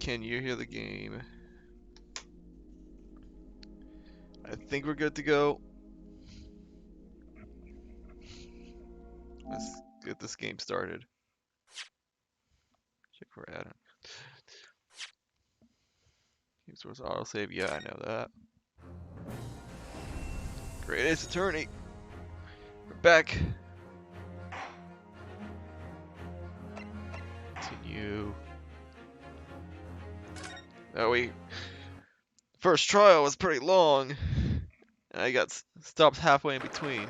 Can you hear the game? I think we're good to go. Let's get this game started. Check for add-on. Game source autosave. Yeah, I know that. Great Ace Attorney. We're back. Continue. Oh, first trial was pretty long. And I got stopped halfway in between.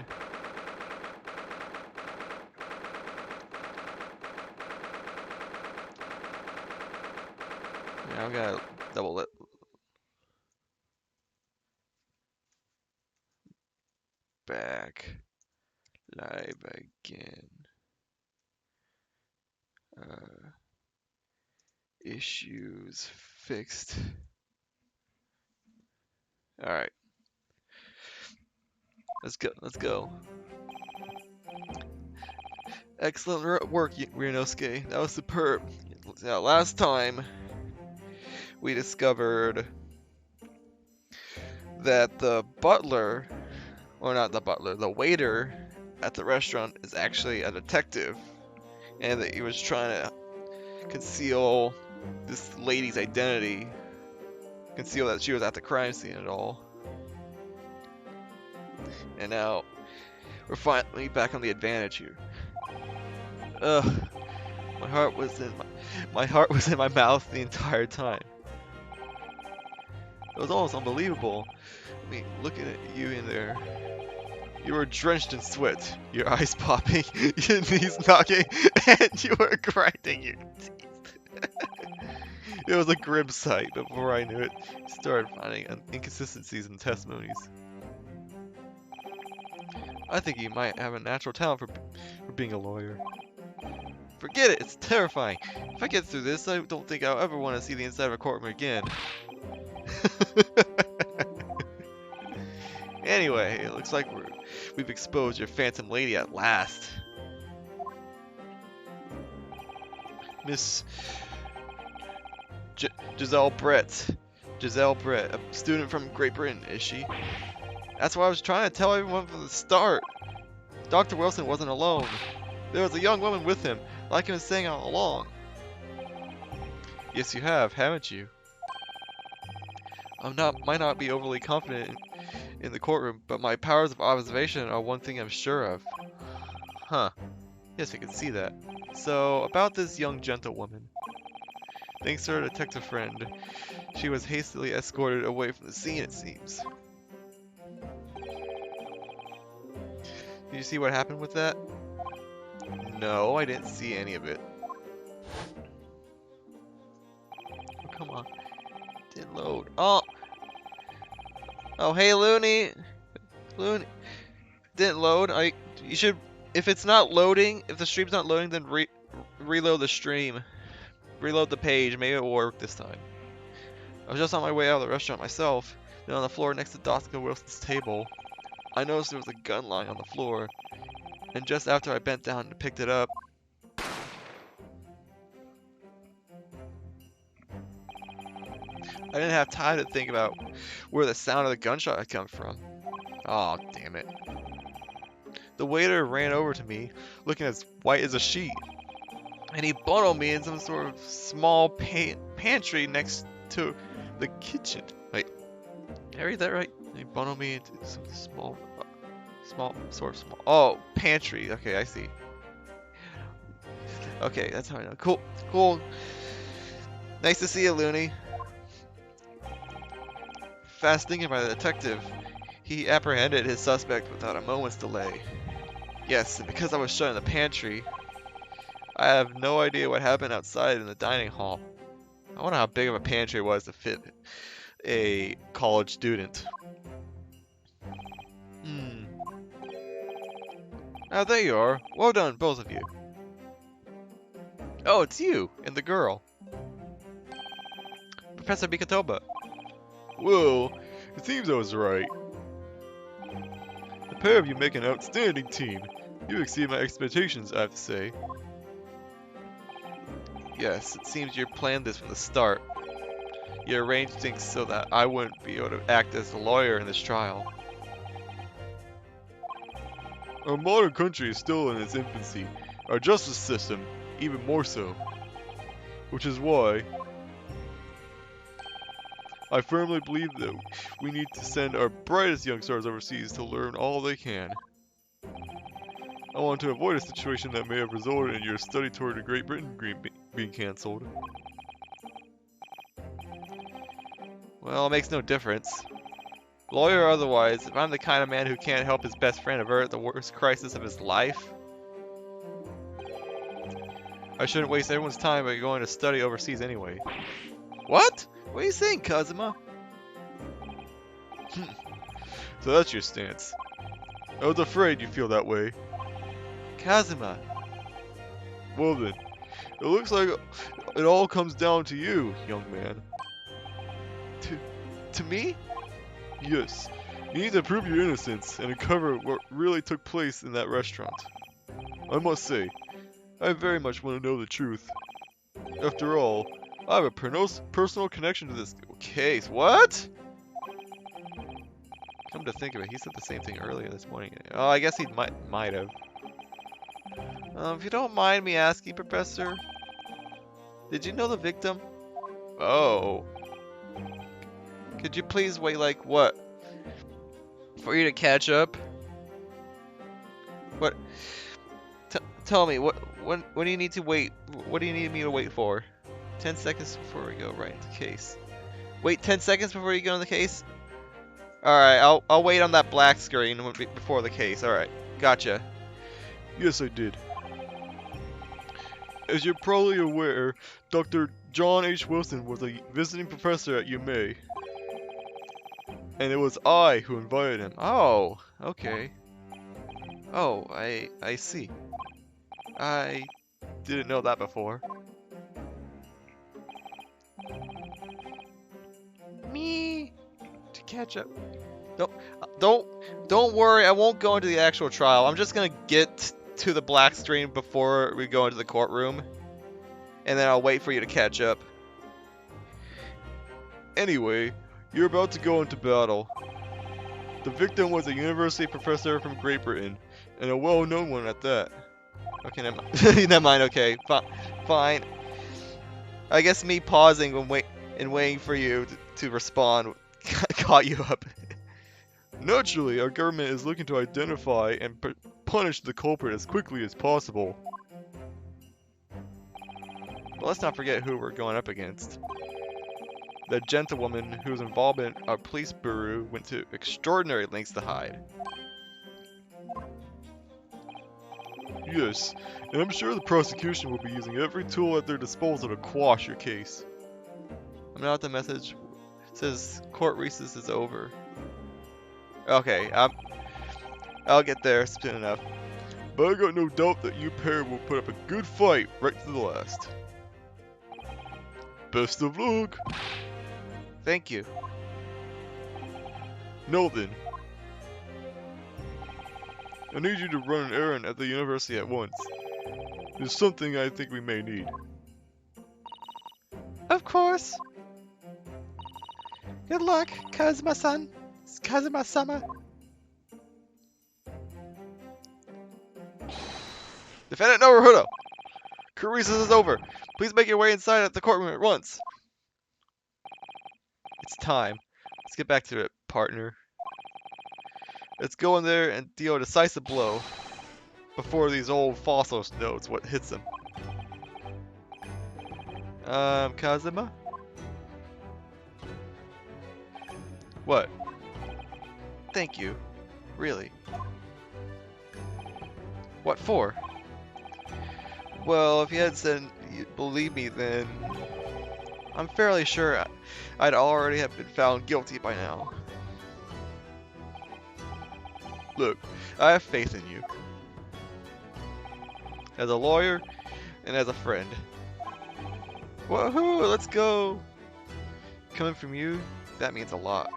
Yeah, I'm gonna double it. Back. Live again. Issues fixed. Alright. Let's go. Let's go. Excellent work, Ryunosuke. That was superb. Now, last time we discovered that the butler, or not the butler, the waiter at the restaurant is actually a detective, and that he was trying to conceal this lady's identity, conceal that she was at the crime scene at all. And now we're finally back on the advantage here. Ugh, my heart was in my mouth the entire time. It was almost unbelievable. I mean, looking at you in there. You were drenched in sweat, your eyes popping, your knees knocking, and you were grinding your teeth. It was a grim sight. Before I knew it, I started finding inconsistencies in testimonies. I think you might have a natural talent for being a lawyer. Forget it, it's terrifying. If I get through this, I don't think I'll ever want to see the inside of a courtroom again. Anyway, it looks like we've exposed your phantom lady at last. Miss Giselle Brett, a student from Great Britain, is she? That's what I was trying to tell everyone from the start. Dr. Wilson wasn't alone. There was a young woman with him, like I was saying all along. Yes, you have, haven't you? Might not be overly confident in the courtroom, but my powers of observation are one thing I'm sure of. Huh. Yes, I can see that. So, about this young gentlewoman. Thanks to her detective friend, she was hastily escorted away from the scene, it seems. Did you see what happened with that? No, I didn't see any of it. Oh, come on. Didn't load. Oh! Oh, hey, Looney! Looney. Didn't load. You should... If it's not loading, if the stream's not loading, then reload the stream. Reload the page. Maybe it will work this time. I was just on my way out of the restaurant myself. Then on the floor next to Dr. Wilson's table, I noticed there was a gun lying on the floor. And just after I bent down and picked it up, I didn't have time to think about where the sound of the gunshot had come from. Aw, damn it. The waiter ran over to me, looking as white as a sheet. And he bundled me in some sort of small pantry next to the kitchen. Wait, did I read that right? He bundled me into some small, oh, pantry. Okay, I see. Okay, that's how I know. Cool, cool. Nice to see you, Looney. Fast thinking by the detective, he apprehended his suspect without a moment's delay. Yes, and because I was shut in the pantry, I have no idea what happened outside in the dining hall. I wonder how big of a pantry it was to fit a college student. Oh, there you are. Well done, both of you. Oh, it's you and the girl. Professor Bikatoba. Whoa, it seems I was right. The pair of you make an outstanding team. You exceed my expectations, I have to say. Yes, it seems you planned this from the start. You arranged things so that I wouldn't be able to act as a lawyer in this trial. Our modern country is still in its infancy. Our justice system, even more so. Which is why I firmly believe that we need to send our brightest young stars overseas to learn all they can. I want to avoid a situation that may have resulted in your study tour to Great Britain being cancelled. Well, it makes no difference. Lawyer or otherwise, if I'm the kind of man who can't help his best friend avert the worst crisis of his life, I shouldn't waste everyone's time by going to study overseas anyway. What? What are you saying, Kazuma? So that's your stance. I was afraid you'd feel that way. Kazuma. Well then, it looks like it all comes down to you, young man. To me? Yes. You need to prove your innocence and uncover what really took place in that restaurant. I must say, I very much want to know the truth. After all, I have a personal connection to this case. What? Come to think of it, he said the same thing earlier this morning. Oh, I guess he might have. If you don't mind me asking, Professor, did you know the victim? Oh. Could you please wait, like, what? For you to catch up? What? Tell me, what do you need to wait? What do you need me to wait for? 10 seconds before we go right into the case. Wait 10 seconds before you go in the case? Alright, I'll wait on that black screen before the case. Alright, gotcha. Yes, I did. As you're probably aware, Dr. John H. Wilson was a visiting professor at UMA. And it was I who invited him. Oh, okay. Oh, I see. I didn't know that before. Me to catch up. Don't worry. I won't go into the actual trial. I'm just gonna get to the black screen before we go into the courtroom, and then I'll wait for you to catch up. Anyway, you're about to go into battle. The victim was a university professor from Great Britain, and a well-known one at that. Okay, never mind. Never mind. Okay, fine. I guess me pausing and waiting for you to respond caught you up. Naturally, our government is looking to identify and punish the culprit as quickly as possible. But let's not forget who we're going up against. The gentlewoman whose involvement our police bureau went to extraordinary lengths to hide. Yes, and I'm sure the prosecution will be using every tool at their disposal to quash your case. I'm not the message. It says court recess is over. Okay, I'll get there soon enough. But I got no doubt that you pair will put up a good fight right to the last. Best of luck! Thank you. Now then. I need you to run an errand at the university at once. There's something I think we may need. Of course. Good luck, Kazuma-san. Kazuma-sama. Defendant Naruhodo! Court recess is over. Please make your way inside at the courtroom at once. It's time. Let's get back to it, partner. Let's go in there and deal a decisive blow before these old fossils knows what hits them. Kazuma? What? Thank you. Really. What for? Well, if you had said you'd believe me, then I'm fairly sure I'd already have been found guilty by now. Look, I have faith in you. As a lawyer, and as a friend. Woohoo, let's go! Coming from you, that means a lot.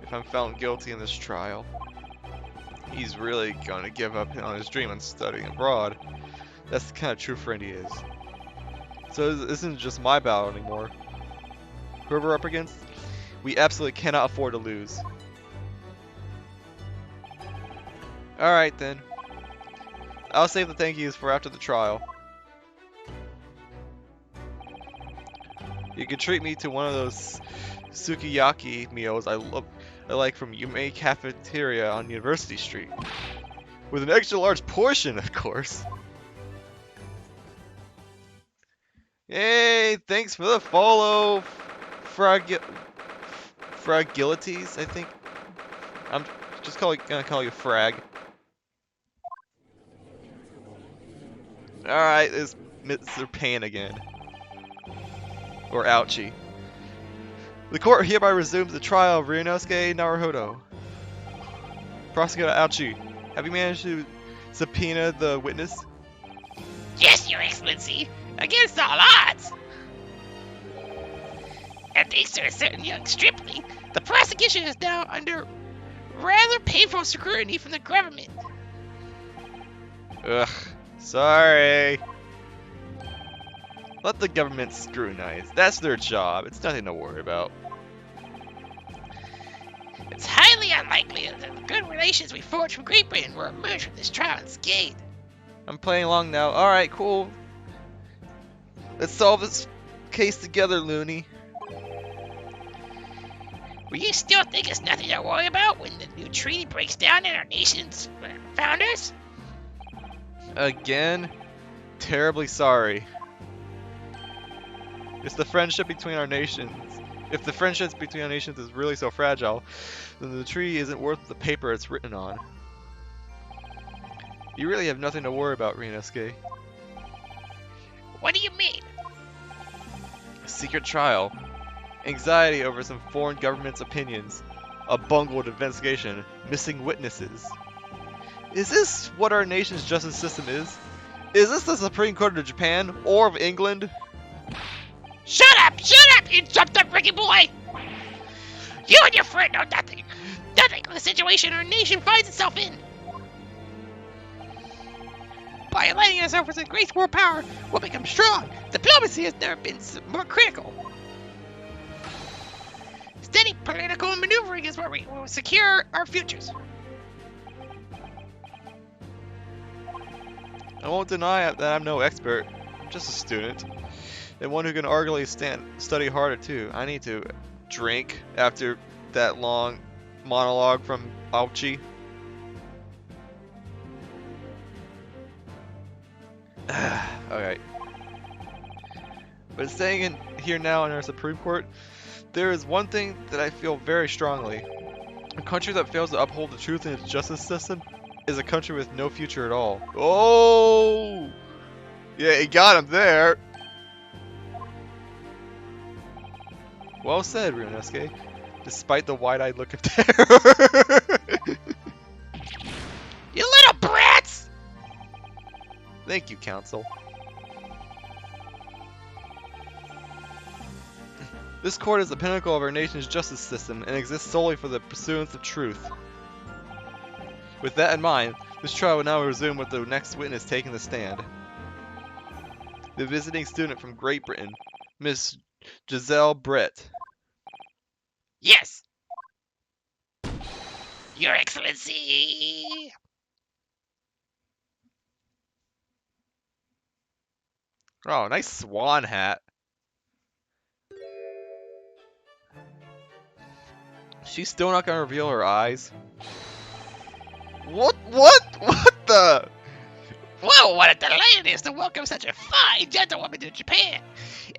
If I'm found guilty in this trial, he's really gonna give up on his dream of studying abroad. That's the kind of true friend he is. So this isn't just my battle anymore. Whoever we're up against, we absolutely cannot afford to lose. Alright then. I'll save the thank yous for after the trial. You can treat me to one of those sukiyaki meals I like from Yume Cafeteria on University Street. With an extra large portion, of course. Yay! Thanks for the follow, Fragilities, I think. I'm just gonna call you Frag. Alright, it's Mr. Pain again. Or Ouchie. The court hereby resumes the trial of Ryunosuke Naruhodo. Prosecutor Ouchie, have you managed to subpoena the witness? Yes, Your Excellency, against all odds. And thanks to a certain young stripling, the prosecution is now under rather painful scrutiny from the government. Ugh, sorry. Let the government scrutinize. That's their job. It's nothing to worry about. It's highly unlikely that the good relations we forged with Great Britain will emerge from this trial unscathed. I'm playing along now. Alright, cool. Let's solve this case together, Looney. Will you still think it's nothing to worry about when the new treaty breaks down and our nation's founders? Again? Terribly sorry. It's the friendship between our nations. If the friendship between our nations is really so fragile, then the treaty isn't worth the paper it's written on. You really have nothing to worry about, Ryunosuke. What do you mean? A secret trial. Anxiety over some foreign government's opinions. A bungled investigation. Missing witnesses. Is this what our nation's justice system is? Is this the Supreme Court of Japan or of England? Shut up! Shut up, you jumped up Ricky boy! You and your friend know nothing. Nothing of the situation our nation finds itself in. By aligning ourselves with a great world power, we'll become strong. Diplomacy has never been more critical. Steady political maneuvering is where we will secure our futures. I won't deny that I'm no expert. I'm just a student. And one who can arguably study harder too. I need to drink after that long monologue from Ouchie. Alright. But staying in here now in our Supreme Court, there is one thing that I feel very strongly. A country that fails to uphold the truth in its justice system is a country with no future at all. Oh! Yeah, he got him there. Well said, Ryunosuke. Despite the wide-eyed look of terror. You little brats! Thank you, Counsel. This court is the pinnacle of our nation's justice system and exists solely for the pursuance of truth. With that in mind, this trial will now resume with the next witness taking the stand. The visiting student from Great Britain, Miss Giselle Brett. Yes! Your Excellency! Oh, nice swan hat. She's still not gonna reveal her eyes. What the? Whoa, what a delight it is to welcome such a fine gentlewoman to Japan,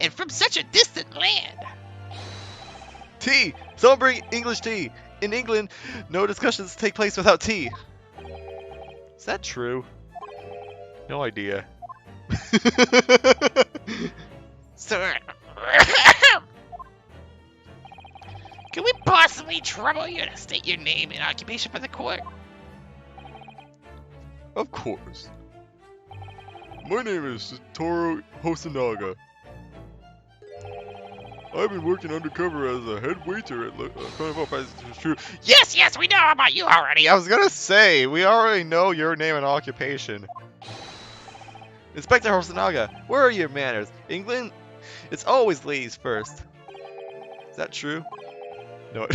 and from such a distant land. Tea! Someone bring English tea! In England, no discussions take place without tea. Is that true? No idea. Sir, can we possibly trouble you to state your name and occupation for the court? Of course. My name is Satoru Hosonaga. I've been working undercover as a head waiter at True. Yes, we know about you already. I was gonna say, we already know your name and occupation. Inspector Hosonaga, where are your manners? England? It's always ladies first. Is that true? No.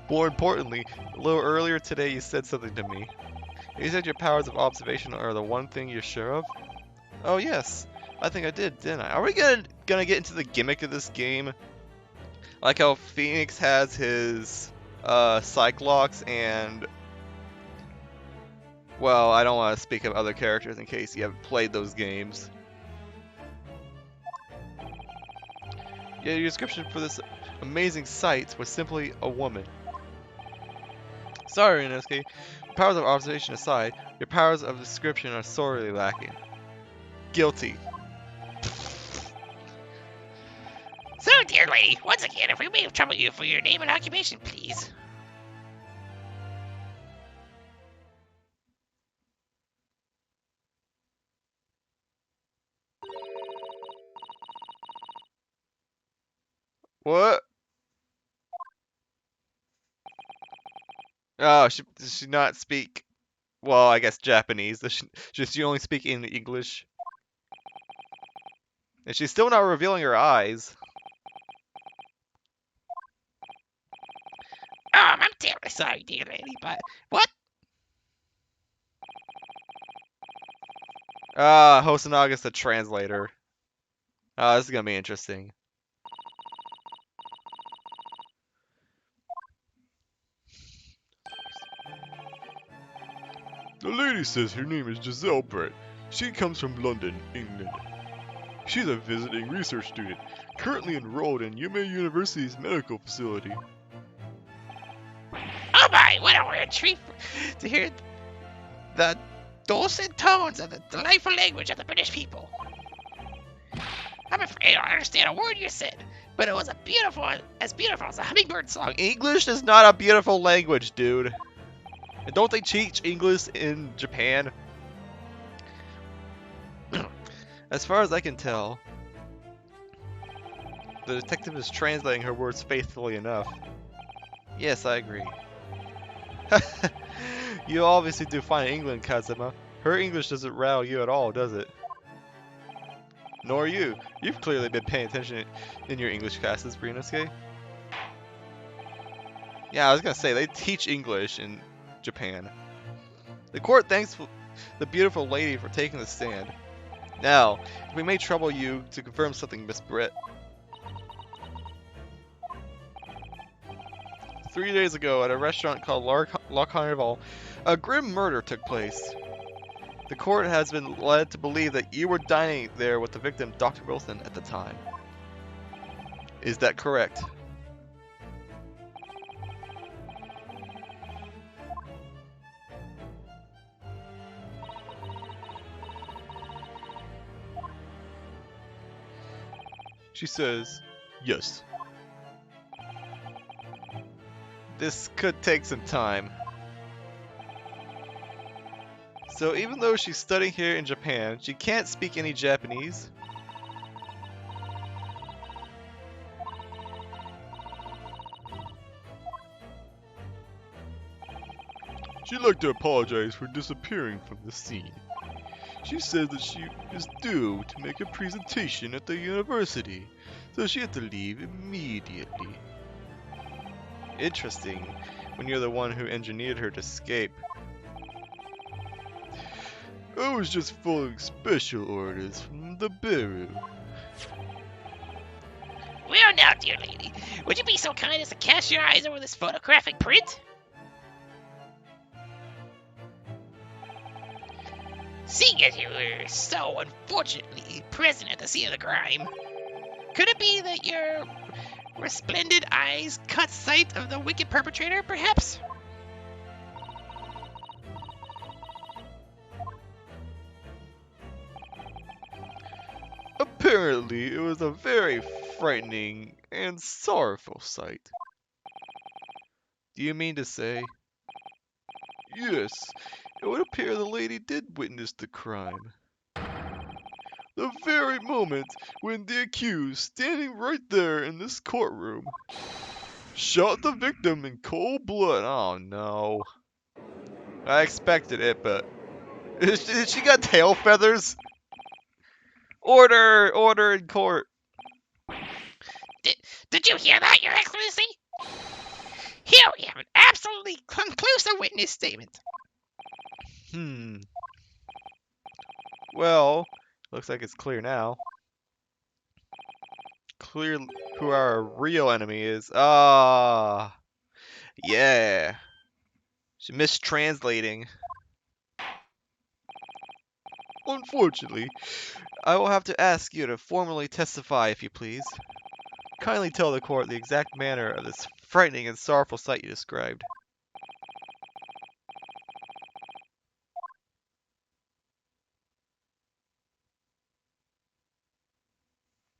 More importantly, a little earlier today you said something to me. You said your powers of observation are the one thing you're sure of? Oh yes, I think I did, didn't I? Are we gonna get into the gimmick of this game? Like how Phoenix has his Cyclops and, well, I don't want to speak of other characters in case you haven't played those games. Yeah, your description for this amazing sight was simply a woman. Sorry, Inosuke. Powers of observation aside, your powers of description are sorely lacking. Guilty. So, dear lady, once again, if we may have troubled you for your name and occupation, please. What? Oh, does she not speak, well, I guess Japanese. Does she only speak in English? And she's still not revealing her eyes. I'm terribly sorry, dear lady, but what? Ah, Hosanaga's the translator. Ah, this is gonna be interesting. The lady says her name is Giselle Brett. She comes from London, England. She's a visiting research student, currently enrolled in Yume University's medical facility. Oh my, what a weird treat to hear the dulcet tones of the delightful language of the British people. I'm afraid I don't understand a word you said, but it was as beautiful as a hummingbird song. English is not a beautiful language, dude. And don't they teach English in Japan? As far as I can tell, the detective is translating her words faithfully enough. Yes, I agree. You obviously do fine in England, Kazuma. Her English doesn't rile you at all, does it? Nor you. You've clearly been paying attention in your English classes, Rinosuke. Yeah, I was gonna say, they teach English in Japan. The court thanks the beautiful lady for taking the stand. Now, if we may trouble you to confirm something, Miss Britt. 3 days ago, at a restaurant called La Carnival, a grim murder took place. The court has been led to believe that you were dining there with the victim, Dr. Wilson, at the time. Is that correct? She says, yes. This could take some time. So even though she's studying here in Japan, she can't speak any Japanese. She'd like to apologize for disappearing from the scene. She says that she is due to make a presentation at the university, so she had to leave immediately. Interesting, when you're the one who engineered her to escape. I was just following special orders from the Bureau. Well now, dear lady, would you be so kind as to cast your eyes over this photographic print? Seeing as you were so unfortunately present at the scene of the crime, could it be that your resplendent eyes caught sight of the wicked perpetrator, perhaps? Apparently, it was a very frightening and sorrowful sight. Do you mean to say? Yes, it would appear the lady did witness the crime. The very moment when the accused, standing right there in this courtroom, shot the victim in cold blood. Oh no. I expected it, but she got tail feathers. Order, order in court. Did you hear that, Your Excellency? Here we have an absolutely conclusive witness statement. Well, looks like it's clear now. Clear who our real enemy is. Ah, yeah. She's mistranslating. Unfortunately, I will have to ask you to formally testify, if you please. Kindly tell the court the exact manner of this frightening and sorrowful sight you described.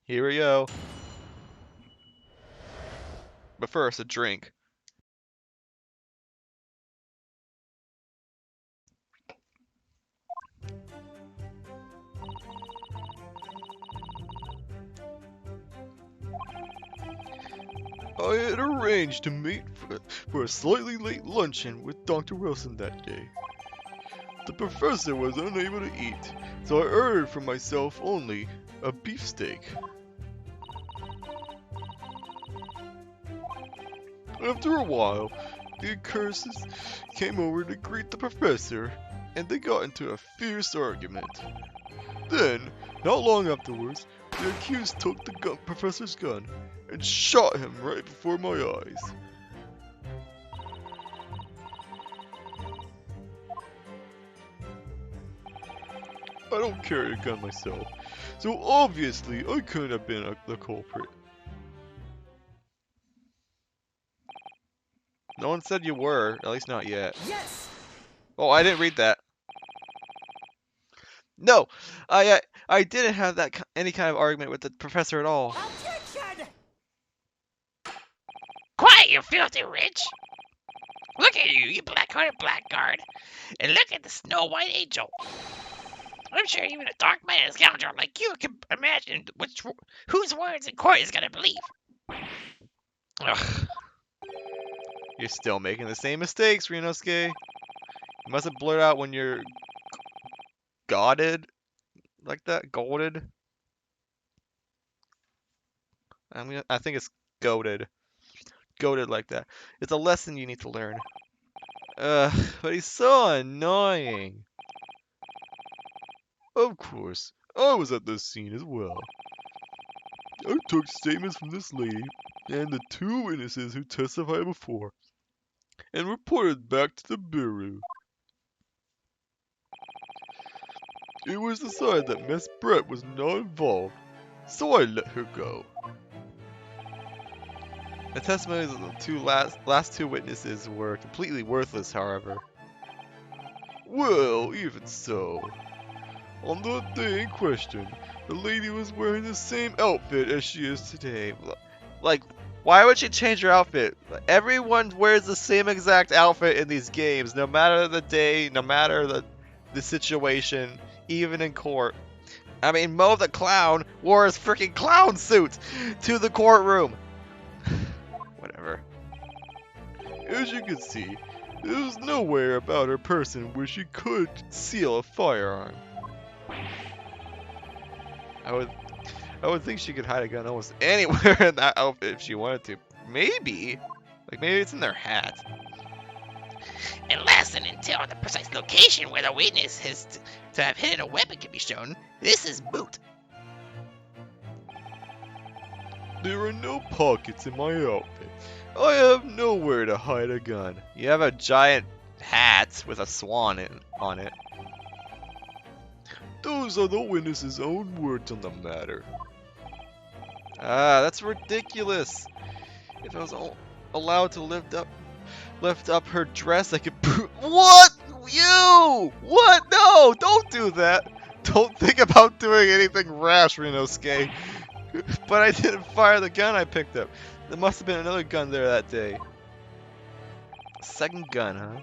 Here we go. But first, a drink. I had arranged to meet for a slightly late luncheon with Dr. Wilson that day. The professor was unable to eat, so I ordered for myself only a beefsteak. After a while, the curses came over to greet the professor, and they got into a fierce argument. Then, not long afterwards, the accused took the professor's gun and shot him right before my eyes. I don't carry a gun myself, so obviously I couldn't have been the culprit. No one said you were, at least not yet. Yes! Oh, I didn't read that. No, I didn't have any kind of argument with the professor at all. Objection! Quiet, you filthy wretch! Look at you, you black-hearted blackguard, and look at the Snow White Angel. I'm sure even a dark-minded scoundrel like you can imagine whose words in court is gonna believe. Ugh. You're still making the same mistakes, Rinosuke. You mustn't blurt out when you're godded like that. Golded. I think it's goaded. Goaded like that. It's a lesson you need to learn. But he's so annoying. Of course, I was at this scene as well. I took statements from this lady and the 2 witnesses who testified before, and reported back to the bureau. It was decided that Miss Brett was not involved, so I let her go. The testimonies of the last two witnesses were completely worthless, however. Well, even so. On the day in question, the lady was wearing the same outfit as she is today. Like, why would she change her outfit? Everyone wears the same exact outfit in these games, no matter the day, no matter the situation, even in court. I mean, Mo the Clown wore his freaking clown suit to the courtroom. Whatever. As you can see, there was nowhere about her person where she could conceal a firearm. I would think she could hide a gun almost anywhere in that outfit if she wanted to. Maybe. Like, maybe it's in their hat. Unless and until the precise location where the witness has to have hidden a weapon can be shown, this is moot. There are no pockets in my outfit. I have nowhere to hide a gun. You have a giant hat with a swan on it. Those are the witness's own words on the matter. Ah, that's ridiculous. If I was allowed to lift up her dress, I could prove. What? You? What? No! Don't do that. Don't think about doing anything rash, Rinosuke. But I didn't fire the gun I picked up. There must have been another gun there that day. Second gun, huh?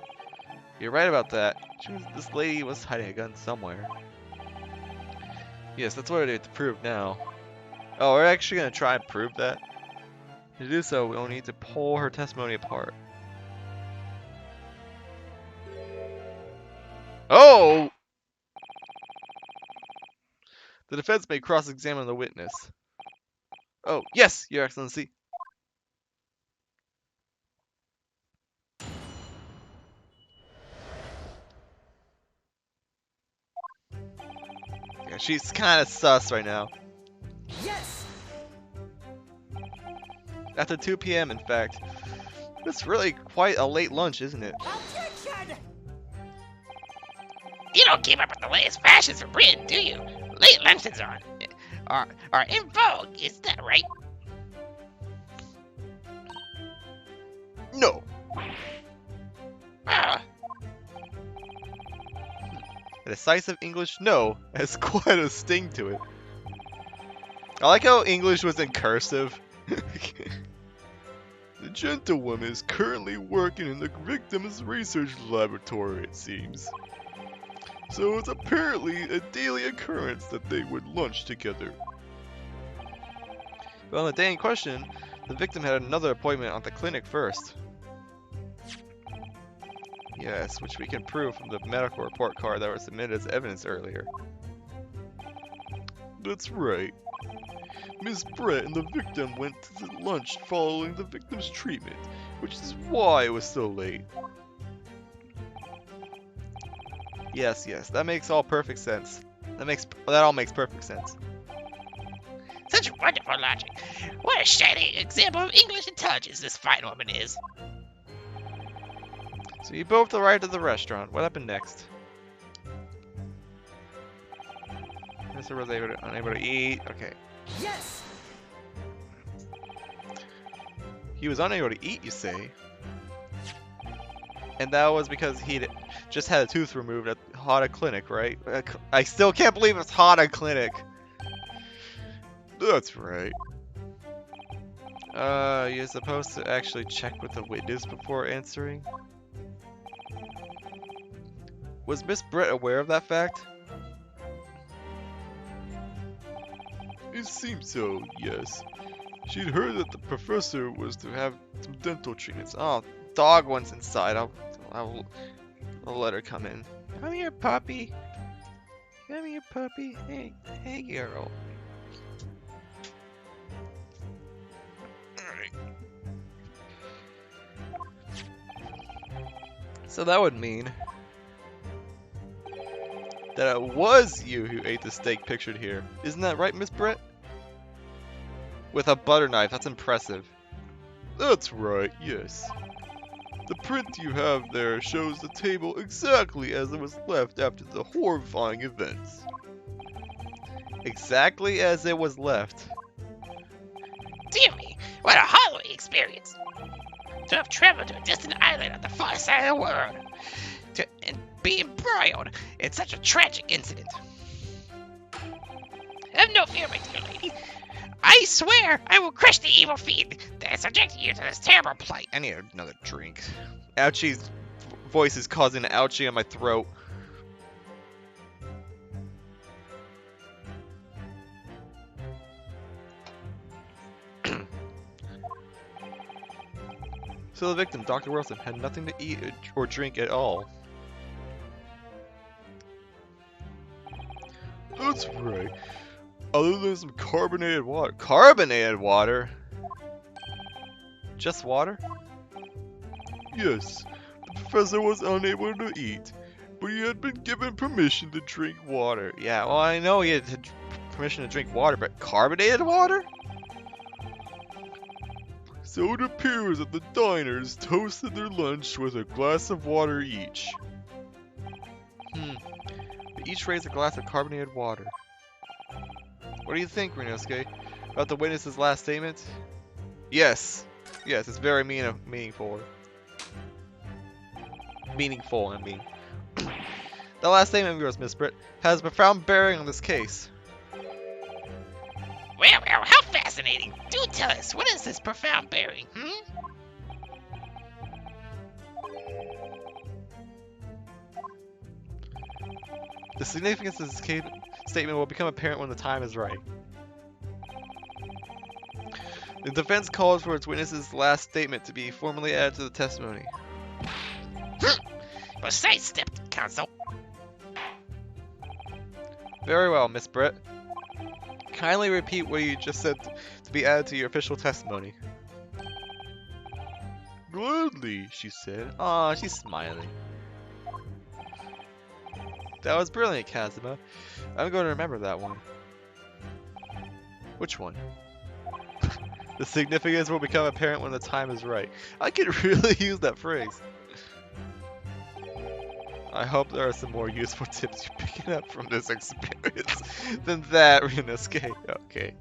You're right about that. This lady was hiding a gun somewhere. Yes, that's what I have to prove now. Oh, we're actually going to try and prove that? To do so, we'll need to pull her testimony apart. No! The defense may cross-examine the witness. Oh, yes, Your Excellency. Yeah, she's kind of sus right now. Yes! After 2 p.m., in fact. It's really quite a late lunch, isn't it? Objection! You don't keep up with the latest fashions from Britain, do you? Late luncheons are in vogue, is that right? No. Ah, A decisive English no has quite a sting to it. I like how English was in cursive. The gentlewoman is currently working in the victim's research laboratory, it seems. So it's apparently a daily occurrence that they would lunch together. Well, on the day in question, the victim had another appointment at the clinic first. Yes, which we can prove from the medical report card that was submitted as evidence earlier. That's right. Miss Brett and the victim went to the lunch following the victim's treatment, which is why it was so late. Yes, that makes all perfect sense. That all makes perfect sense. such wonderful logic. What a shining example of English intelligence this fine woman is. So you both arrived at the restaurant. What happened next? Mr. was unable to eat. Okay. Yes! He was unable to eat, you say? And that was because he just had a tooth removed at Hada Clinic, right? I still can't believe it's Hada Clinic. That's right. You're supposed to actually check with the witness before answering. Was Miss Britt aware of that fact? It seems so, yes. She'd heard that the professor was to have some dental treatments. Oh, dog one's inside. I'll let her come in. Come here, puppy. Come here, puppy. Hey, girl. Alright. So that would mean that it was you who ate the steak pictured here. Isn't that right, Miss Britt? With a butter knife. That's impressive. That's right, yes. The print you have there shows the table exactly as it was left after the horrifying events. Exactly as it was left. Dear me, what a Halloween experience! To have traveled to a distant island on the far side of the world, and be embroiled in such a tragic incident. Have no fear, my dear lady. I swear I will crush the evil fiend that has subjected you to this terrible plight. I need another drink. Ouchie's voice is causing an ouchie on my throat. So the victim, Dr. Wilson, had nothing to eat or drink at all. That's right. Other than some carbonated water. Carbonated water? Just water? Yes, the professor was unable to eat, but he had been given permission to drink water. Yeah, well, I know he had permission to drink water, but carbonated water? So it appears that the diners toasted their lunch with a glass of water each. They each raised a glass of carbonated water. What do you think, Renosuke, about the witness's last statement? Yes, it's very meaningful. Meaningful, I mean. The last statement of yours, Miss Britt, has a profound bearing on this case. Well, how fascinating. Do tell us, what is this profound bearing, The significance of this statement will become apparent when the time is right. The defense calls for its witness's last statement to be formally added to the testimony. Well, sidestepped, counsel. Very well, Miss Britt. Kindly repeat what you just said to be added to your official testimony. Gladly, she said. Aw, she's smiling. That was brilliant, Kazuma. I'm going to remember that one. Which one? The significance will become apparent when the time is right. I could really use that phrase. I hope there are some more useful tips you're picking up from this experience than that, Ryunosuke. Okay.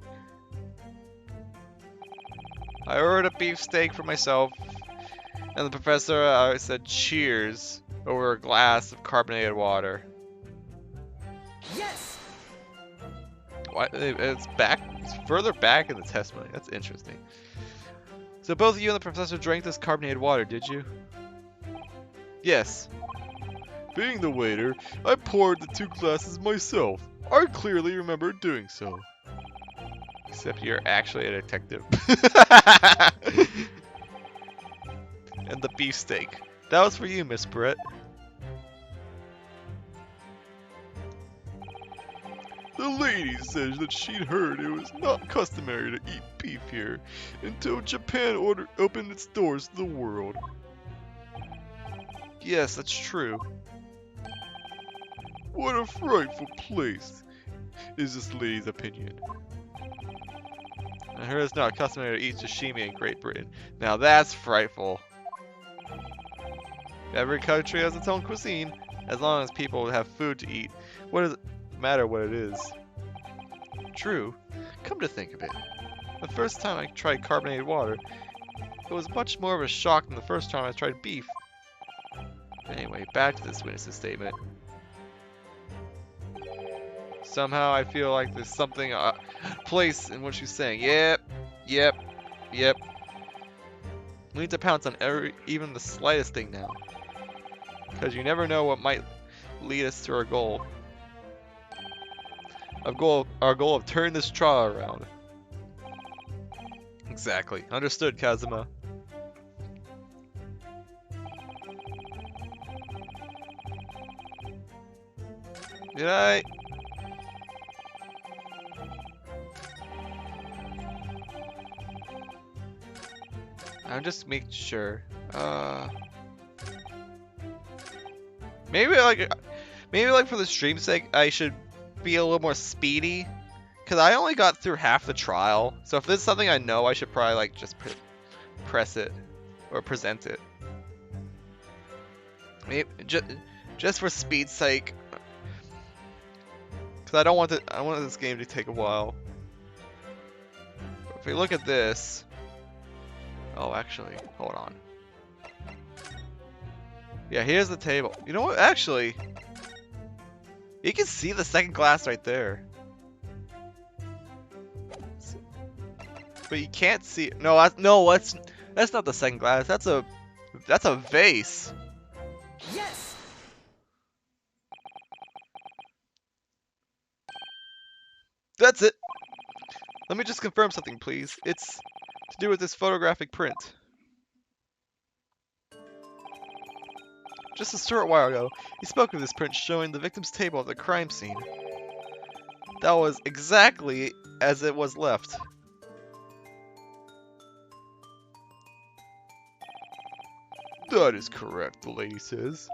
I ordered a beefsteak for myself, and the professor said cheers over a glass of carbonated water. Yes. What? It's back. It's further back in the testimony. That's interesting. So both of you and the professor drank this carbonated water, did you? Yes. Being the waiter, I poured the 2 glasses myself. I clearly remember doing so. Except you're actually a detective. And the beefsteak. That was for you, Miss Britt. The lady says that she'd heard it was not customary to eat beef here until Japan opened its doors to the world. Yes, that's true. What a frightful place, is this lady's opinion. I heard it's not customary to eat sashimi in Great Britain. Now that's frightful. Every country has its own cuisine. As long as people have food to eat, what does it matter what it is? True. Come to think of it, the first time I tried carbonated water, it was much more of a shock than the first time I tried beef. Anyway, back to this witness's statement. Somehow I feel like there's something, place in what she's saying. Yep. We need to pounce on even the slightest thing now. Because you never know what might lead us to our goal. Our goal of turning this trial around. Exactly. Understood, Kazuma. Good night. I'm just making sure. Maybe like for the stream's sake, I should be a little more speedy, cause I only got through half the trial. So if this is something I know, I should probably like just press it or present it. Maybe just for speed's sake, cause I don't want it. I want this game to take a while. If we look at this. Oh, actually, hold on. Yeah, here's the table. You know what? Actually, you can see the second glass right there. But you can't see it. No, that's not the second glass. That's a vase. Yes. That's it. Let me just confirm something, please. It's to do with this photographic print. Just a short while ago, he spoke of this print showing the victim's table at the crime scene. That was exactly as it was left. That is correct, the lady says.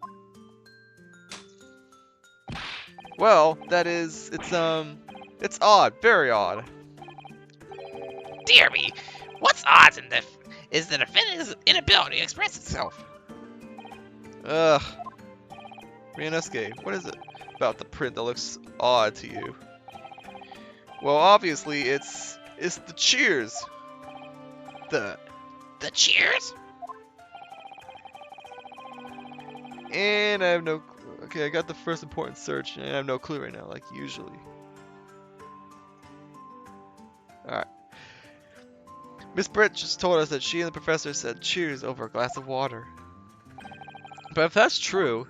Well, it's odd, very odd. Dear me, what's odds is the defendant's inability to express itself. Ugh. Ryunosuke, what is it about the print that looks odd to you? Well, obviously, it's the cheers. The cheers? And I have no... Okay, I got the first important search, and I have no clue right now, like usually. Alright. Miss Britt just told us that she and the professor said cheers over a glass of water. But if that's true,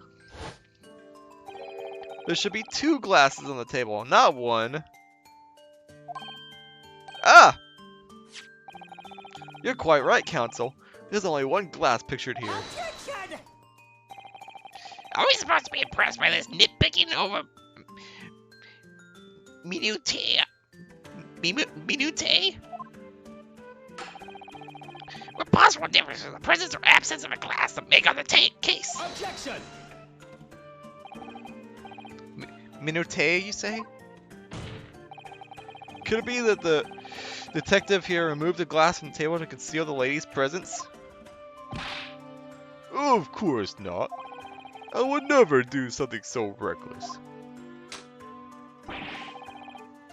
there should be 2 glasses on the table, not 1. Ah! You're quite right, Counsel. There's only 1 glass pictured here. Objection! Are we supposed to be impressed by this nitpicking over minutiae. Minutiae? What possible difference in the presence or absence of a glass that make on the case? Objection! Minutiae, you say? Could it be that the detective here removed the glass from the table to conceal the lady's presence? Of course not. I would never do something so reckless.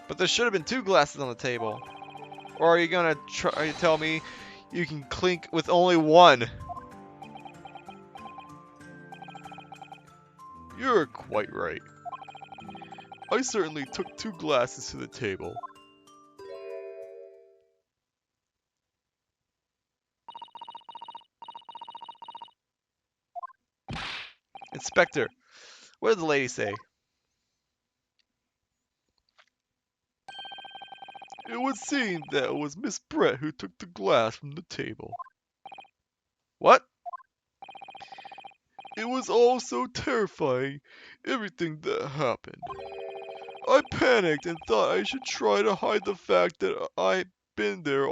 But there should have been 2 glasses on the table. Or are you gonna try to tell me you can clink with only 1? You're quite right. I certainly took 2 glasses to the table. Inspector, what did the lady say? It would seem that it was Miss Brett who took the glass from the table. What? It was all so terrifying, everything that happened. I panicked and thought I should try to hide the fact that I'd been there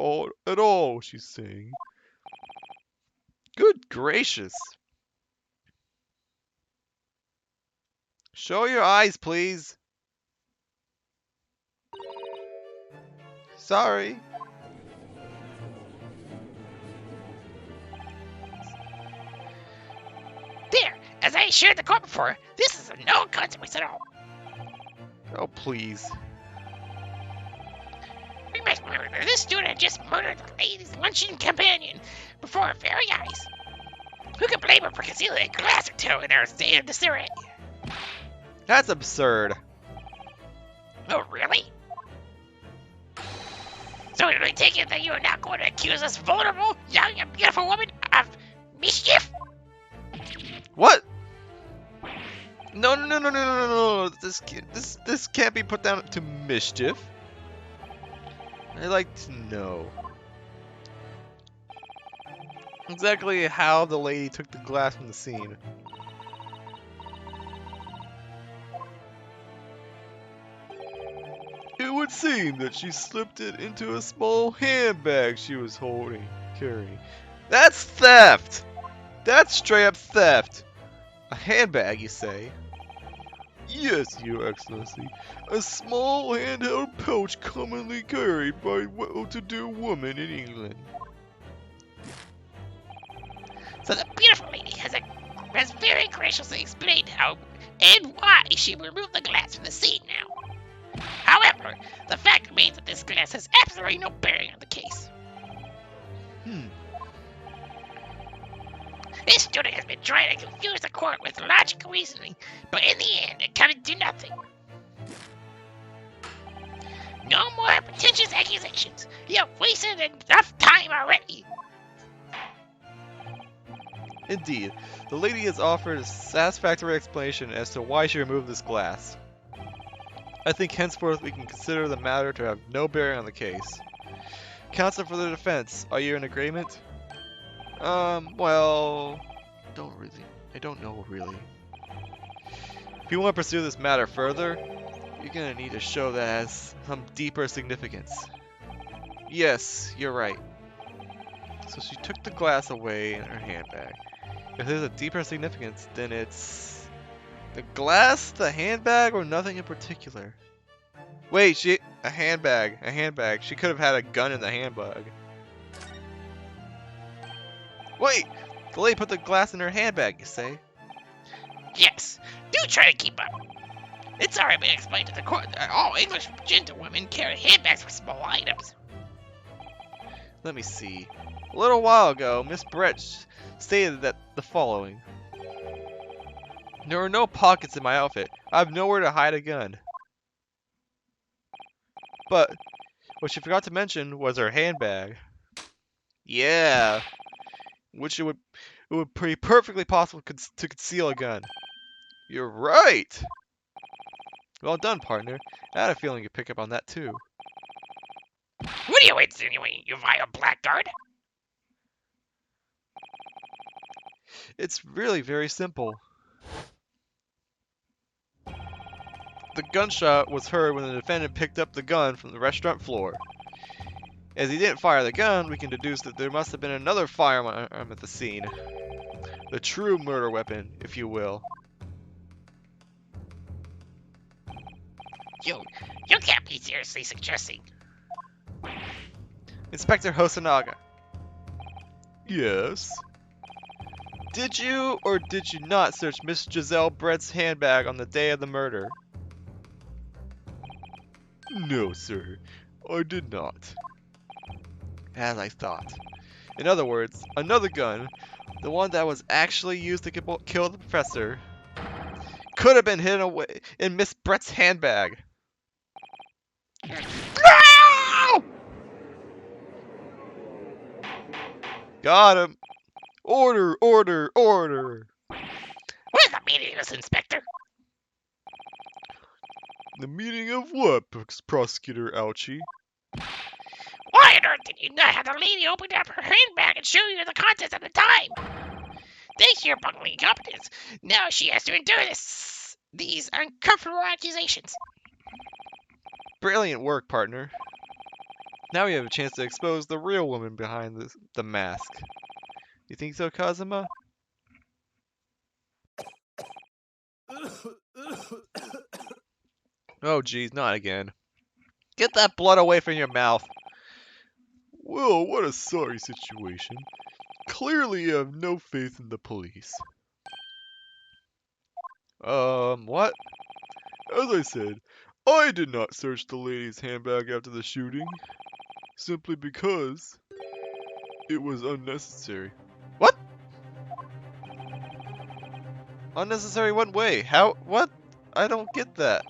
at all, she's saying. Good gracious. Show your eyes, please. Sorry. There, as I assured the court before, this is of no consequence at all. Oh, please. We must remember that this student had just murdered the lady's luncheon companion before our very eyes. Who could blame her for concealing a glass or 2 in her state of disarray? That's absurd. Oh, really? So I take it that you are not going to accuse this vulnerable, young, and beautiful woman of mischief? What? No, no, no, no, no, no, no. This can't be put down to mischief. I'd like to know exactly how the lady took the glass from the scene. It would seem that she slipped it into a small handbag she was carrying. That's theft! That's straight up theft! A handbag, you say? Yes, Your Excellency, a small handheld pouch commonly carried by well-to-do women in England. So the beautiful lady has very graciously explained how and why she removed the glass from the scene now. However, the fact remains that this glass has absolutely no bearing on the case. This student has been trying to confuse the court with logical reasoning, but in the end, it comes to nothing. No more pretentious accusations. You have wasted enough time already. Indeed, the lady has offered a satisfactory explanation as to why she removed this glass. I think henceforth we can consider the matter to have no bearing on the case. Counsel for the defense, are you in agreement? Well, I don't know really. If you want to pursue this matter further, you're gonna need to show that it has some deeper significance. Yes, you're right. So she took the glass away in her handbag. If there's a deeper significance, then it's the glass, the handbag, or nothing in particular. Wait, a handbag. She could have had a gun in the handbag. Wait, the lady put the glass in her handbag, you say? Yes, do try to keep up. It's already been explained to the court that all English gentlewomen carry handbags for small items. Let me see. A little while ago, Miss Brett stated that the following. There were no pockets in my outfit. I have nowhere to hide a gun. But what she forgot to mention was her handbag. Yeah, which it would be perfectly possible to conceal a gun. You're right. Well done, partner. I had a feeling you'd pick up on that too. What are you insinuating, you vile blackguard? It's really very simple. The gunshot was heard when the defendant picked up the gun from the restaurant floor. As he didn't fire the gun, we can deduce that there must have been another firearm at the scene. The true murder weapon, if you will. You can't be seriously suggesting. Inspector Hosonaga, Yes? did you or did you not search Miss Giselle Brett's handbag on the day of the murder? No, sir. I did not. As I thought. In other words, another gun, the one that was actually used to kill the professor, could have been hidden away in Miss Brett's handbag. No! Got him. Order, order, order. Where's the meaning of this, Inspector? The meaning of what, Prosecutor Ouchie? Why on earth did you not have the lady open up her handbag and show you the contents at the time? Thanks to your bungling incompetence, now she has to endure these uncomfortable accusations. Brilliant work, partner. Now we have a chance to expose the real woman behind the mask. You think so, Kazuma? Oh, geez, not again. Get that blood away from your mouth. Well, what a sorry situation. Clearly you have no faith in the police. What? As I said, I did not search the lady's handbag after the shooting, simply because it was unnecessary. What? Unnecessary what way? How? What? I don't get that.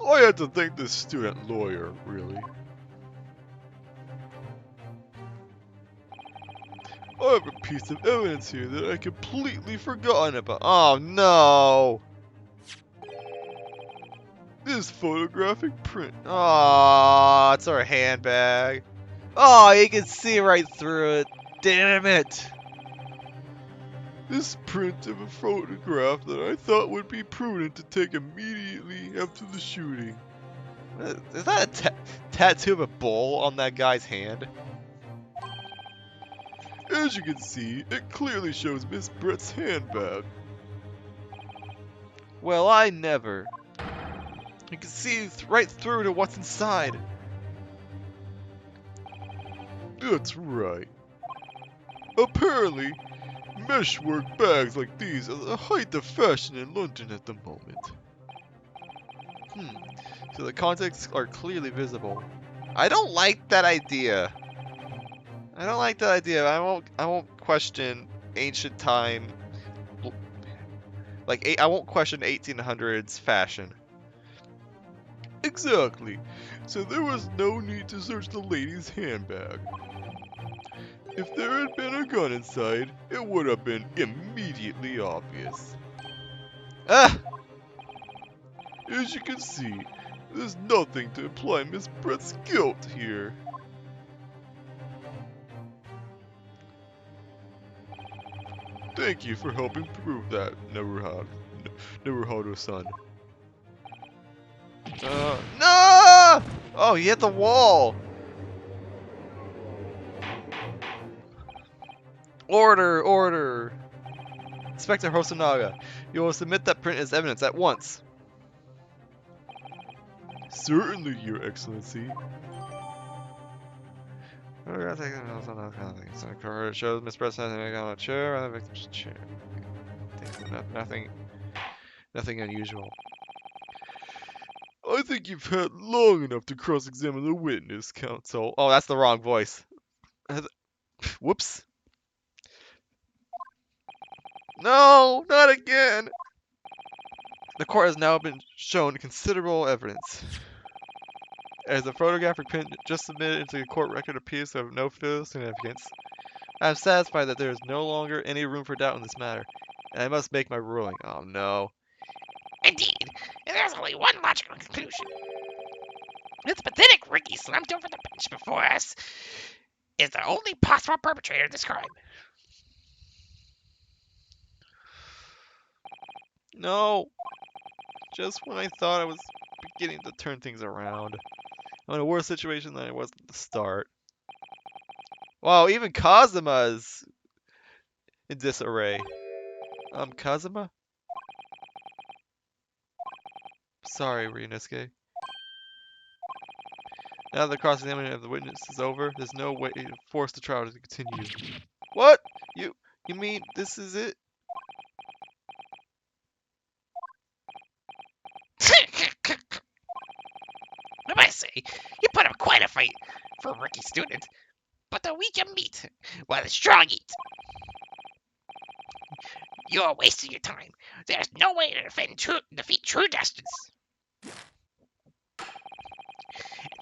I had to thank this student lawyer, really. I have a piece of evidence here that I completely forgotten about. Oh, no. This photographic print. Oh, it's our handbag. Oh, you can see right through it. Damn it. This print of a photograph that I thought would be prudent to take immediately after the shooting. Is that a tattoo of a bull on that guy's hand? As you can see, it clearly shows Miss Brett's handbag. Well, I never. You can see right through to what's inside. That's right. Apparently, meshwork bags like these are the height of fashion in London at the moment. So the contents are clearly visible. I don't like that idea. I don't like that idea. I won't question ancient time. I won't question 1800s fashion. Exactly. So there was no need to search the lady's handbag. If there had been a gun inside, it would have been immediately obvious. Ah! As you can see, there's nothing to imply Miss Brett's guilt here. Thank you for helping prove that, Naruhodo-san. No! Oh, he hit the wall. Order, order. Inspector Hosonaga, you will submit that print as evidence at once. Certainly, Your Excellency. It shows Miss Brett's on a chair on the victim's chair. Nothing unusual. I think you've had long enough to cross-examine the witness, counsel. Oh, that's the wrong voice. Whoops. No, not again. The court has now been shown considerable evidence. As the photographic print just submitted into the court record appears to have no further significance, I am satisfied that there is no longer any room for doubt in this matter, and I must make my ruling. Oh no. Indeed, and there's only one logical conclusion. This pathetic Ricky slumped over the bench before us is the only possible perpetrator of this crime. No. Just when I thought I was beginning to turn things around. I'm in a worse situation than I was at the start. Wow, even Kazuma's in disarray. Kazuma? Sorry, Ryunosuke. Now that the cross-examination of the witness is over, there's no way to force the trial to continue. What? You mean this is it? I must say, you put up quite a fight for a rookie student. But the weak meat, while the strong eat. You're wasting your time. There's no way to defeat true justice.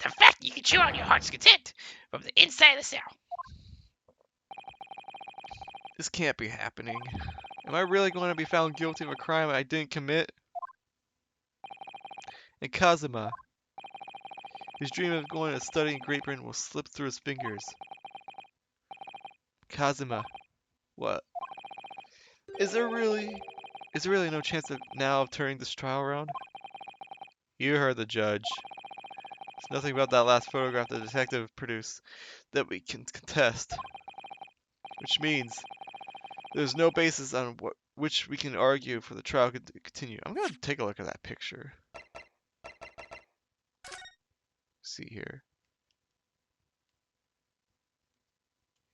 The fact you can chew on your heart's content from the inside of the cell. This can't be happening. Am I really going to be found guilty of a crime I didn't commit? And Kazuma, his dream of going to study in Great Britain will slip through his fingers. Kazuma, what? Is there really no chance of turning this trial around? You heard the judge. There's nothing about that last photograph the detective produced that we can contest. Which means there's no basis on which we can argue for the trial to continue. I'm going to take a look at that picture. See here.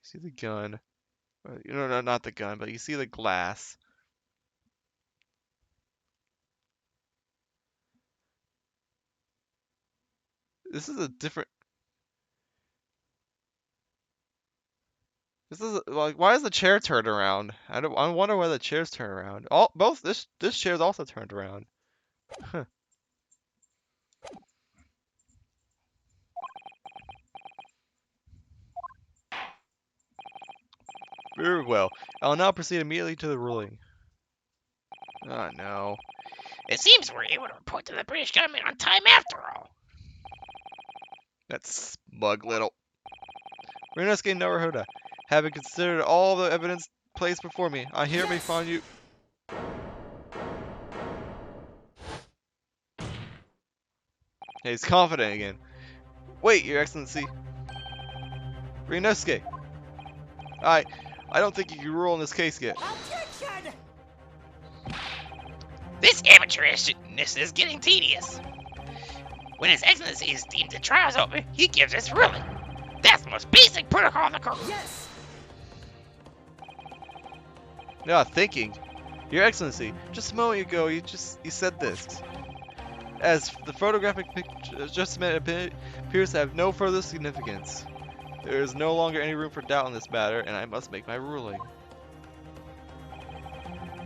See the gun. No, not the gun, but you see the glass. This is a different. This is like, why is the chair turned around? I wonder why the chair's turned around. This chair's also turned around. Huh. Very well. I'll now proceed immediately to the ruling. Oh no. It seems we're able to report to the British government on time after all. That smug little. Ryunosuke Naruhodo, having considered all the evidence placed before me, I hereby find you. Hey, he's confident again. Wait, Your Excellency. Ryunosuke. I don't think you can rule in this case yet. Objection! This amateurishness is getting tedious. When His Excellency is deemed the trial's over, he gives us ruling. That's the most basic protocol in the court. Yes! Yeah, thinking. Your Excellency, just a moment ago you said this. As the photographic picture just appears to have no further significance. There is no longer any room for doubt in this matter, and I must make my ruling.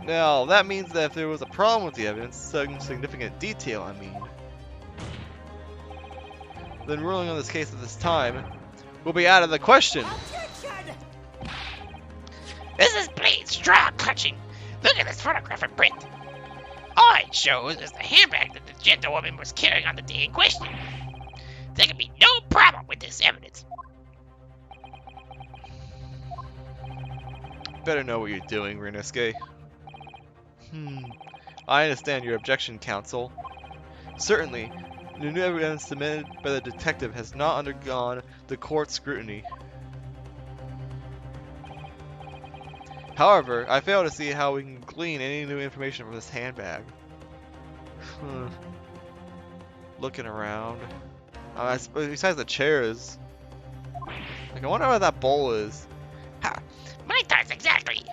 Now, that means that if there was a problem with the evidence, some significant detail, I mean, then ruling on this case at this time will be out of the question. Objection! This is plain straw clutching. Look at this photograph in print. All it shows is the handbag that the gentlewoman was carrying on the day in question. There can be no problem with this evidence. Better know what you're doing, Ryunosuke. I understand your objection, counsel. Certainly, the new evidence submitted by the detective has not undergone the court's scrutiny. However, I fail to see how we can glean any new information from this handbag. Looking around. Besides the chairs. Like, I wonder what that bowl is. My thoughts exactly.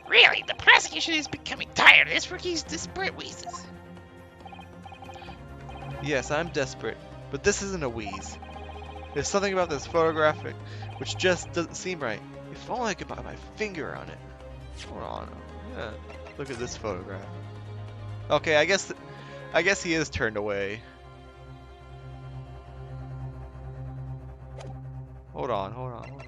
Really, the prosecution is becoming tired of this rookie's desperate wheezes. Yes, I'm desperate, but this isn't a wheeze. There's something about this photographic which just doesn't seem right. If only I could put my finger on it. Hold on. Yeah, look at this photograph. Okay, I guess he is turned away. Hold on.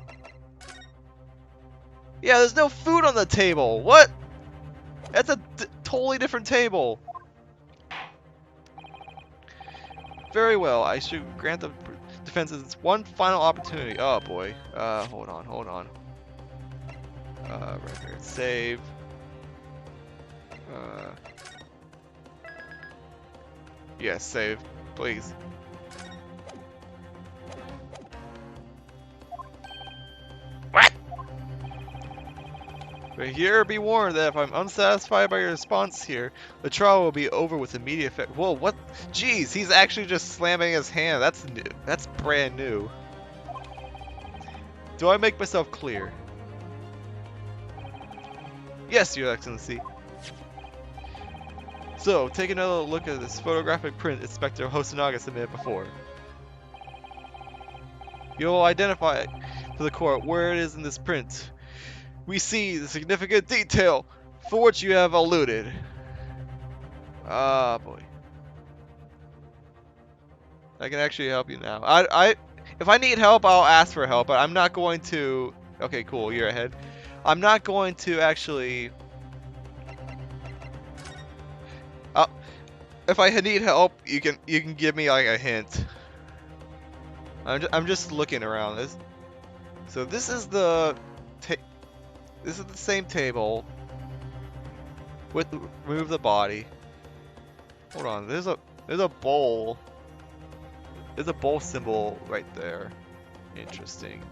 Yeah, there's no food on the table. What? That's a totally different table. Very well. I should grant the defense one final opportunity. Oh boy. Hold on. Record save. Yes, save, please. What? But here be warned that if I'm unsatisfied by your response here, the trial will be over with immediate effect. Whoa, what? Jeez, he's actually just slamming his hand. That's new. That's brand new. Do I make myself clear? Yes, Your Excellency. So, take another look at this photographic print Inspector Hosonaga submitted before. You'll identify to the court where it is in this print. We see the significant detail for which you have alluded. Ah, boy. I can actually help you now. If I need help, I'll ask for help, but I'm not going to... Okay, cool, you're ahead. I'm not going to actually... If I need help, you can give me like a hint. I'm just looking around this. So this is the same table with remove the body. Hold on, there's a bowl. There's a bowl symbol right there. Interesting.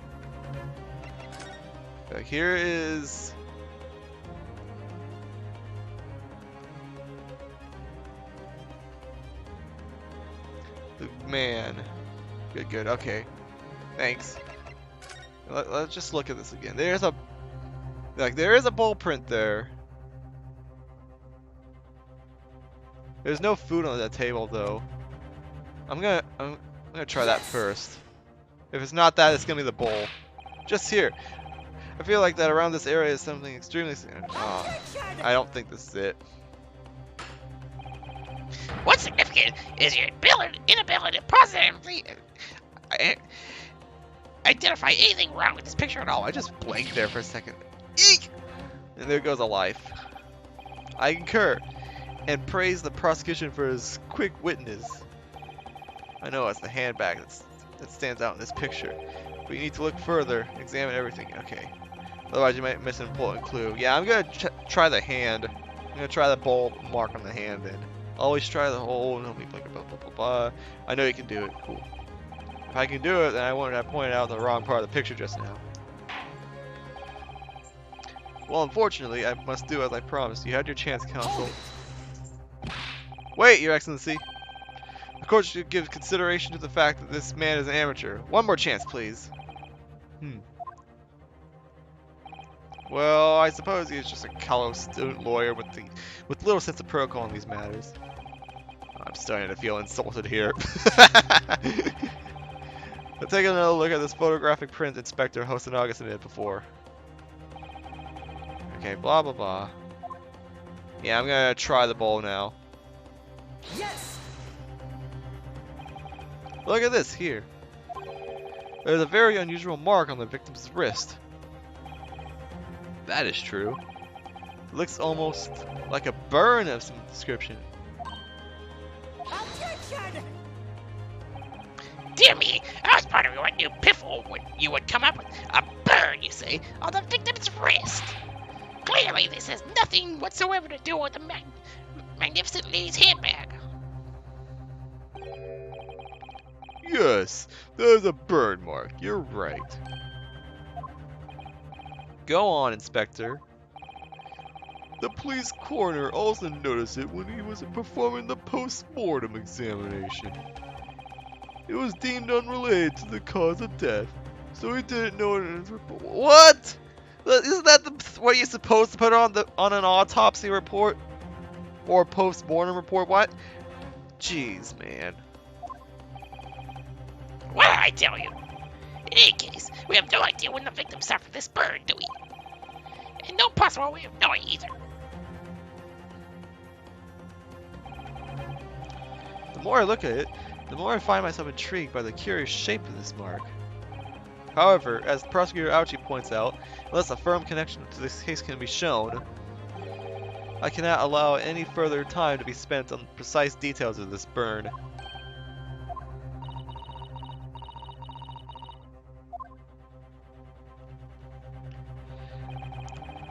Here is the man. Good. Okay. Thanks. Let's just look at this again. There is a bowl print there. There's no food on that table though. I'm gonna try that first. If it's not that, it's gonna be the bowl. Just here. I feel like that around this area is something extremely. Oh, I don't think this is it. What's significant is your inability to positively identify anything wrong with this picture at all. I just blanked there for a second. Eek! And there goes a life. I concur and praise the prosecution for his quick witness. I know it's the handbag that stands out in this picture, but you need to look further, examine everything. Okay. Otherwise, you might miss an important clue. Yeah, I'm gonna try the hand. I'm gonna try the bowl mark on the hand. Then always try the whole. No, blah blah blah blah blah. I know you can do it. Cool. If I can do it, then I won't have pointed out the wrong part of the picture just now. Well, unfortunately, I must do as I promised. You had your chance, counsel. Wait, Your Excellency. The court should give consideration to the fact that this man is an amateur. One more chance, please. Well, I suppose he is just a callow student lawyer with little sense of protocol in these matters. I'm starting to feel insulted here. Let's take another look at this photographic print Inspector Hosonaga submitted before. Okay, blah blah blah. Yeah, I'm gonna try the bowl now. Yes! Look at this here. There's a very unusual mark on the victim's wrist. That is true. It looks almost like a burn of some description. Objection! Dear me, I was wondering what new piffle you would come up with. A burn, you say, on the victim's wrist. Clearly, this has nothing whatsoever to do with the magnificent lady's handbag. Yes, there's a burn mark. You're right. Go on, Inspector. The police coroner also noticed it when he was performing the post-mortem examination. It was deemed unrelated to the cause of death, so he didn't know it in his report. What? Isn't that what you're supposed to put on an autopsy report or post-mortem report? What? Jeez, man. What did I tell you? In any case, we have no idea when the victim suffered this burn, do we? And no possible way of knowing either. The more I look at it, the more I find myself intrigued by the curious shape of this mark. However, as Prosecutor Ouchie points out, unless a firm connection to this case can be shown, I cannot allow any further time to be spent on precise details of this burn.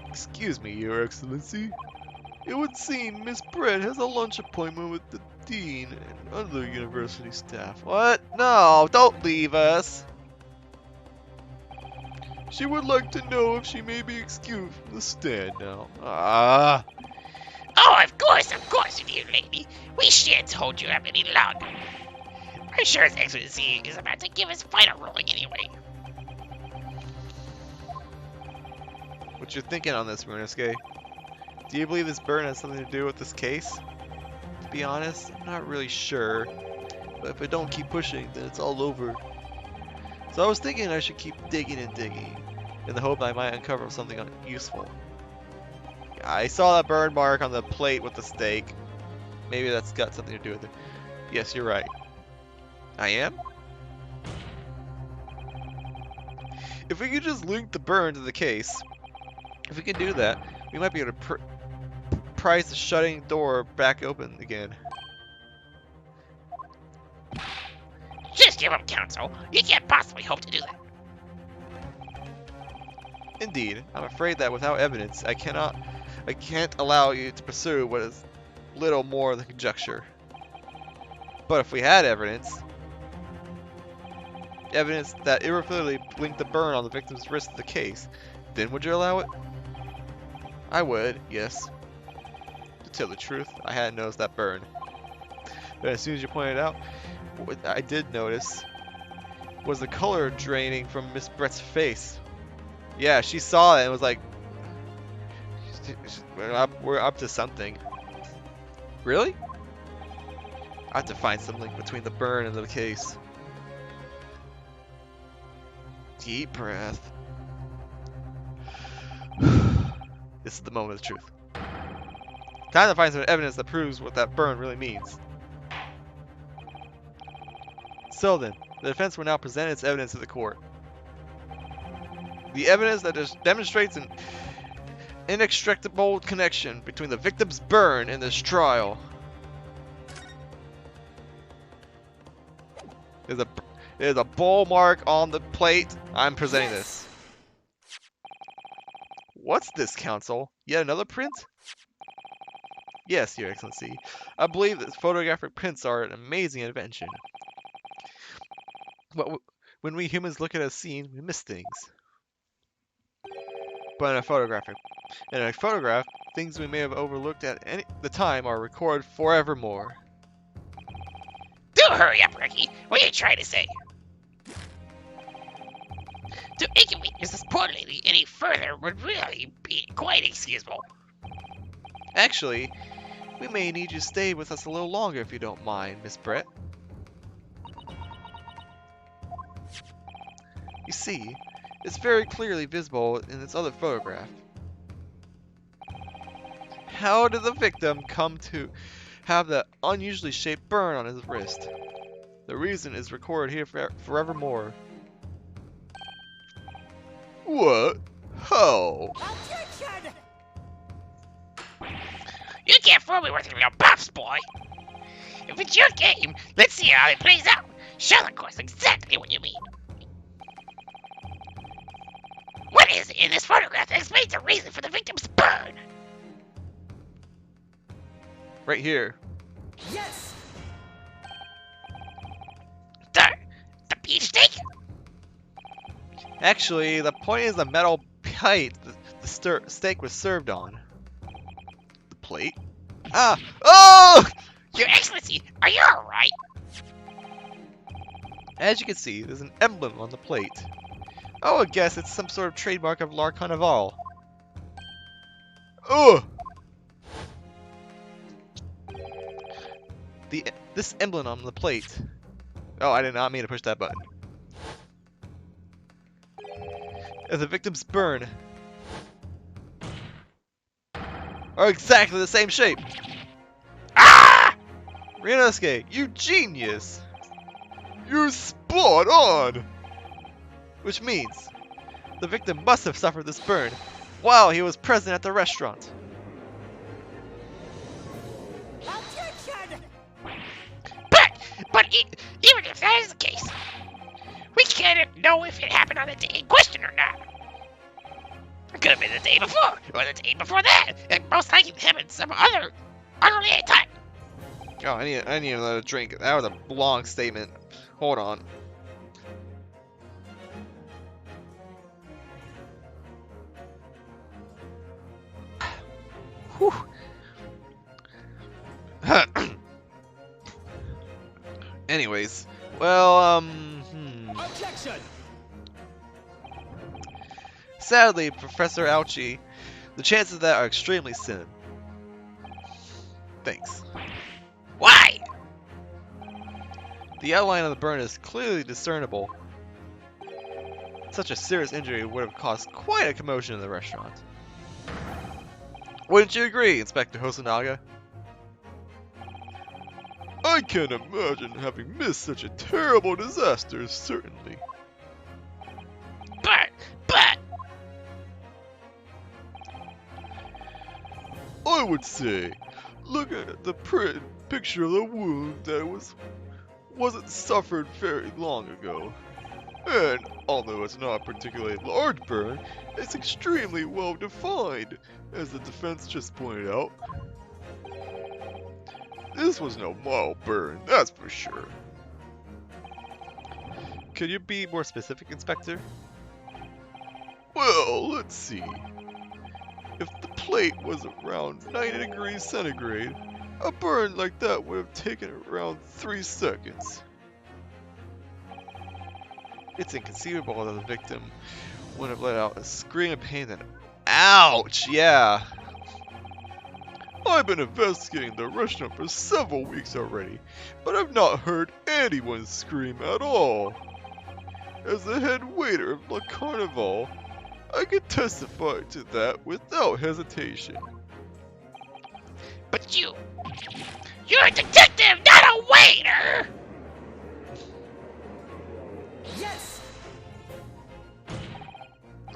Excuse me, Your Excellency. It would seem Miss Brett has a lunch appointment with the dean and other university staff. What? No, don't leave us. She would like to know if she may be excused from the stand now. Ah. Oh, of course, dear lady. We shan't hold you up any longer. I'm sure His Excellency is about to give his final ruling anyway. What you thinking on this, Runosuke? Do you believe this burn has something to do with this case? To be honest, I'm not really sure. But if I don't keep pushing, then it's all over. So I was thinking I should keep digging and digging, in the hope I might uncover something useful. Yeah, I saw that burn mark on the plate with the steak. Maybe that's got something to do with it. Yes, you're right. I am? If we could just link the burn to the case, if we can do that, we might be able to prise the shutting door back open again. Just give him counsel. You can't possibly hope to do that. Indeed, I'm afraid that without evidence, I can't allow you to pursue what is little more than conjecture. But if we had evidence that irrefutably linked the burn on the victim's wrist to the case, then would you allow it? I would, yes. To tell the truth, I hadn't noticed that burn. But as soon as you pointed it out, what I did notice was the color draining from Miss Brett's face. Yeah, she saw it and was like, we're up to something. Really? I have to find some link between the burn and the case. Deep breath. This is the moment of truth. Time to find some evidence that proves what that burn really means. So then, the defense will now present its evidence to the court. The evidence that demonstrates an inextricable connection between the victim's burn and this trial. There's a ball mark on the plate. I'm presenting this. What's this, counsel? Yet another print? Yes, Your Excellency. I believe that photographic prints are an amazing invention. But when we humans look at a scene, we miss things. But in a photograph, things we may have overlooked at the time are recorded forevermore. Do hurry up, Ricky. What are you trying to say? To inconvenience this poor lady any further would really be quite excusable. Actually, we may need you to stay with us a little longer if you don't mind, Miss Brett. You see, it's very clearly visible in this other photograph. How did the victim come to have that unusually shaped burn on his wrist? The reason is recorded here forevermore. What? How? Objection! You can't fool me with your buffs, boy. If it's your game, let's see how it plays out. Show the course exactly what you mean. What is it in this photograph that explains the reason for the victim's burn? Right here. Yes! The beef steak? Actually, the point is the metal plate the steak was served on. The plate? Ah! Oh! Your Excellency, are you alright? As you can see, there's an emblem on the plate. I would guess it's some sort of trademark of Lar Carnival. Ugh! This emblem on the plate. Oh, I did not mean to push that button. And the victim's burn are exactly the same shape. Ah! Ryunosuke, you genius! You're spot on! Which means the victim must have suffered this burn while he was present at the restaurant. Objection! But even if that is the case, we can't know if it happened on the day in question or not. Could have been the day before, or the day before that, and most likely happened some other unrelated time. Oh, I need another drink. That was a long statement. Hold on. Whew. Anyways, well, Objection! Sadly, Professor Ouchie, the chances of that are extremely slim. Thanks. Why? The outline of the burn is clearly discernible. Such a serious injury would have caused quite a commotion in the restaurant. Wouldn't you agree, Inspector Hosonaga? I can't imagine having missed such a terrible disaster, certainly. But, I would say, look at the picture of the wound that wasn't suffered very long ago. And although it's not a particularly large burn, it's extremely well defined, as the defense just pointed out. This was no mild burn, that's for sure. Could you be more specific, Inspector? Well, let's see. If the plate was around 90 degrees centigrade, a burn like that would have taken around 3 seconds. It's inconceivable that the victim would have let out a scream of pain and ouch, yeah. I've been investigating the restaurant for several weeks already, but I've not heard anyone scream at all. As the head waiter of La Carnival, I can testify to that without hesitation. but you're a detective, not a waiter! Yes!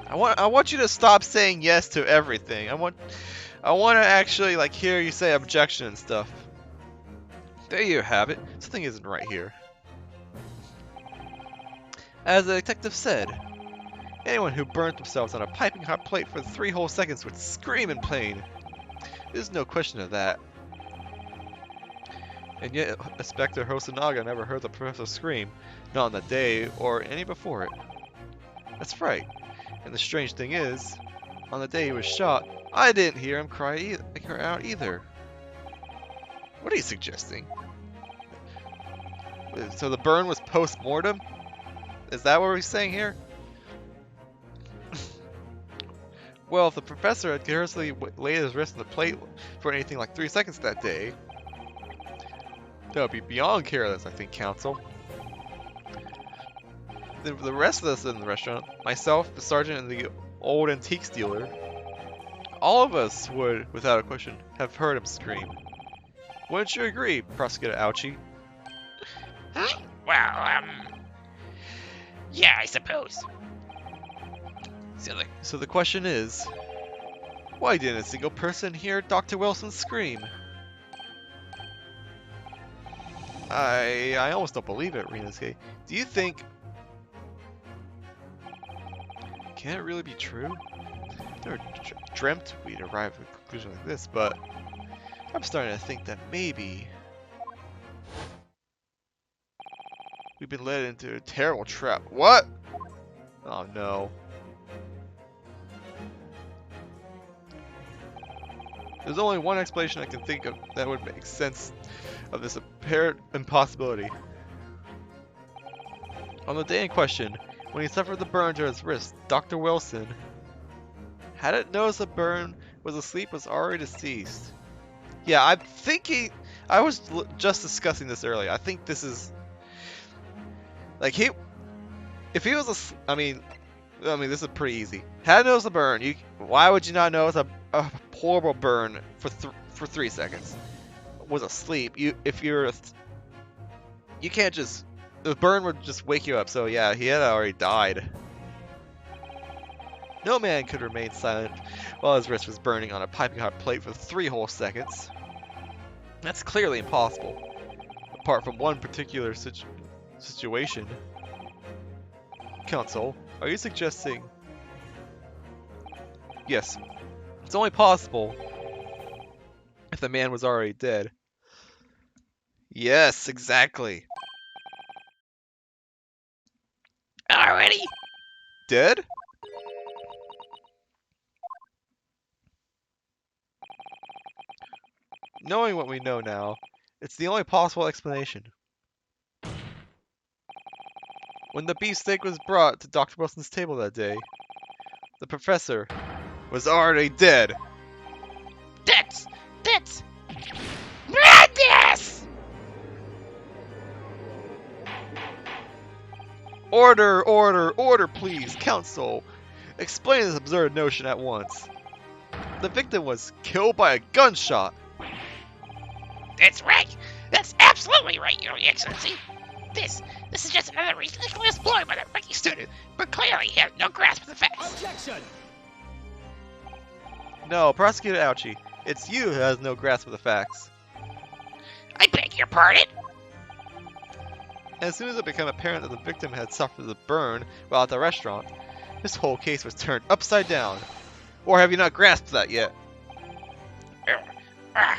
I want you to stop saying yes to everything. I want to actually like hear you say objection and stuff. There you have it. Something isn't right here. As the detective said, anyone who burnt themselves on a piping hot plate for 3 whole seconds would scream in pain. There's no question of that. And yet, Inspector Hosonaga never heard the professor scream, not on that day or any before it. That's right. And the strange thing is, on the day he was shot, I didn't hear him cry out either. What are you suggesting? So the burn was post-mortem? Is that what we're saying here? Well, if the professor had carelessly laid his wrist on the plate for anything like 3 seconds that day, that would be beyond careless, I think, Counsel. Then for the rest of us in the restaurant, myself, the sergeant, and the old antiques dealer, all of us would, without a question, have heard him scream. Wouldn't you agree, Prosecutor Ouchie? Huh? Well, yeah, I suppose. So the question is, why didn't a single person hear Dr. Wilson scream? I almost don't believe it, Rinosuke. Do you think... Can it really be true? Never dreamt we'd arrive at a conclusion like this, but I'm starting to think that maybe we've been led into a terrible trap. What? Oh no. There's only one explanation I can think of that would make sense of this apparent impossibility. On the day in question, when he suffered the burn to his wrist, Dr. Wilson hadn't noticed the burn, was asleep, was already deceased. Yeah, I'm thinking, I was just discussing this earlier. I think this is, like if he was I mean, this is pretty easy. Had noticed the burn, why would you not notice a horrible burn for 3 seconds? Was asleep. You can't just, the burn would just wake you up. So yeah, he had already died. No man could remain silent while his wrist was burning on a piping hot plate for 3 whole seconds. That's clearly impossible. Apart from one particular situation. Counsel, are you suggesting Yes, it's only possible if the man was already dead. Yes, exactly. Already? Dead? Knowing what we know now, it's the only possible explanation. When the beefsteak was brought to Dr. Wilson's table that day, the professor was already dead. That's madness! Order, order, order, please, counsel. Explain this absurd notion at once. The victim was killed by a gunshot. That's right. That's absolutely right, Your Excellency. This is just another ridiculous ploy by the rookie student, but clearly he has no grasp of the facts. Objection! No, Prosecutor Ouchie, it's you who has no grasp of the facts. I beg your pardon? As soon as it became apparent that the victim had suffered the burn while at the restaurant, this whole case was turned upside down. Or have you not grasped that yet? Ah,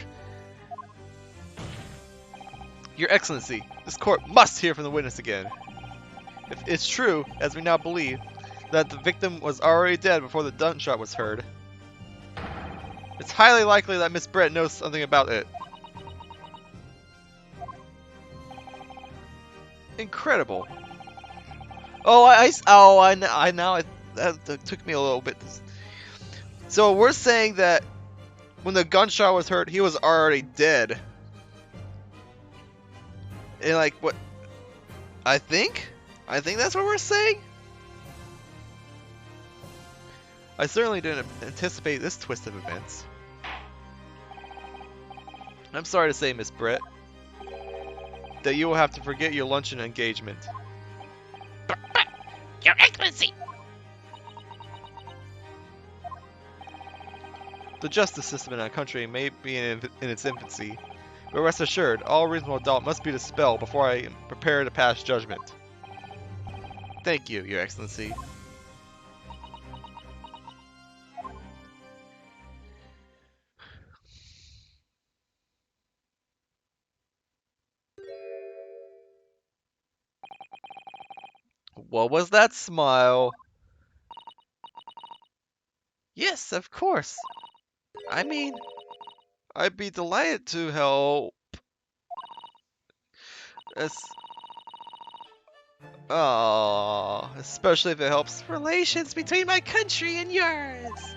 Your Excellency, this court must hear from the witness again. If it's true, as we now believe, that the victim was already dead before the gunshot was heard, it's highly likely that Miss Brett knows something about it. Incredible. That took me a little bit. So we're saying that when the gunshot was heard, he was already dead. And like what? I think that's what we're saying. I certainly didn't anticipate this twist of events. I'm sorry to say, Miss Brett, that you will have to forget your luncheon engagement. but, Your Excellency! The justice system in our country may be in its infancy, but rest assured, all reasonable doubt must be dispelled before I am prepared to pass judgment. Thank you, Your Excellency. What was that smile? Yes, of course. I mean, I'd be delighted to help. Especially if it helps relations between my country and yours.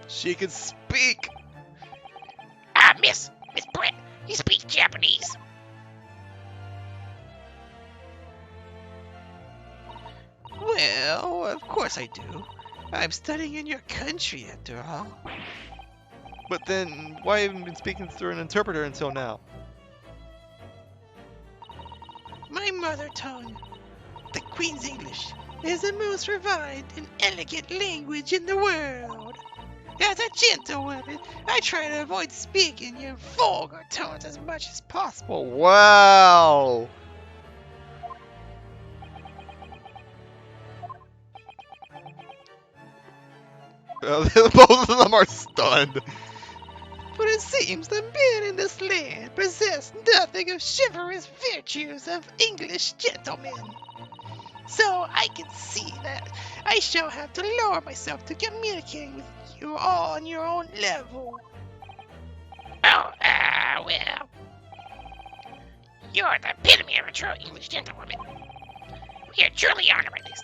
She can speak. Ah, Miss Brett, you speak Japanese. Well, of course I do. I'm studying in your country, after all. But then, why haven't you been speaking through an interpreter until now? My mother tongue, the Queen's English, is the most refined and elegant language in the world. As a gentlewoman, I try to avoid speaking in vulgar tones as much as possible. Wow! Both of them are stunned. But it seems the men in this land possess nothing of chivalrous virtues of English gentlemen. So I can see that I shall have to lower myself to communicating with you all on your own level. Oh, well. You're the epitome of a true English gentlewoman. We are truly honored by this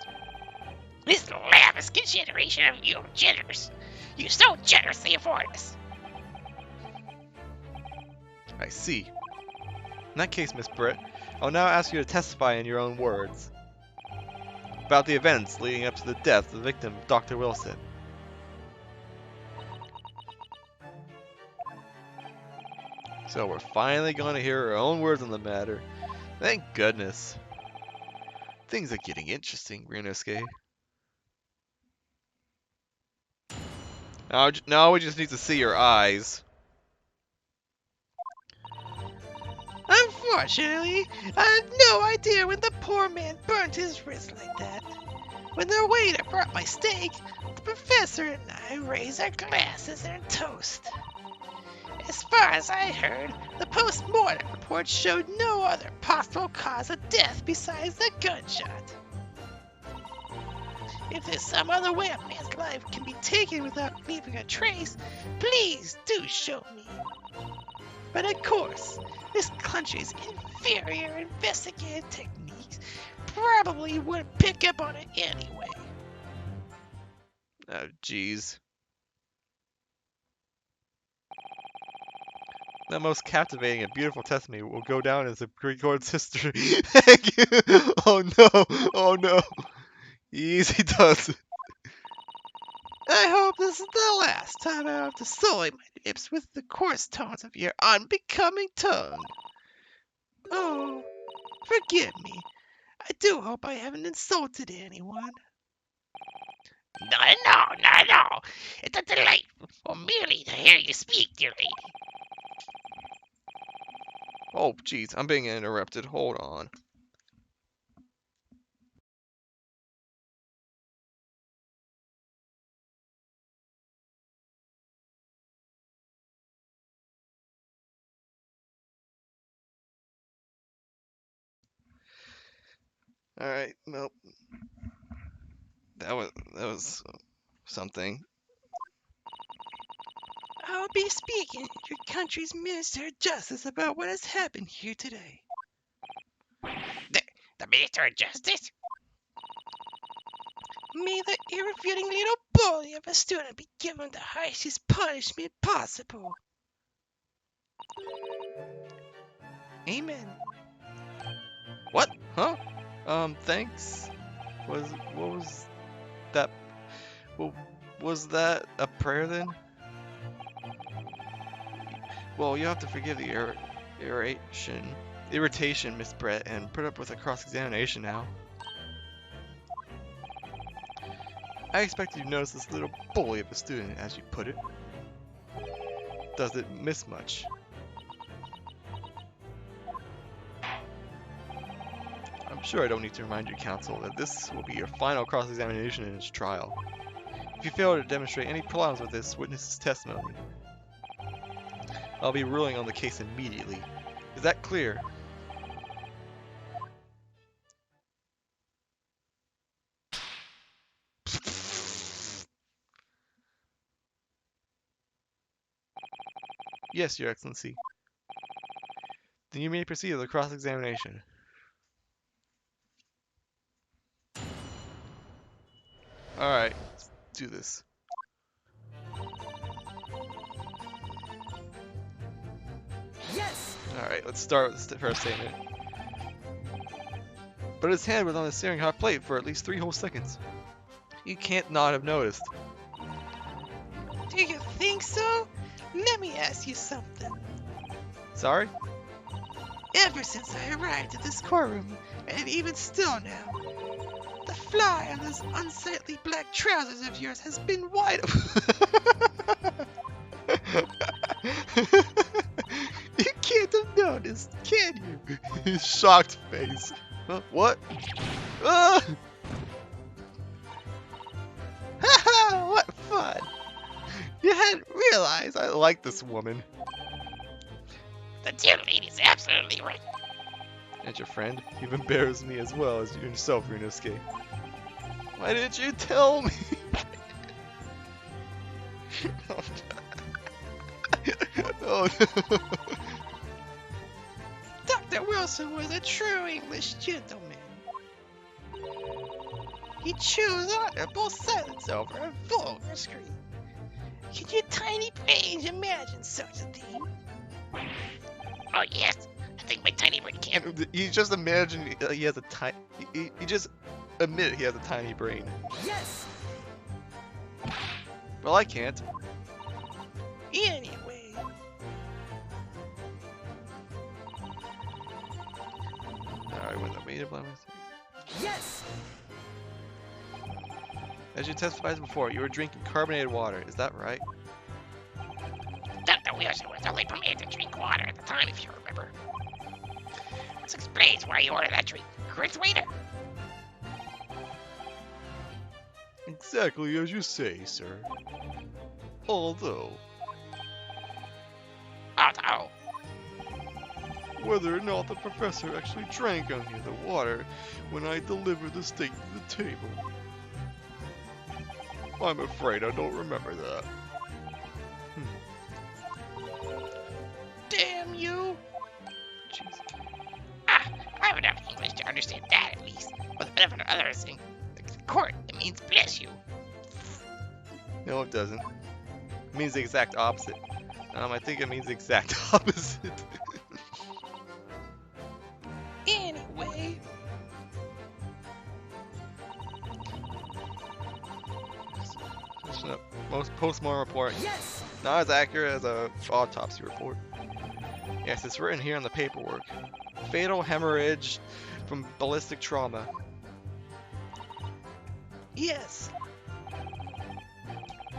lavish consideration of you generous. You so generously afford us. I see. In that case, Miss Britt, I'll now ask you to testify in your own words about the events leading up to the death of the victim, Dr. Wilson. So we're finally going to hear her own words on the matter. Thank goodness. Things are getting interesting, Ryunosuke. Now we just need to see your eyes. Unfortunately, I have no idea when the poor man burnt his wrist like that. When the waiter brought my steak, the professor and I raised our glasses and toast. As far as I heard, the post-mortem report showed no other possible cause of death besides the gunshot. If there's some other way a man's life can be taken without leaving a trace, please do show me. But of course, this country's inferior investigative techniques probably wouldn't pick up on it anyway. Oh, jeez. The most captivating and beautiful testimony will go down as the Greek God's history. Thank you. Oh no. Oh no. Easy does it. I hope this is the last time I have to sully my lips with the coarse tones of your unbecoming tongue. Oh, forgive me. I do hope I haven't insulted anyone. Not at all, not at all. It's a delight for merely to hear you speak, dear lady. Oh, jeez. I'm being interrupted. Hold on. Alright, nope. That was something. I'll be speaking to your country's Minister of Justice about what has happened here today. The Minister of Justice? May the irrefuting little bully of a student be given the harshest punishment possible. Amen. What? Huh? Thanks. What was that? Well, was that a prayer then? Well, you have to forgive the irritation, Miss Brett, and put up with a cross-examination now. I expected you to notice this little bully of a student, as you put it. Doesn't miss much. I'm sure I don't need to remind you, counsel, that this will be your final cross-examination in its trial. If you fail to demonstrate any problems with this witness's testimony, I'll be ruling on the case immediately. Is that clear? Yes, Your Excellency. Then you may proceed with the cross-examination. Alright, let's do this. Yes! Alright, let's start with the first statement. But his hand was on the searing hot plate for at least 3 whole seconds. You can't not have noticed. Do you think so? Let me ask you something. Sorry? Ever since I arrived at this courtroom, and even still now, the fly on those unsightly black trousers of yours has been wide You can't have noticed, can you? His shocked face. Huh? What? Ah! Haha, what fun! You hadn't realized I like this woman. The dear lady's absolutely right. And your friend, you've embarrassed me as well as you yourself, Runosuke. Why didn't you tell me? Oh no. Dr. Wilson was a true English gentleman. He chose honorable silence over a vulgar scream. Can your tiny brains imagine such a thing? Oh yes, I think my tiny brain can. He just imagined he has a tiny. He just admitted he has a tiny brain. Yes! Well, I can't. Anyway, Alright, when the maid of Yes! As you testified before, you were drinking carbonated water. Is that right? Dr. Wilson was only permitted to drink water at the time, if you remember. This explains why you ordered that drink. Correct, waiter? exactly as you say, sir. Although, Although, whether or not the professor actually drank any of the water when I delivered the steak to the table, I'm afraid I don't remember that. Damn you! Jeez. I have enough English to understand that at least. For the benefit of others in the court, it means bless you. No, it doesn't. It means the exact opposite. I think it means the exact opposite. Anyway, Most postmortem report. Yes! Not as accurate as a autopsy report. Yes, it's written here on the paperwork. Fatal hemorrhage from ballistic trauma. yes.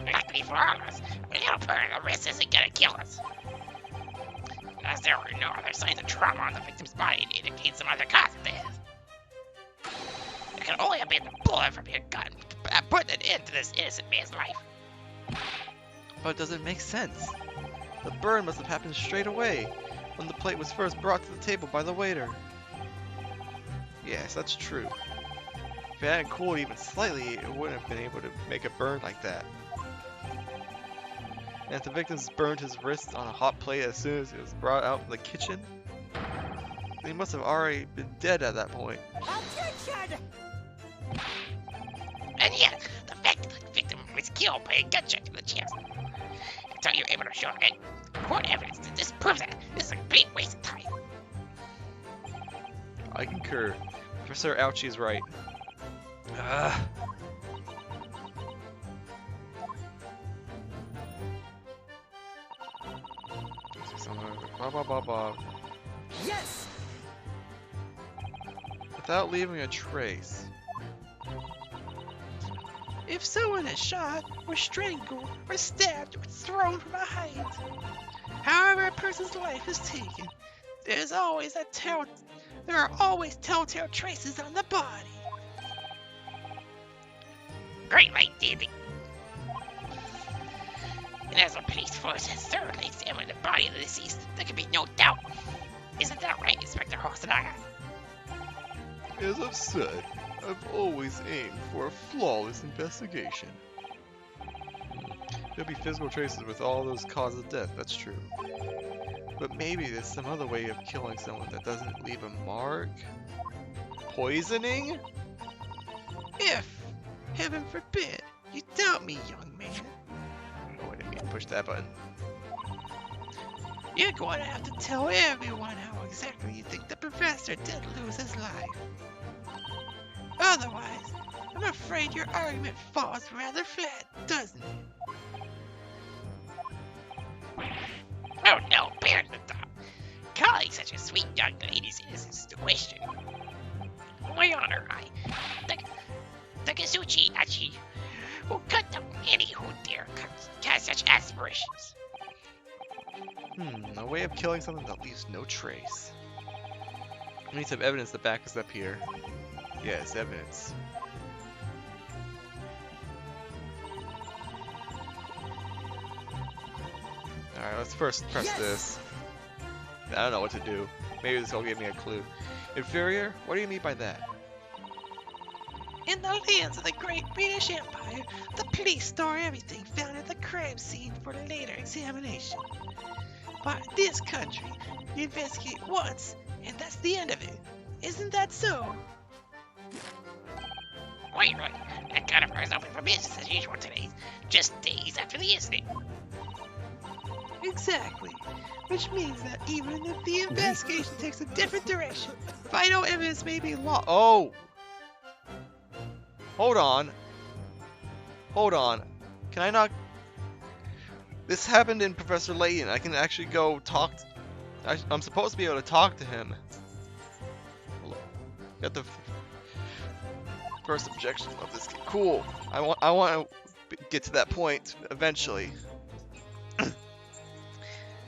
Luckily for all of us, a little part of the risk isn't gonna kill us. As there were no other signs of trauma on the victim's body to indicate some other cause of death. It can only have been the bullet from your gun that put an end to this innocent man's life. But it doesn't make sense. The burn must have happened straight away, when the plate was first brought to the table by the waiter. Yes, that's true. If it hadn't cooled even slightly, it wouldn't have been able to make a burn like that. And if the victim burned his wrist on a hot plate as soon as it was brought out from the kitchen, then he must have already been dead at that point. Attention! And yet, the fact that the victim was killed by a gunshot to the chest, until you're able to show any court evidence that disproves it, this is a great waste of time. I concur. Professor Ouchie is right. Ugh. Blah, blah, blah, blah. Yes! Without leaving a trace. If someone is shot, or strangled, or stabbed, or thrown from a height, however a person's life is taken, there are always telltale traces on the body. Great right, Davy. And as the police force has thoroughly examined the body of the deceased, there can be no doubt. Isn't that right, Inspector Hostenaga? As I've said, I've always aimed for a flawless investigation. There'll be physical traces with all those causes of death, that's true. But maybe there's some other way of killing someone that doesn't leave a mark? Poisoning? If, heaven forbid, you doubt me, young man, Oh, I didn't mean to push that button. you're going to have to tell everyone how exactly you think the professor did lose his life. Otherwise, I'm afraid your argument falls rather flat, doesn't it? Oh no, bear the thought. Calling such a sweet young lady's innocence into question. My honor, Takazuchi Achi will cut down any who dare cast such aspirations. A way of killing someone that leaves no trace. We need some evidence to back us up here. Yes, evidence. Alright, let's first press Yes! this. I don't know what to do. Maybe this will give me a clue. Inferior? What do you mean by that? In the lands of the Great British Empire, the police store everything found at the crime scene for later examination. But in this country, you investigate once, and that's the end of it. Isn't that so? Right. That kind of is open for business as usual today, just days after the incident. Exactly. Which means that even if the investigation takes a different direction, vital evidence may be lost. Oh! Hold on. Hold on. Can I not... This happened in Professor Layton. I can actually go talk... I'm supposed to be able to talk to him. Got the first objection of this game. Cool. I want to get to that point eventually.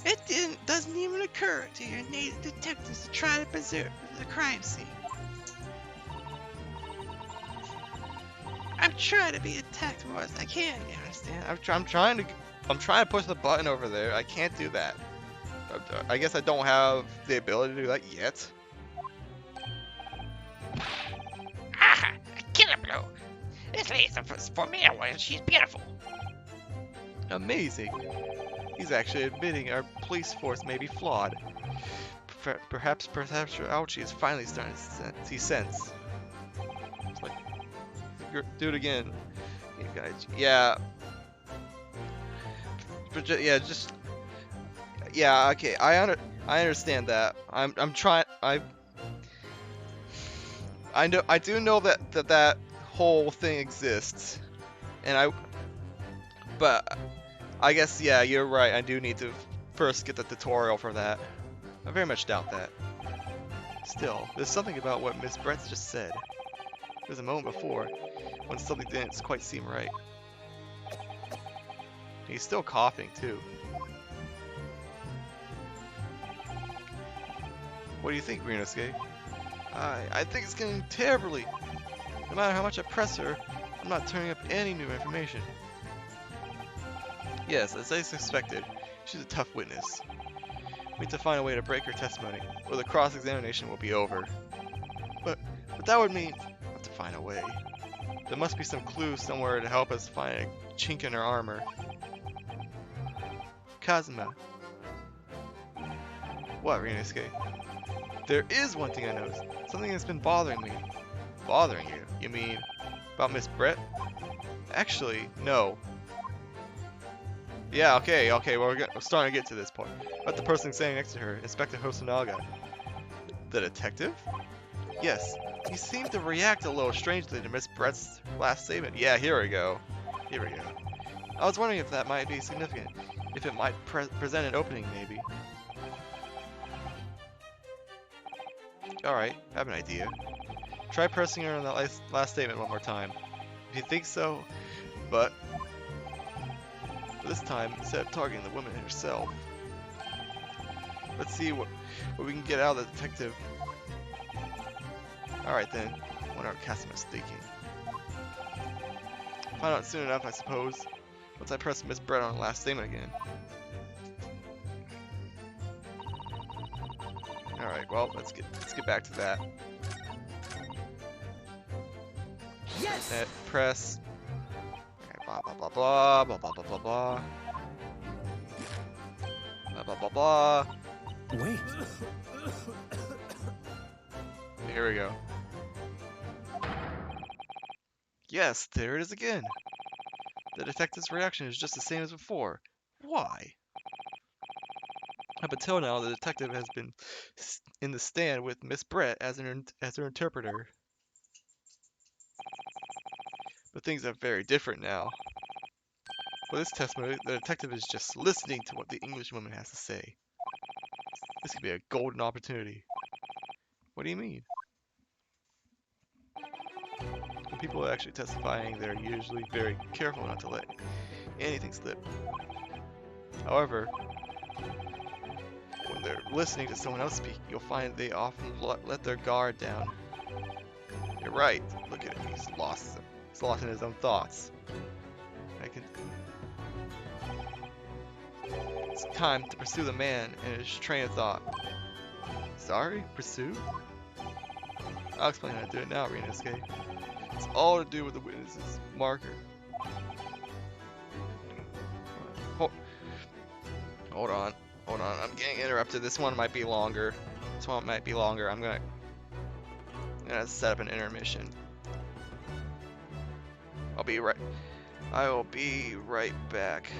It doesn't even occur to your native detectives to try to preserve the crime scene. I'm trying to be as tactful as I can, you understand? I'm trying to push the button over there. I can't do that. I guess I don't have the ability to do that yet. Aha! A killer blow. This lady's a formidable one. She's beautiful. Amazing. He's actually admitting our police force may be flawed. Perhaps Ouchie is finally starting to see sense. It's like, do it again. You guys, yeah. But yeah. Okay, I understand that. I'm trying. I do know that whole thing exists, and but I guess yeah, you're right. I do need to first get the tutorial for that. I very much doubt that. Still, there's something about what Miss Brett just said. There was a moment before when something didn't quite seem right. He's still coughing too. What do you think, Rinosuke? I think it's getting terribly. No matter how much I press her, I'm not turning up any new information. Yes, as I suspected, she's a tough witness. We need to find a way to break her testimony, or the cross-examination will be over. But that would mean we have to find a way. There must be some clue somewhere to help us find a chink in her armor. Kazuma. What, Rinosuke? There is one thing I noticed. Something that's been bothering me. Bothering you? You mean about Miss Brett? Actually, no. Yeah, okay, we're starting to get to this point. But the person standing next to her, Inspector Hosonaga. The detective? Yes, he seemed to react a little strangely to Miss Brett's last statement. Yeah, here we go. I was wondering if that might be significant. If it might present an opening, maybe. Alright, I have an idea. Try pressing her on the last statement one more time. If you think so, but this time, instead of targeting the woman herself, let's see what we can get out of the detective. Alright then, what our Casima's thinking. Find out soon enough, I suppose, once I press Miss Brett on the last statement again. Alright, well, let's get back to that. Yes! Press. Okay, blah blah blah blah blah blah blah blah blah. Blah blah blah blah. Wait. Here we go. Yes, there it is again. The detective's reaction is just the same as before. Why? Up until now, the detective has been in the stand with Miss Brett as her interpreter. But things are very different now. For this testimony, the detective is just listening to what the English woman has to say. This could be a golden opportunity. What do you mean? When people are actually testifying, they're usually very careful not to let anything slip. However, when they're listening to someone else speak, you'll find they often let their guard down. You're right. Look at him. He's lost in his own thoughts. It's time to pursue the man and his train of thought. Sorry? Pursue? I'll explain how to do it now, Rinosuke. It's all to do with the witness's marker. Hold on. I'm getting interrupted. This one might be longer. I'm gonna set up an intermission. I will be right back.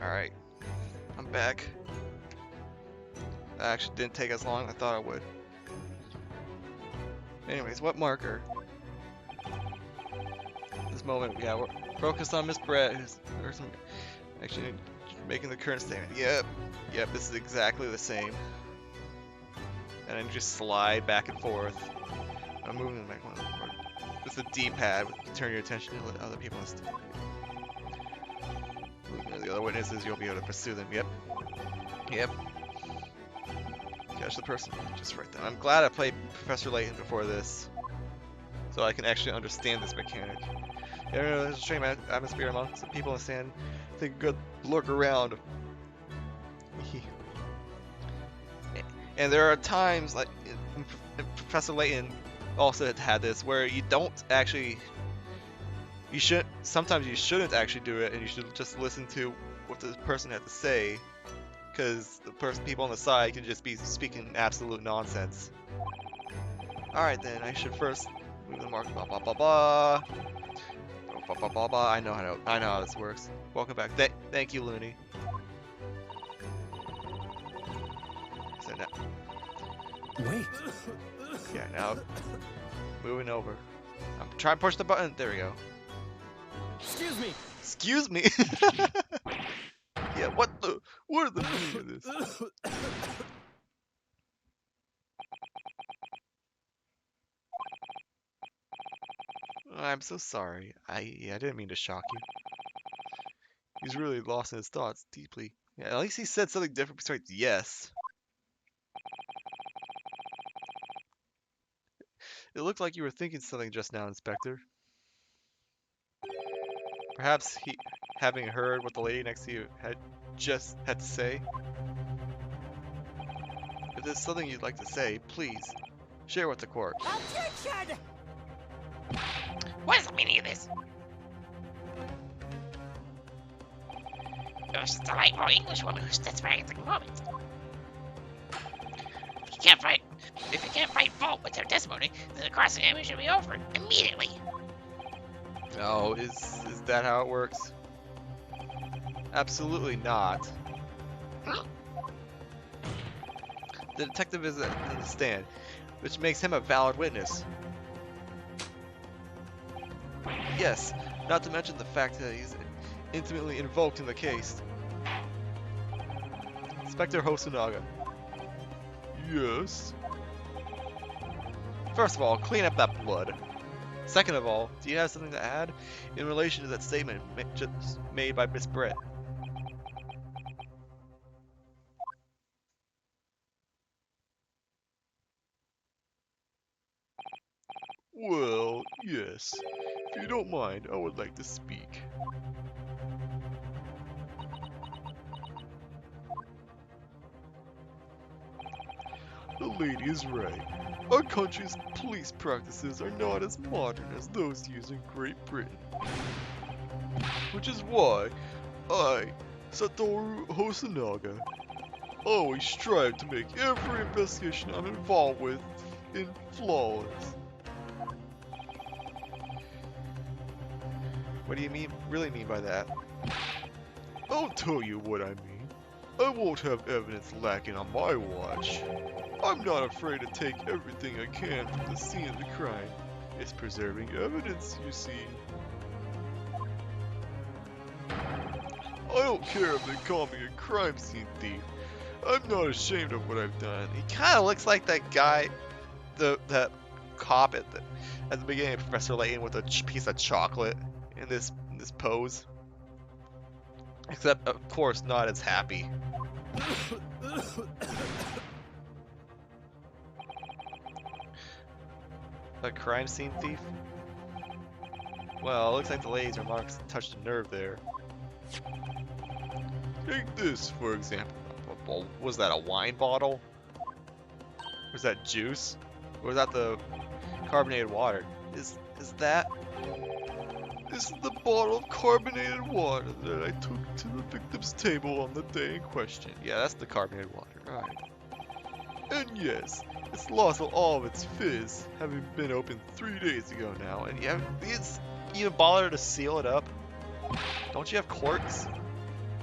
Alright. I'm back. That actually didn't take as long as I thought it would. Anyways, what marker? This moment, yeah, we're focused on Miss Brett, who's actually making the current statement. Yep, this is exactly the same. And then just slide back and forth. I'm moving the back one. With the D-pad, turn your attention to other people instead. Moving to the other witnesses, you'll be able to pursue them. Yep. Catch the person just right there. I'm glad I played Professor Layton before this, so I can actually understand this mechanic. Yeah, there's a strange atmosphere among some people in the stand. Take a good look around. And there are times, like Professor Layton also had this, where you don't actually, sometimes you shouldn't actually do it, and you should just listen to what the person had to say, because the people on the side can just be speaking absolute nonsense. Alright then, I should first move the mark, blah blah blah blah. Blah blah blah blah. I know how this works. Welcome back. Thank you, Looney. So now, Wait. yeah, now moving over. I'm trying to push the button. There we go. Excuse me. Excuse me. Yeah, what are the meaning of this? I'm so sorry. I didn't mean to shock you. He's really lost in his thoughts deeply. Yeah, at least he said something different besides yes. It looked like you were thinking something just now, Inspector. Perhaps having heard what the lady next to you had to say. If there's something you'd like to say, please share with the court. Objection! What is the meaning of this? There's a delightful English woman who sits back at the moment. If you can't find fault with her testimony, then the cross-examination should be over immediately. Oh, is that how it works? Absolutely not. The detective is in the stand, which makes him a valid witness. Yes, not to mention the fact that he's intimately involved in the case. Inspector Hosonaga. Yes? First of all, clean up that blood. Second of all, do you have something to add in relation to that statement just made by Miss Brett? Well, yes. If you don't mind, I would like to speak. The lady is right. Our country's police practices are not as modern as those used in Great Britain. Which is why I, Satoru Hosonaga, always strive to make every investigation I'm involved with flawless. What do you really mean by that? I'll tell you what I mean. I won't have evidence lacking on my watch. I'm not afraid to take everything I can from the scene of the crime. It's preserving evidence, you see. I don't care if they call me a crime scene thief. I'm not ashamed of what I've done. He kind of looks like that guy, that cop at the beginning of Professor Layton with a piece of chocolate in this pose. Except, of course, not as happy. A crime scene thief? Well, it looks like the lady's remarks touched a nerve there. Take this, for example. Well, was that a wine bottle? Or was that juice? Or was that the carbonated water? Is that? This is the bottle of carbonated water that I took to the victim's table on the day in question. Yeah, that's the carbonated water. Alright. And yes, it's lost all of its fizz, having been opened 3 days ago now, and You haven't even bothered to seal it up? Don't you have corks?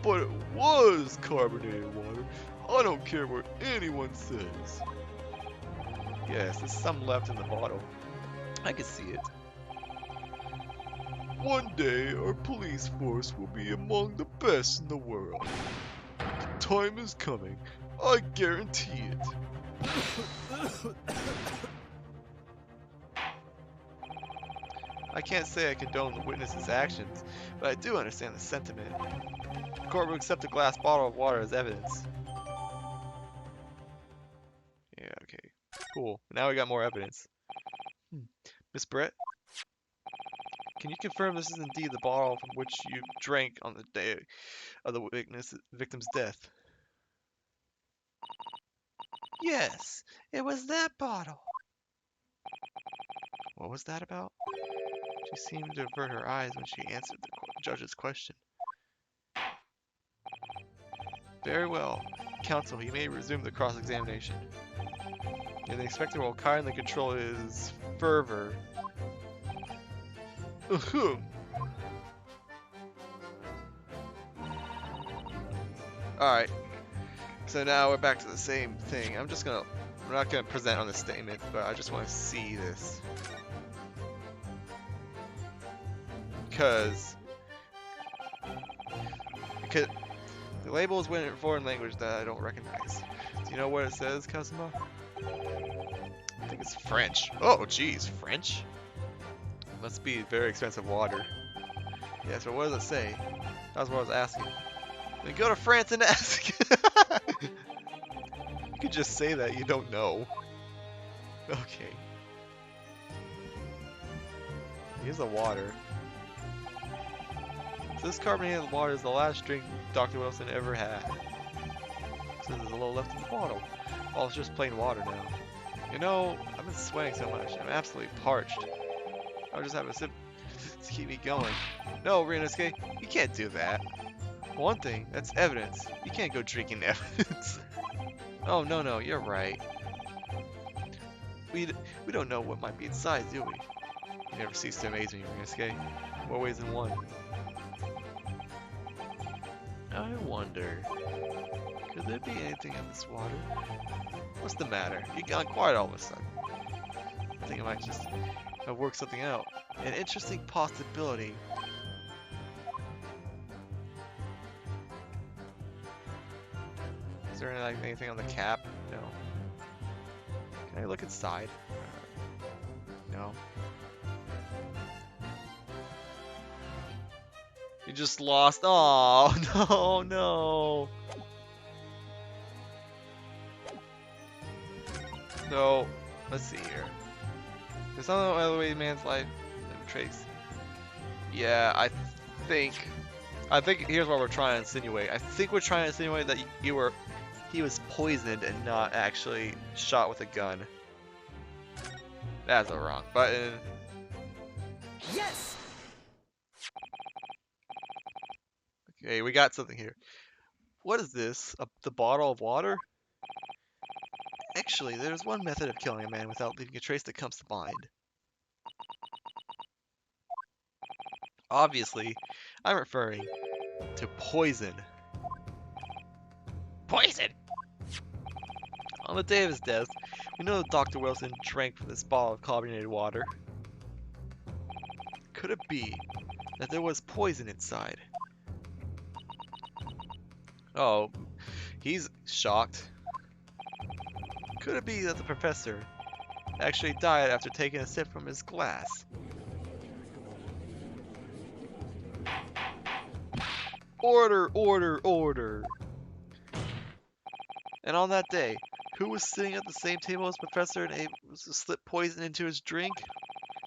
But it was carbonated water. I don't care what anyone says. Yes, there's some left in the bottle. I can see it. One day, our police force will be among the best in the world. The time is coming. I guarantee it. I can't say I condone the witness's actions, but I do understand the sentiment. The court will accept a glass bottle of water as evidence. Yeah, okay. Cool. Now we got more evidence. Miss Brett? Can you confirm this is indeed the bottle from which you drank on the day of the victim's death? Yes, it was that bottle. What was that about? She seemed to avert her eyes when she answered the judge's question. Very well. Counsel, he may resume the cross-examination. And the inspector will kindly control his fervor. Ahem. Alright. So now we're back to the same thing. I'm not gonna present on this statement, but I just want to see this. Because the label is in a foreign language that I don't recognize. Do you know what it says, Kazuma? I think it's French. Oh, geez, French? Must be very expensive water. Yeah, so what does it say? That's what I was asking. Then go to France and ask. You could just say that you don't know. Okay. Here's the water. So this carbonated water is the last drink Dr. Wilson ever had. So there's a little left in the bottle. Oh, it's just plain water now. You know, I've been sweating so much. I'm absolutely parched. I'll just have a sip to keep me going. No, Ryunosuke, you can't do that. One thing, that's evidence. You can't go drinking evidence. Oh, no, you're right. We don't know what might be inside, do we? You never cease to amaze me, Ryunosuke. More ways than one. I wonder, could there be anything in this water? What's the matter? You've gone quiet all of a sudden. I think I might just have worked something out. An interesting possibility. Is there anything on the cap? No. Can I look inside? No. You just lost. Oh, no. So, let's see here. There's no other way man's life never trace. Yeah, I think here's what we're trying to insinuate. I think we're trying to insinuate that he was poisoned and not actually shot with a gun. That's a wrong button. Yes! Okay, we got something here. What is this? The bottle of water? Actually, there's one method of killing a man without leaving a trace that comes to mind. Obviously, I'm referring to poison. Poison? On the day of his death, we know that Dr. Wilson drank from this bottle of carbonated water. Could it be that there was poison inside? Oh, he's shocked. Could it be that the professor actually died after taking a sip from his glass? Order, order, order! And on that day, who was sitting at the same table as Professor and able to slip poison into his drink?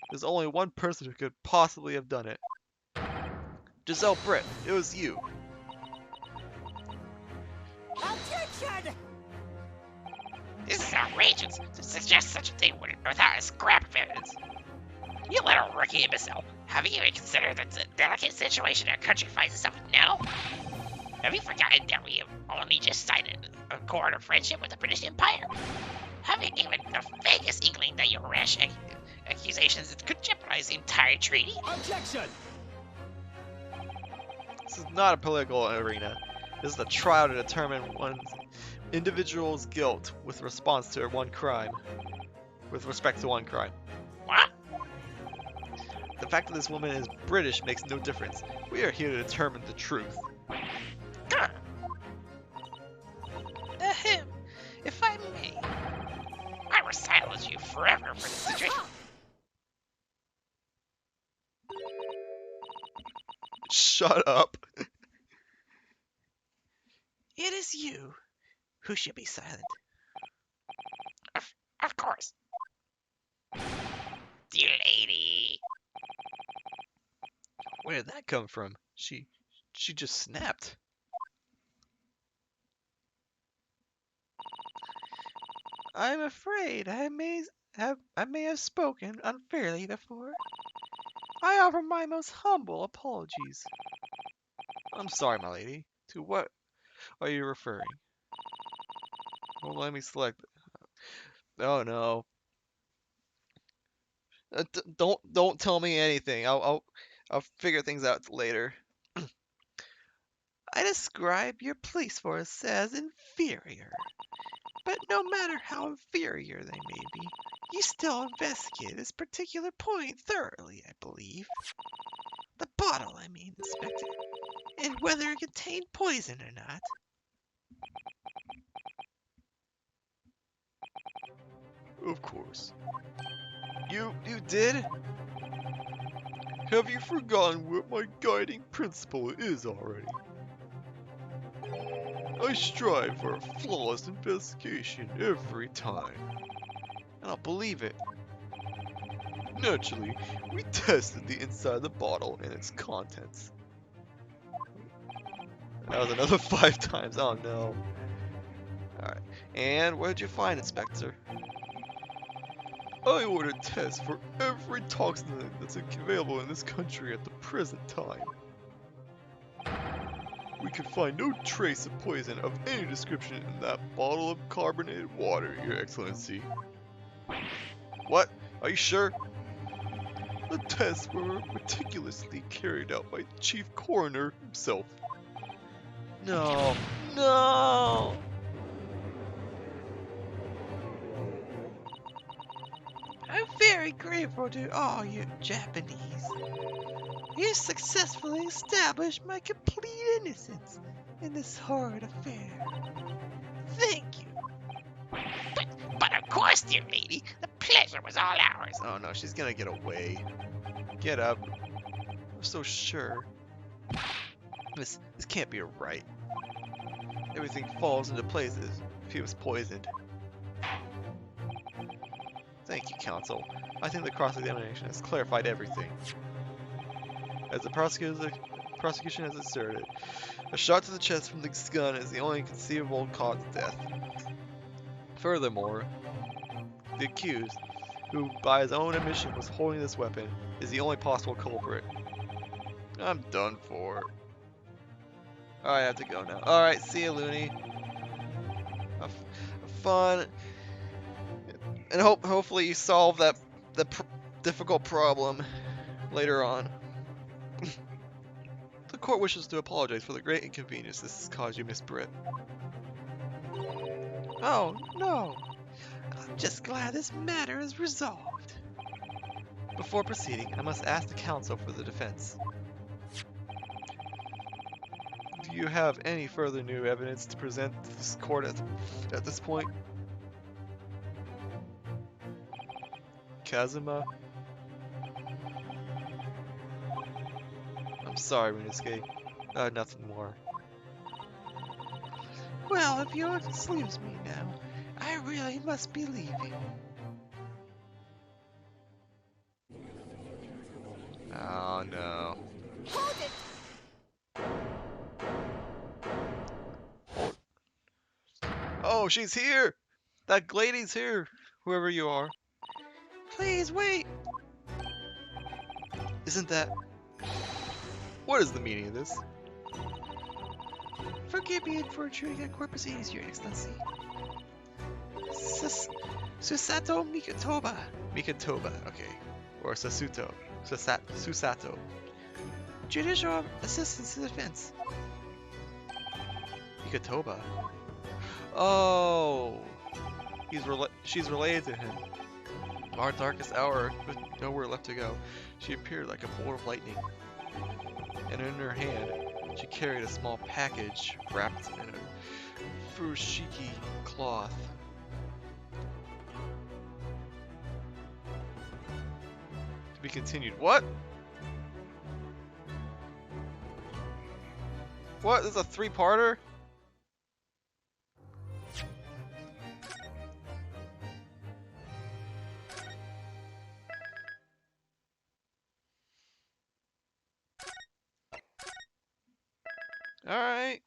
There's only one person who could possibly have done it. Giselle Britt, it was you. Objection! This is outrageous to suggest such a thing without a scrap of evidence. You little rookie imbecile. Have you even considered the delicate situation our country finds itself in now? Have you forgotten that we have only just signed an accord of friendship with the British Empire? Have you even the vaguest inkling that your rash accusations could jeopardize the entire treaty? Objection! This is not a political arena. This is a trial to determine one's individual's guilt with response to one crime. With respect to one crime. What? The fact that this woman is British makes no difference. We are here to determine the truth. Gah. Ahem. If I may, I will silence you forever for this situation. Shut up. It is you who should be silent. Of course. Dear lady. Where did that come from? She just snapped. I'm afraid I may have spoken unfairly before. I offer my most humble apologies. I'm sorry, my lady. To what are you referring? Well, let me select. Oh no. Don't tell me anything. I'll figure things out later. I describe your police force as inferior. But no matter how inferior they may be, you still investigate this particular point thoroughly, I believe. The bottle, I mean, Inspector. And whether it contained poison or not. Of course. You did? Have you forgotten what my guiding principle is already? I strive for a flawless investigation every time. I don't believe it. Naturally, we tested the inside of the bottle and its contents. That was another 5 times. Oh no. Alright. And what did you find, Inspector? I ordered tests for every toxin that's available in this country at the present time. We could find no trace of poison of any description in that bottle of carbonated water, Your Excellency. What? Are you sure? The tests were meticulously carried out by Chief Coroner himself. No. No! I'm very grateful to all you Japanese. You successfully established my complete innocence in this horrid affair. Thank you. But of course, dear lady, the pleasure was all ours. Oh no, she's gonna get away. Get up. I'm so sure. This can't be right. Everything falls into places if he was poisoned. Thank you, counsel. I think the cross-examination has clarified everything. As the prosecution has asserted, a shot to the chest from this gun is the only conceivable cause of death. Furthermore, the accused, who by his own admission was holding this weapon, is the only possible culprit. I'm done for. Alright, I have to go now. Alright, see you, Looney. Have fun. And hopefully you solve the difficult problem later on. The court wishes to apologize for the great inconvenience this has caused you, Miss Britt. Oh, no. I'm just glad this matter is resolved. Before proceeding, I must ask the counsel for the defense. Do you have any further new evidence to present to this court at this point? Kazuma? I'm sorry, Runescape. Nothing more. Well, if you'll excuse me now, I really must be leaving. Oh no. Hold it! Oh, she's here! That lady's here, whoever you are. Please wait! Isn't that... What is the meaning of this? Forgive me for intruding on court proceedings, Your Excellency. Susato Mikotoba. Mikotoba, okay. Or Susato. Susato. Judicial assistance to defense. Ikatoba. Oh, she's related to him. Our darkest hour, with nowhere left to go, she appeared like a bolt of lightning. And in her hand, she carried a small package wrapped in a furoshiki cloth. To be continued. What? What? This is a three-parter? Alright.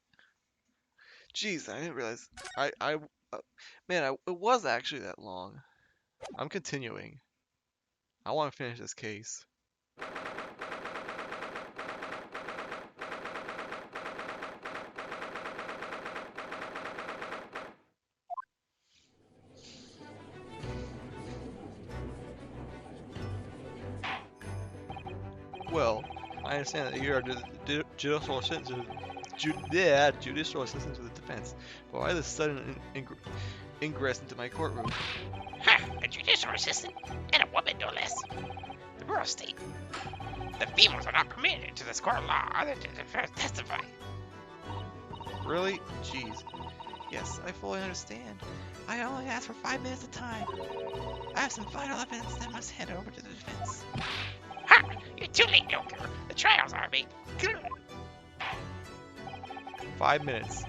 Jeez, I didn't realize. Man, it was actually that long. I'm continuing. I want to finish this case. Well, I understand that you are judicial assistant judicial assistant to the defense. But why this sudden ingress into my courtroom? Ha! A judicial assistant and a woman, no less. The rules state that females are not permitted into this court of law other than to testify. Really? Jeez. Yes, I fully understand. I only ask for 5 minutes of time. I have some vital evidence that I must hand over to the defense. Ha! You're too late, Joker. The trials are made. 5 minutes.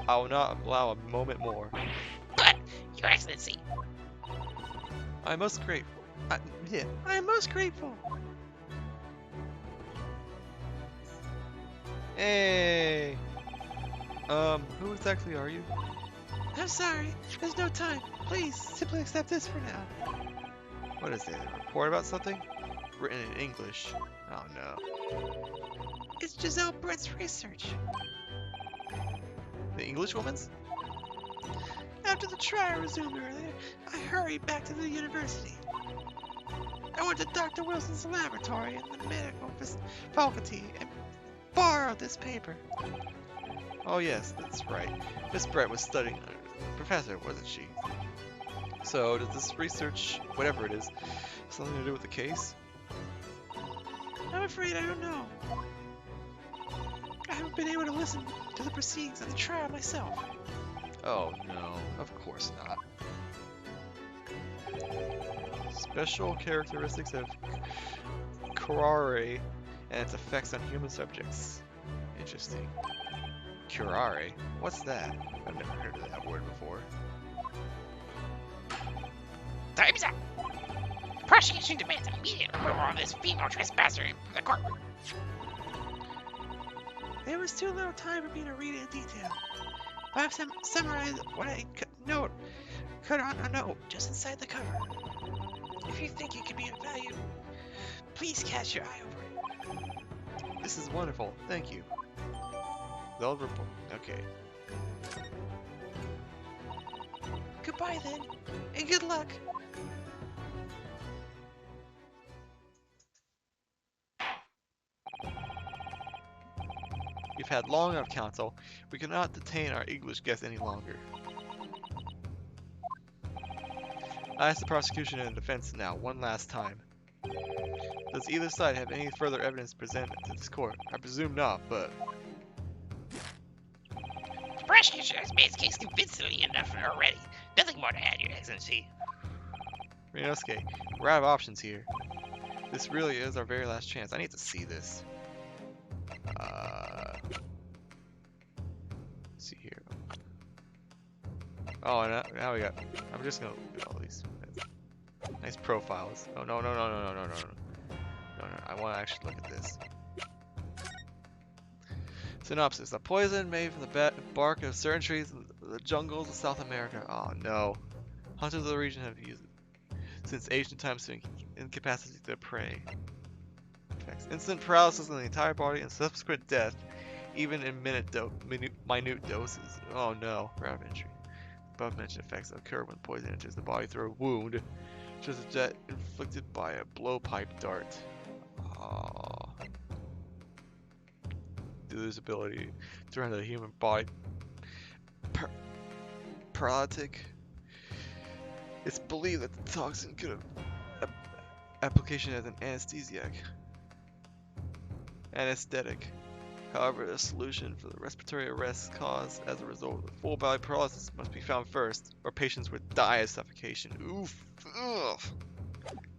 I will not allow a moment more. But, Your Excellency, I'm most grateful. I am most grateful. Hey. Who exactly are you? I'm sorry, there's no time. Please, simply accept this for now. What is it? A report about something? Written in English. Oh no. It's Giselle Brett's research. The English woman's? After the trial resumed earlier, I hurried back to the university. I went to Dr. Wilson's laboratory in the medical faculty and borrowed this paper. Oh yes, that's right. Miss Brett was studying under the professor, wasn't she? So, does this research, whatever it is, have something to do with the case? I'm afraid I don't know. I haven't been able to listen to the proceedings of the trial myself. Oh no, of course not. Special characteristics of curare and its effects on human subjects. Interesting. Curare? What's that? I've never heard of that word before. time's up. The prosecution demands immediate removal of this female trespasser from the courtroom. There was too little time for me to read it in detail. But I've summarized what I could on a note just inside the cover. If you think it could be of value, please cast your eye over it. This is wonderful. Thank you. They'll report. Okay. Goodbye then, and good luck. We've had long enough, counsel. We cannot detain our English guest any longer. I ask the prosecution and defense now, one last time. Does either side have any further evidence presented to this court? I presume not, but... The prosecution has made its case convincingly enough already. Nothing more to add, Your Excellency. Ryunosuke, we're out of options here. This really is our very last chance. I need to see this. Let's see here. Oh, now we got... I'm just gonna look at all these. Nice profiles. Oh, no. No. I want to actually look at this. Synopsis. The poison made from the bark of certain trees in the jungles of South America. Oh, no. Hunters of the region have used it since ancient times to incapacitate their prey. Effects. Instant paralysis in the entire body and subsequent death, even in minute doses. Oh, no. Round entry. Above mentioned effects occur when poison enters the body through a wound, such as a jet inflicted by a blowpipe dart. Oh. to lose ability to render the human body paralytic. It's believed that the toxin could have application as an anesthetic. However, the solution for the respiratory arrest caused as a result of the full body paralysis must be found first, or patients would die of suffocation. Oof. Ugh.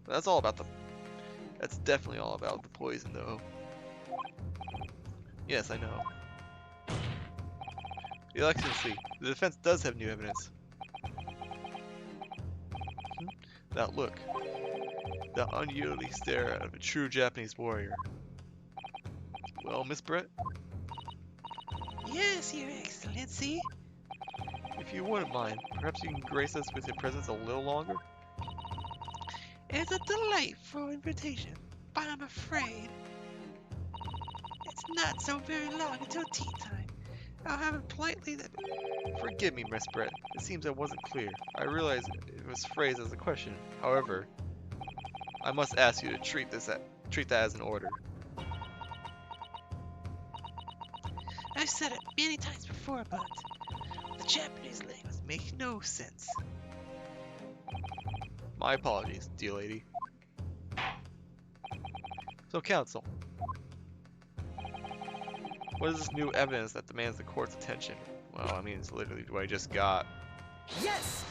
That's definitely all about the poison, though. Yes, I know. Your Excellency, the defense does have new evidence. Now look, the unyielding stare of a true Japanese warrior. Well, Miss Brett, Yes, Your Excellency. if you wouldn't mind, perhaps you can grace us with your presence a little longer? It's a delightful invitation, but I'm afraid it's not so very long until tea time. I'll have it politely that... Forgive me, Miss Brett. It seems I wasn't clear. I realize it was phrased as a question. However, I must ask you to treat that as an order. I've said it many times before, but the Japanese language makes no sense. My apologies, dear lady. So, counsel, what is this new evidence that demands the court's attention? Well, I mean, it's literally what I just got. Yes!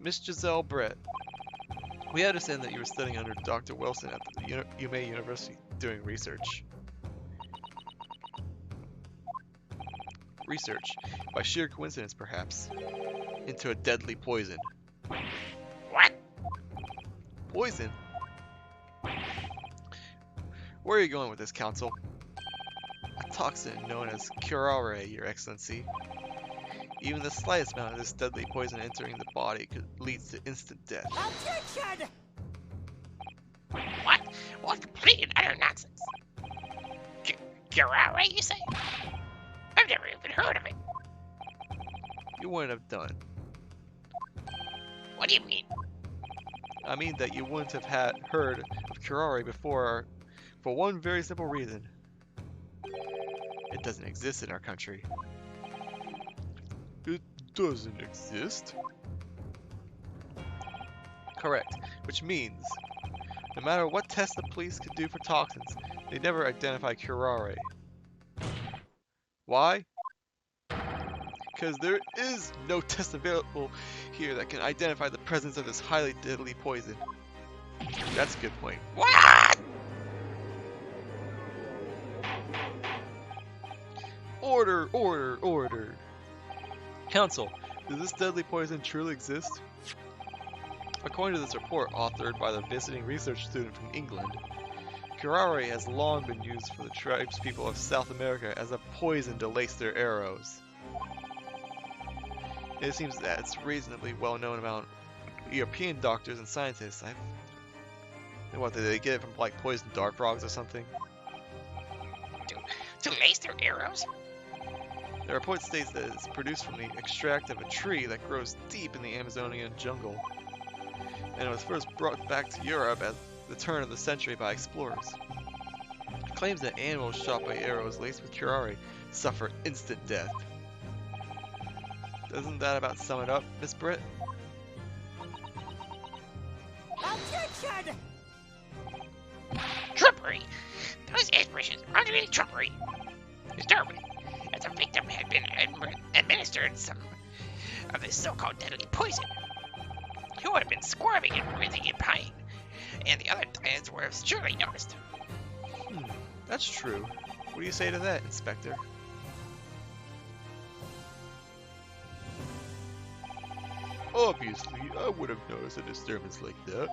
Miss Giselle Brett, we understand that you were studying under Dr. Wilson at the UMA University doing research. By sheer coincidence perhaps, into a deadly poison. What? Poison? Where are you going with this, counsel? A toxin known as curare, Your Excellency. Even the slightest amount of this deadly poison entering the body could lead to instant death. Objection! What? What complete and utter nonsense. Curare, you say? I've never even heard of it. You wouldn't have done. What do you mean? I mean that you wouldn't have heard of curare before for one very simple reason. It doesn't exist in our country. It doesn't exist? Correct, which means no matter what tests the police could do for toxins, they never identify curare. Why? Because there is no test available here that can identify the presence of this highly deadly poison. That's a good point. What? Order, order, order. Counsel, does this deadly poison truly exist? According to this report authored by the visiting research student from England, curare has long been used for the tribespeople of South America as a poison to lace their arrows. It seems that it's reasonably well known about European doctors and scientists. What, did they get it from like poisoned dart frogs or something? To lace their arrows? The report states that it's produced from the extract of a tree that grows deep in the Amazonian jungle, and it was first brought back to Europe at the turn of the century by explorers. It claims that animals shot by arrows laced with curare suffer instant death. Doesn't that about sum it up, Miss Britt? Objection! Trumpery! Those expressions aren't really trumpery. Disturbing. If the victim had been administered some of this so-called deadly poison, he would have been squirming and writhing in pain, and the other clients would have surely noticed. That's true. What do you say to that, Inspector? Obviously, I would have noticed a disturbance like that.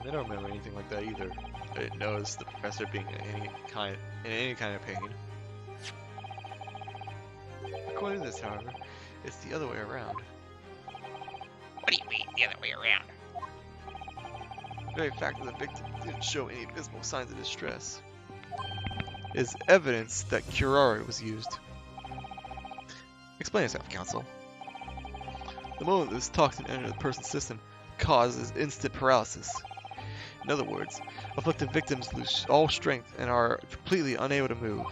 I don't remember anything like that either. I didn't notice the professor being in any kind of pain. According to this, however, it's the other way around. What do you mean, the other way around? The very fact that the victim didn't show any visible signs of distress is evidence that curare was used. Explain yourself, counsel. The moment this toxin enters the person's system causes instant paralysis. In other words, afflicted victims lose all strength and are completely unable to move.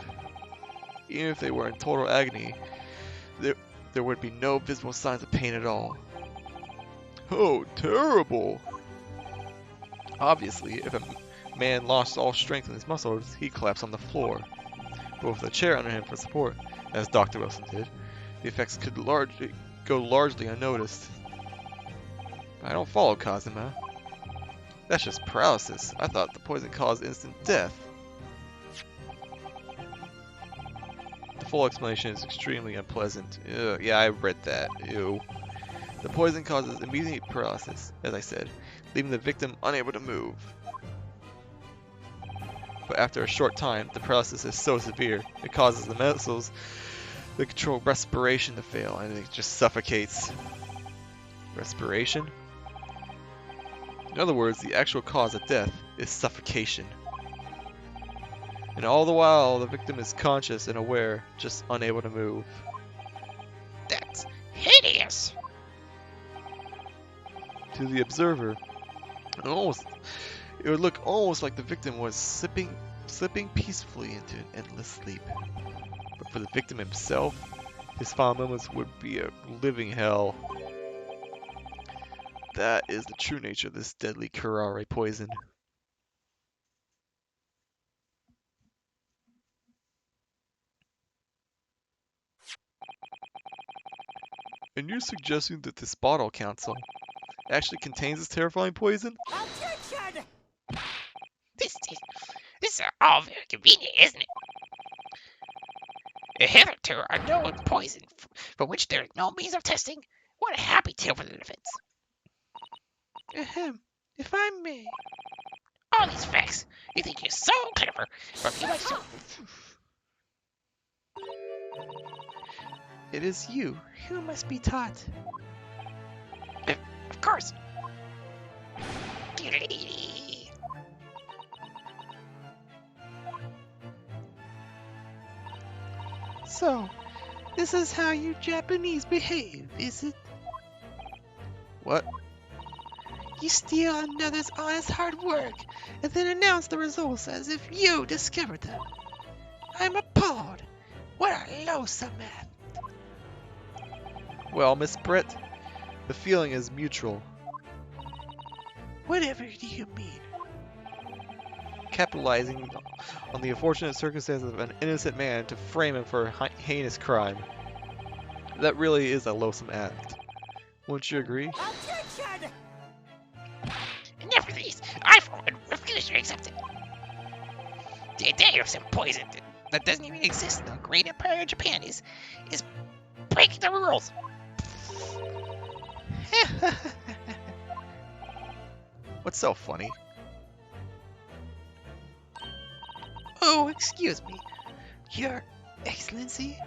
Even if they were in total agony, there would be no visible signs of pain at all. Oh, terrible! Obviously, if a man lost all strength in his muscles, he'd collapse on the floor. But with a chair under him for support, as Dr. Wilson did, the effects could go largely unnoticed. I don't follow, Kazuma. That's just paralysis. I thought the poison caused instant death. The full explanation is extremely unpleasant. Ugh, yeah, I read that. Ew. The poison causes immediate paralysis, as I said, leaving the victim unable to move. But after a short time, the paralysis is so severe, it causes the muscles that control respiration to fail, and it just suffocates. Respiration? In other words, the actual cause of death is suffocation. And all the while, the victim is conscious and aware, just unable to move. That's hideous. To the observer, it would look almost like the victim was slipping peacefully into an endless sleep. But for the victim himself, his final moments would be a living hell. That is the true nature of this deadly curare poison. And you're suggesting that this bottle, Council, actually contains this terrifying poison? Objection! This is all very convenient, isn't it? Hitherto, a known poison for which there is no means of testing. What a happy tale for the defense. Ahem, if I may. All these facts. You think you're so clever, but you must so. It is you who must be taught. Of course. So, this is how you Japanese behave, is it? What? You steal another's honest hard work, and then announce the results as if you discovered them. I'm appalled. What a loathsome act. Well, Miss Britt, the feeling is mutual. Whatever do you mean? Capitalizing on the unfortunate circumstances of an innocent man to frame him for a heinous crime. That really is a loathsome act. Wouldn't you agree? Objection! Nevertheless, I for one refuse to accept it. The idea of some poison that doesn't even exist in the great empire of Japan is breaking the rules. What's so funny? Oh, excuse me. Your Excellency?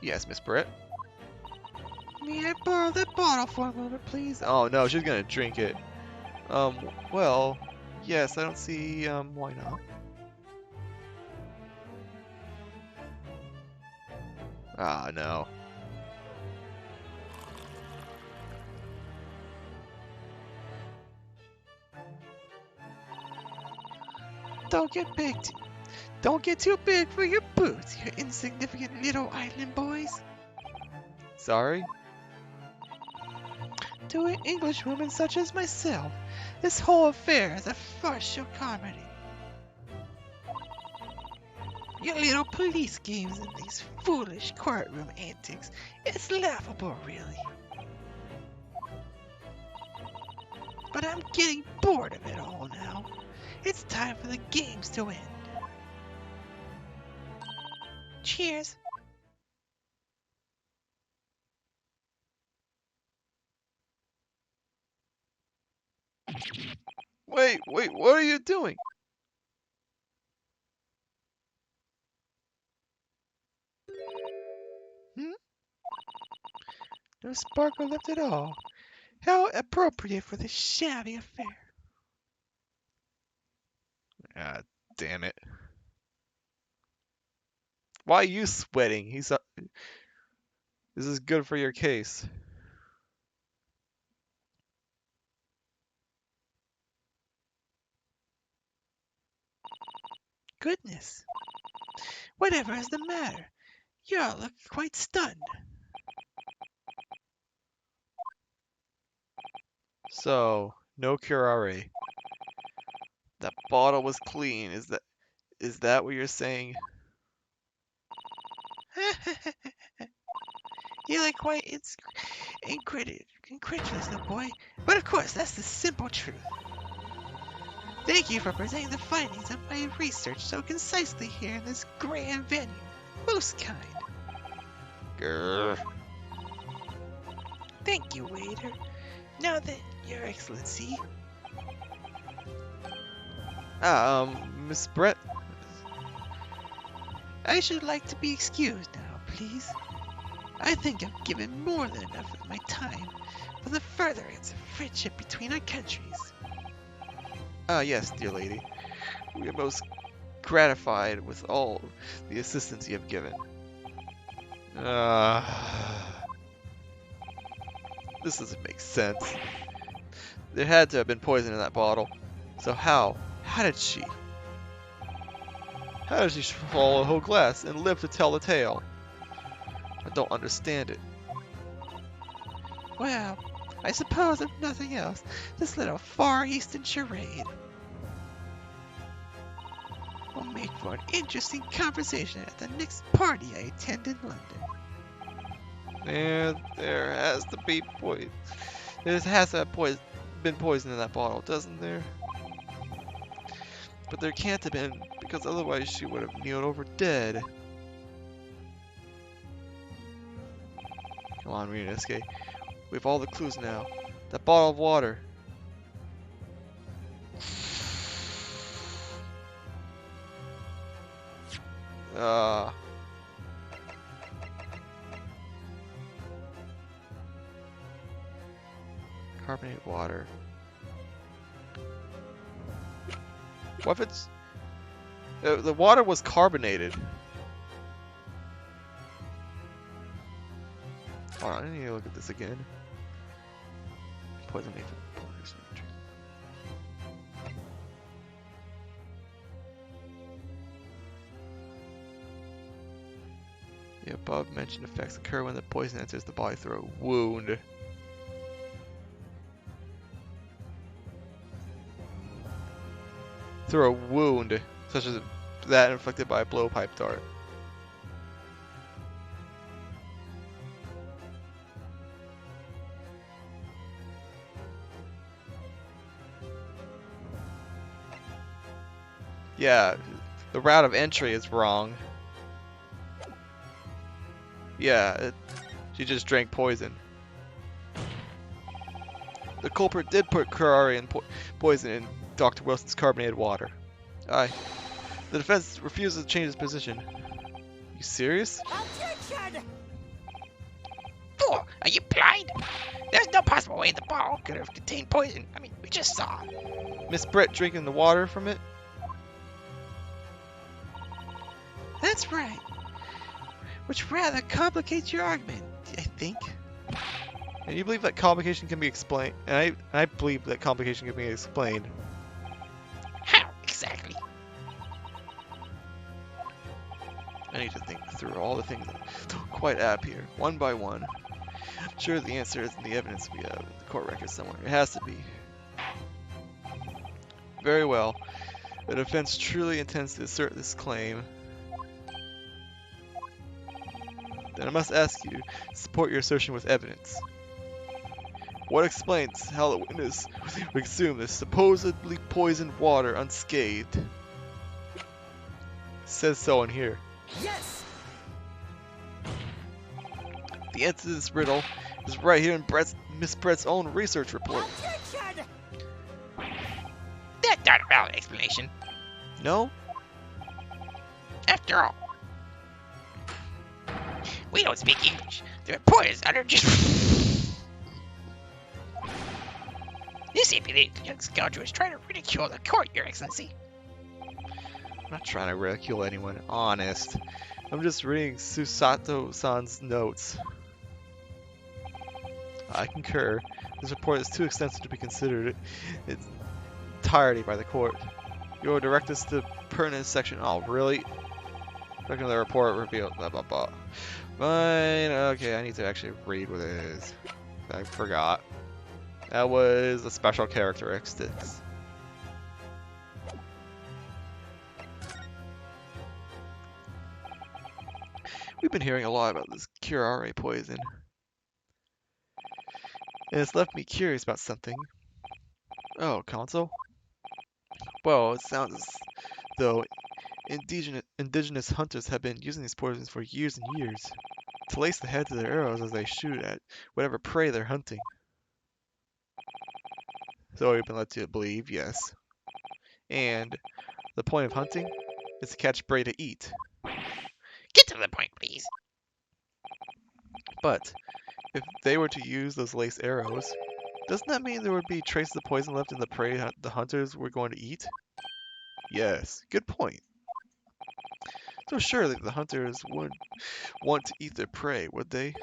Yes, Miss Britt. May I borrow that bottle for a moment, please? Oh no, she's gonna drink it. Well, yes, I don't see, why not? Ah, no. Don't get big. Don't get too big for your boots, you insignificant little island boys. Sorry? To an Englishwoman such as myself, this whole affair is a farcical comedy. Your little police games and these foolish courtroom antics, it's laughable, really. But I'm getting bored of it all now. It's time for the games to end. Cheers. Wait, what are you doing? No sparkle left at all. How appropriate for this shabby affair. Ah, damn it. Why are you sweating? This is good for your case. goodness. Whatever is the matter? You all look quite stunned. So, no curare. That bottle was clean. Is that what you're saying? You look quite incredulous, little boy. But of course, that's the simple truth. Thank you for presenting the findings of my research so concisely here in this grand venue. Most kind. Grr. Thank you, waiter. Now then, Your Excellency. Miss Brett. I should like to be excused now, please. I think I've given more than enough of my time for the furtherance of friendship between our countries. Yes, dear lady. We are most gratified with all the assistance you have given. This doesn't make sense. There had to have been poison in that bottle. So how? How did she? How did she swallow a whole glass and live to tell the tale? I don't understand it. Well, I suppose if nothing else, this little Far Eastern charade will make for an interesting conversation at the next party I attend in London. There has to be poison. There has to have been poison in that bottle, doesn't there? But there can't have been, because otherwise she would have kneeled over dead. Come on, Ryunosuke. We have all the clues now. That bottle of water. Carbonated water. What if it's... the water was carbonated. Hold on, I need to look at this again. Poison made from poison. The above mentioned effects occur when the poison enters the body through a wound. Through a wound, such as that inflicted by a blowpipe dart. Yeah, the route of entry is wrong. Yeah, she just drank poison. The culprit did put curare and poison in Dr. Wilson's carbonated water. Aye. The defense refuses to change its position. You serious? Objection! Fool, are you blind? There's no possible way the bottle could have contained poison. I mean, we just saw. Miss Brett drinking the water from it? That's right. Which rather complicates your argument, I think. And you believe that complication can be explained? And I believe that complication can be explained. How exactly? I need to think through all the things that don't quite add up here, one by one. I'm sure the answer is in the evidence we have in the court record somewhere. It has to be. Very well. The defense truly intends to assert this claim. Then I must ask you to support your assertion with evidence. What explains how the witness would consume this supposedly poisoned water unscathed? It says so in here. Yes! The answer to this riddle is right here in Miss Brett's own research report. Objection! That's not a valid explanation. No? After all, we don't speak English. The reporters are just... You seem to believe the young scoundrel is trying to ridicule the court, Your Excellency. I'm not trying to ridicule anyone, honest. I'm just reading Susato-san's notes. I concur. This report is too extensive to be considered in its entirety by the court. You'll direct us to pertinent section. Oh, really? Looking at the report revealed. Blah blah blah. Fine. Okay, I need to actually read what it is. I forgot. That was the special characteristics. We've been hearing a lot about this curare poison. And it's left me curious about something. Oh, console? Well, it sounds as though indigenous hunters have been using these poisons for years and years to lace the heads of their arrows as they shoot at whatever prey they're hunting. So we've been led to believe, yes. And the point of hunting is to catch prey to eat. Get to the point, please. But if they were to use those lace arrows, doesn't that mean there would be traces of poison left in the prey the hunters were going to eat? Yes, good point. So surely the hunters wouldn't want to eat their prey, would they?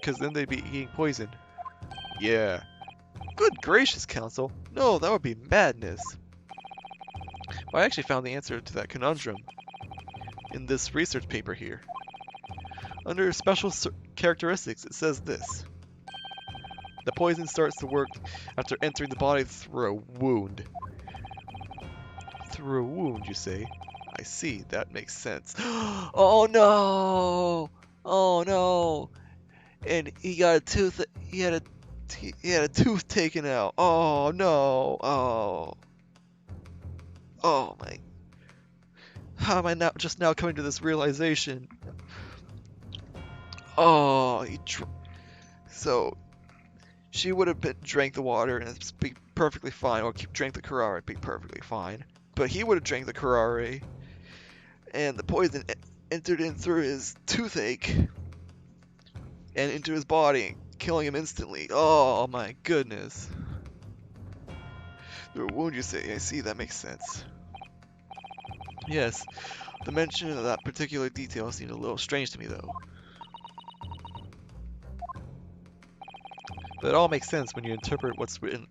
Because then they'd be eating poison. Yeah. Good gracious, Council. No, that would be madness. Well, I actually found the answer to that conundrum in this research paper here. Under special characteristics, it says this. The poison starts to work after entering the body through a wound. Through a wound, you say? I see, that makes sense. Oh no! Oh no! And he got a tooth. He had a tooth taken out. Oh no! Oh. Oh my. How am I just now coming to this realization? Oh, so she would have drank the water and it'd be perfectly fine, or drank the curare, it'd be perfectly fine. But he would have drank the curare, and the poison entered in through his toothache and into his body, killing him instantly. Oh my goodness. Through a wound, you say? I see, that makes sense. Yes, the mention of that particular detail seemed a little strange to me, though. But it all makes sense when you interpret what's written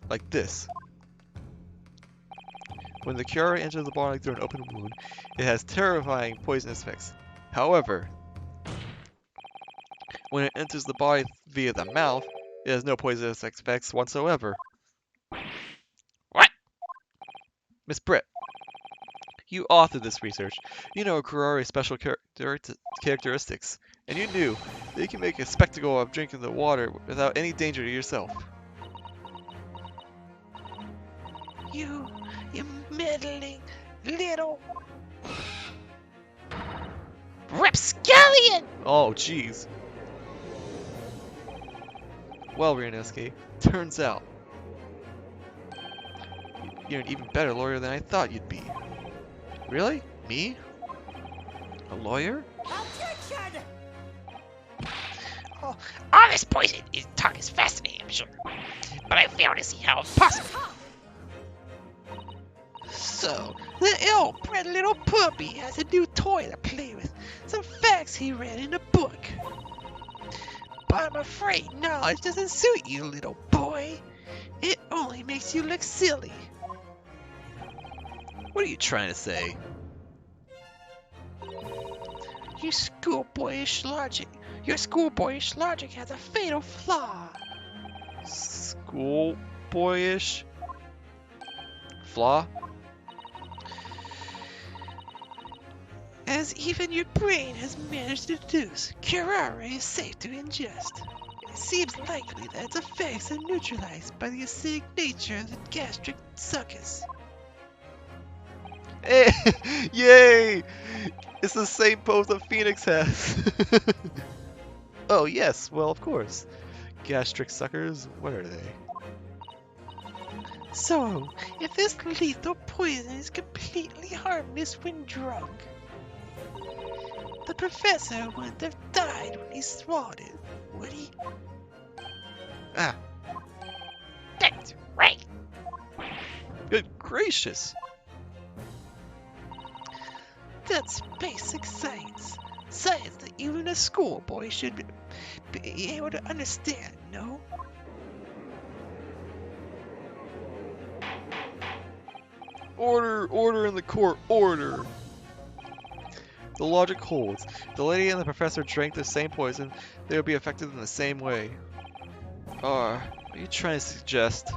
like this. When the curare enters the body through an open wound, it has terrifying poisonous effects. However, when it enters the body via the mouth, it has no poisonous effects whatsoever. What? Miss Britt, you authored this research. You know curare's special characteristics, and you knew that you can make a spectacle of drinking the water without any danger to yourself. You meddling little... Rapscallion! Oh, jeez. Well, Ryunosuke, turns out you're an even better lawyer than I thought you'd be. Really? Me? A lawyer? Objection! All this poison talk is fascinating, I'm sure. But I fail to see how it's possible. So, the ill-bred little puppy has a new toy to play with. Some facts he read in a book. But I'm afraid knowledge doesn't suit you, little boy. It only makes you look silly. What are you trying to say? Your schoolboyish logic has a fatal flaw. Schoolboyish? Flaw? As even your brain has managed to deduce, curare is safe to ingest. It seems likely that its effects are neutralized by the acidic nature of the gastric succus. Hey, yay! It's the same pose that Phoenix has. Oh, yes, well, of course. Gastric suckers, what are they? So, if this lethal poison is completely harmless when drunk, the professor wouldn't have died when he swallowed it, would he? Ah, That's right. good gracious. That's basic science. Science that even a schoolboy should be able to understand, no? Order! Order in the court! Order! The logic holds. The lady and the professor drank the same poison. They would be affected in the same way. Are you trying to suggest?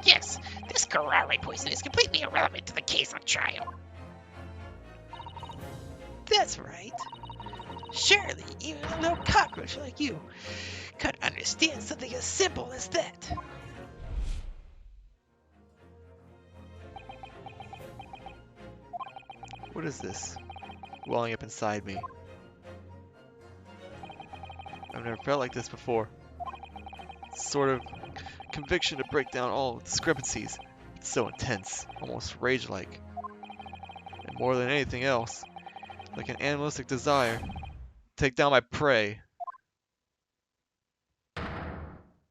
Yes, this Karare poison is completely irrelevant to the case on trial. That's right. Surely, even a little cockroach like you could understand something as simple as that. What is this? Welling up inside me. I've never felt like this before. Sort of conviction to break down all discrepancies. It's so intense, almost rage-like. And more than anything else, like an animalistic desire, take down my prey.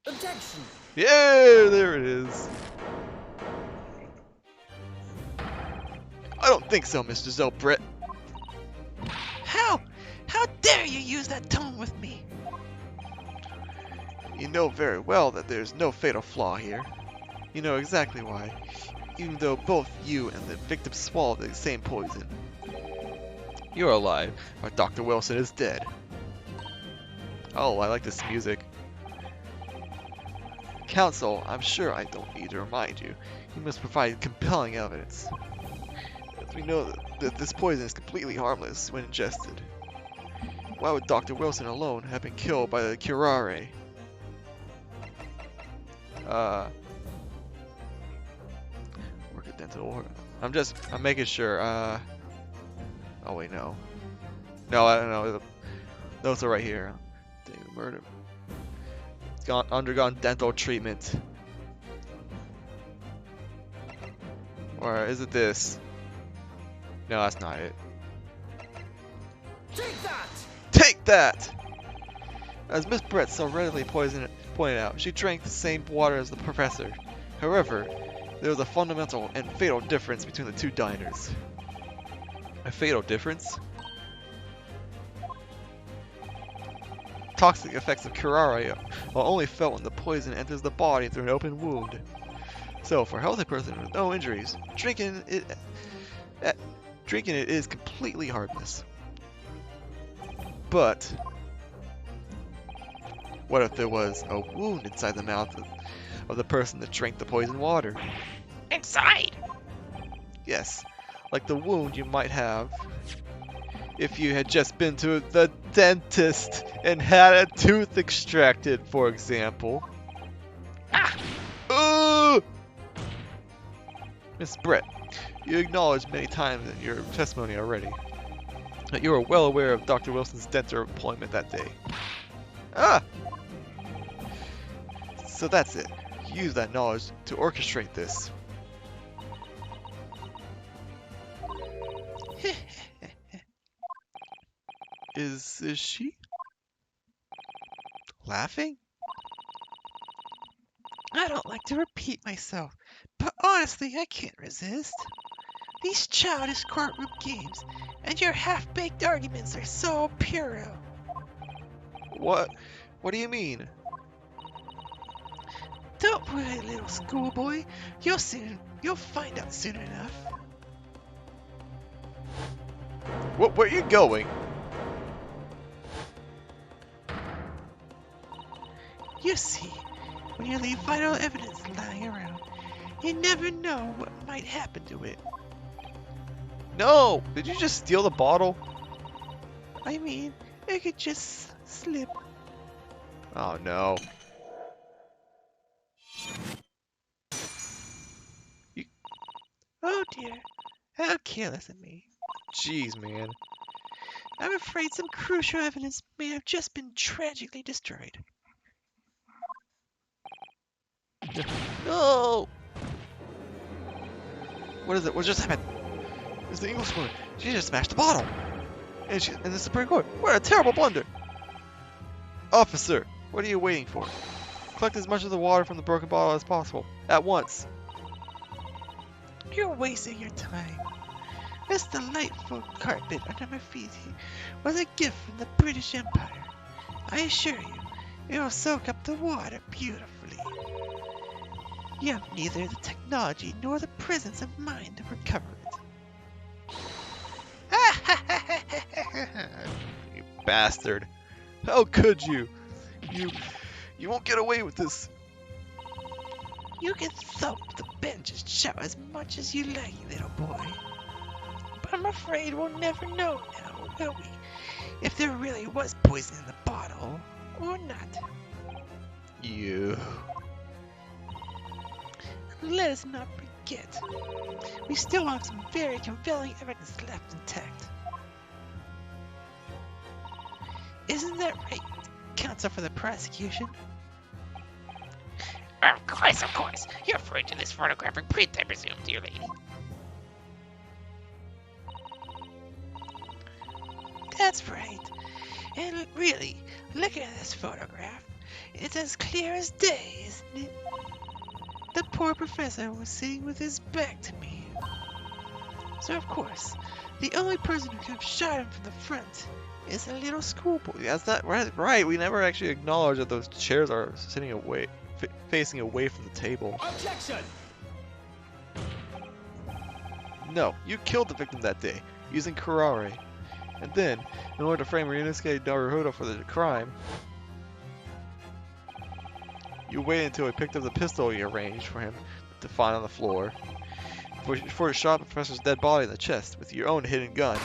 Objection! Yeah, there it is. I don't think so, Mr. Zelbrit. How dare you use that tone with me? You know very well that there's no fatal flaw here. You know exactly why, even though both you and the victim swallowed the same poison. You're alive, but Dr. Wilson is dead. Oh, I like this music. Counsel, I'm sure I don't need to remind you. You must provide compelling evidence. As we know that this poison is completely harmless when ingested. Why would Dr. Wilson alone have been killed by the curare? Work at dental. I'm making sure. Oh wait, no. No, I don't know. Those are right here. Dang, murder. Undergone dental treatment. Or is it this? No, that's not it. Take that! Take that! As Miss Brett so readily pointed out, she drank the same water as the professor. However, there was a fundamental and fatal difference between the two diners. A fatal difference? Toxic effects of curare are only felt when the poison enters the body through an open wound. So, for a healthy person with no injuries, drinking it is completely harmless. But what if there was a wound inside the mouth of the person that drank the poison water? Inside? Yes, like the wound you might have if you had just been to the dentist and had a tooth extracted, for example. Ah! Miss Brett, you acknowledged many times in your testimony already that you were well aware of Dr. Wilson's dental employment that day. So that's it. Use that knowledge to orchestrate this. Is she laughing? I don't like to repeat myself, but honestly, I can't resist. These childish courtroom games and your half-baked arguments are so puerile. What do you mean? Don't worry, little schoolboy. You'll find out soon enough. Where are you going? You see, when you leave vital evidence lying around, you never know what might happen to it. No! Did you just steal the bottle? I mean, it could just slip. Oh no. Oh dear, how careless of me. Jeez, man. I'm afraid some crucial evidence may have just been tragically destroyed. No! What is it? What just happened? It's the Englishwoman. She just smashed the bottle. And the Supreme Court. What a terrible blunder! Officer, what are you waiting for? Collect as much of the water from the broken bottle as possible. At once. You're wasting your time. This delightful carpet under my feet here was a gift from the British Empire. I assure you, it will soak up the water beautifully. You have neither the technology nor the presence of mind to recover it. You bastard. How could you? You won't get away with this. You can thump the bench and shout as much as you like, little boy. But I'm afraid we'll never know now, will we? If there really was poison in the bottle, or not. You. And let us not forget, we still have some very compelling evidence left intact. Isn't that right, counsel for the prosecution? Of course, of course. You're referring to this photographic print, I presume, dear lady. That's right. And really, look at this photograph. It's as clear as day, isn't it? The poor professor was sitting with his back to me. So of course, the only person who could have shot him from the front is a little schoolboy. Yeah, that's not right. We never actually acknowledged that those chairs are sitting away, facing away from the table. Objection! No, you killed the victim that day using curare. And then, in order to frame Ryunosuke Naruhodo for the crime, you waited until he picked up the pistol you arranged for him to find on the floor before he shot the professor's dead body in the chest with your own hidden gun.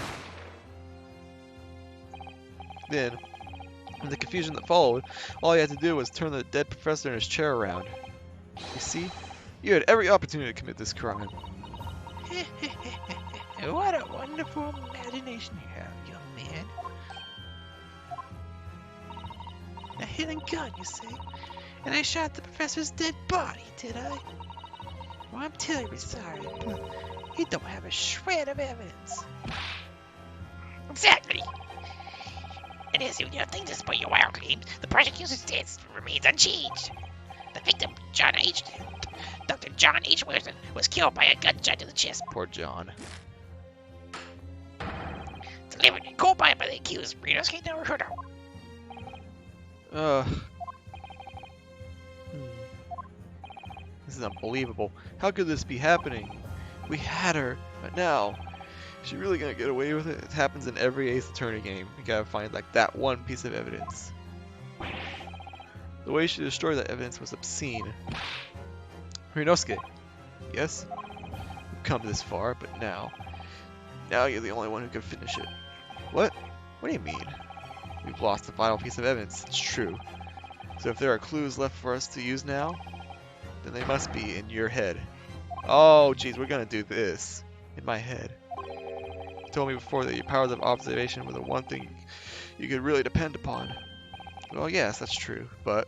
Then, in the confusion that followed, all you had to do was turn the dead professor in his chair around. You see, you had every opportunity to commit this crime. What a wonderful imagination you have, young man. A hidden gun, you say? And I shot the professor's dead body, did I? Well, I'm terribly sorry, but you don't have a shred of evidence. Exactly. And as you nothing despite your wild claims, the prosecution's stance remains unchanged. The victim, Dr. John H. Wilson, was killed by a gunshot to the chest, Poor John. delivered in cold blood by the accused, Ryunosuke Naruhodo. This is unbelievable. How could this be happening? We had her, but now, is she really gonna get away with it? It happens in every Ace Attorney game. You gotta find like that one piece of evidence. The way she destroyed that evidence was obscene. Ryunosuke, yes? We've come this far, but now you're the only one who can finish it. What? What do you mean? We've lost the final piece of evidence. It's true. So if there are clues left for us to use now, then they must be in your head. Oh, geez, we're gonna do this. In my head. You told me before that your powers of observation were the one thing you could really depend upon. Well, yes, that's true, but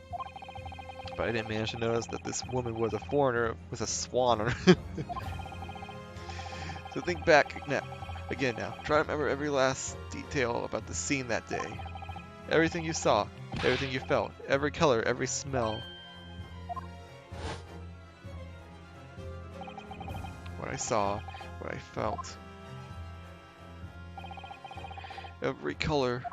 I didn't manage to notice that this woman was a foreigner with a swan on her. So think back now. Again now. Try to remember every last detail about the scene that day. Everything you saw, everything you felt, every color, every smell. What I saw, what I felt. Every color.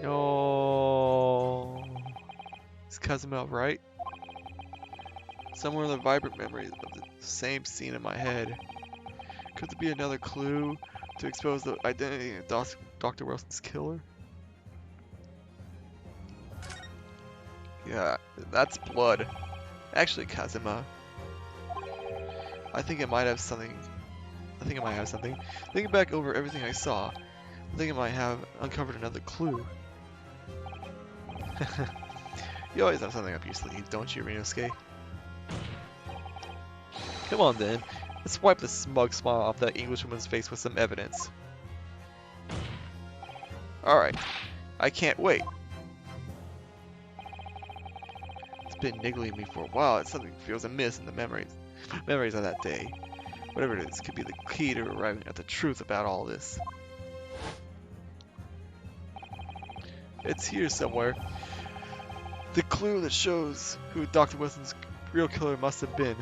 No. Is Kazuma right? Somewhere in the vibrant memories of the same scene in my head. Could there be another clue to expose the identity of Dr. Wilson's killer? Yeah, that's blood. Actually, Kazuma, I think it might have something. Thinking back over everything I saw, I think I might have uncovered another clue. You always have something up your sleeve, don't you, Ryunosuke? Come on then, let's wipe the smug smile off that Englishwoman's face with some evidence. Alright, I can't wait. It's been niggling me for a while. Something feels amiss in the memories of that day. Whatever it is, could be the key to arriving at the truth about all this. It's here somewhere. The clue that shows who Dr. Wilson's real killer must have been.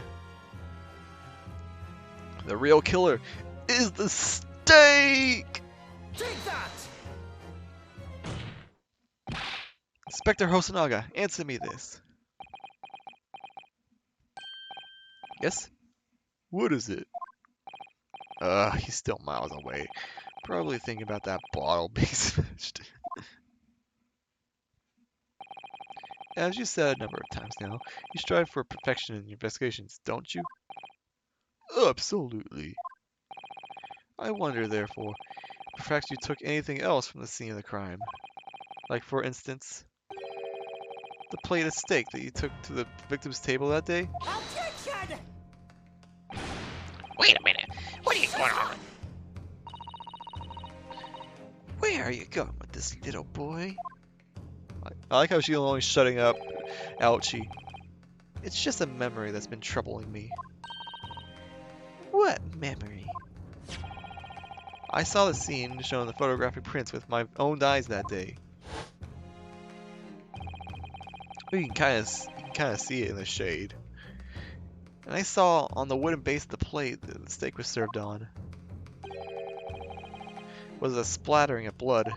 The real killer is the steak! Take that! Inspector Hosonaga, answer me this. Yes? What is it? He's still miles away. Probably thinking about that bottle being smashed. As you said a number of times now, you strive for perfection in your investigations, don't you? Absolutely. I wonder, therefore, perhaps you took anything else from the scene of the crime. Like, for instance, the plate of steak that you took to the victim's table that day? Objection! Wait a minute. What are you going on? Where are you going with this little boy? I like how she's only shutting up. Ouchie. It's just a memory that's been troubling me. What memory? I saw the scene shown in the photographic prints with my own eyes that day. You can kind of see it in the shade. And I saw on the wooden base of the plate that the steak was served on was a splattering of blood.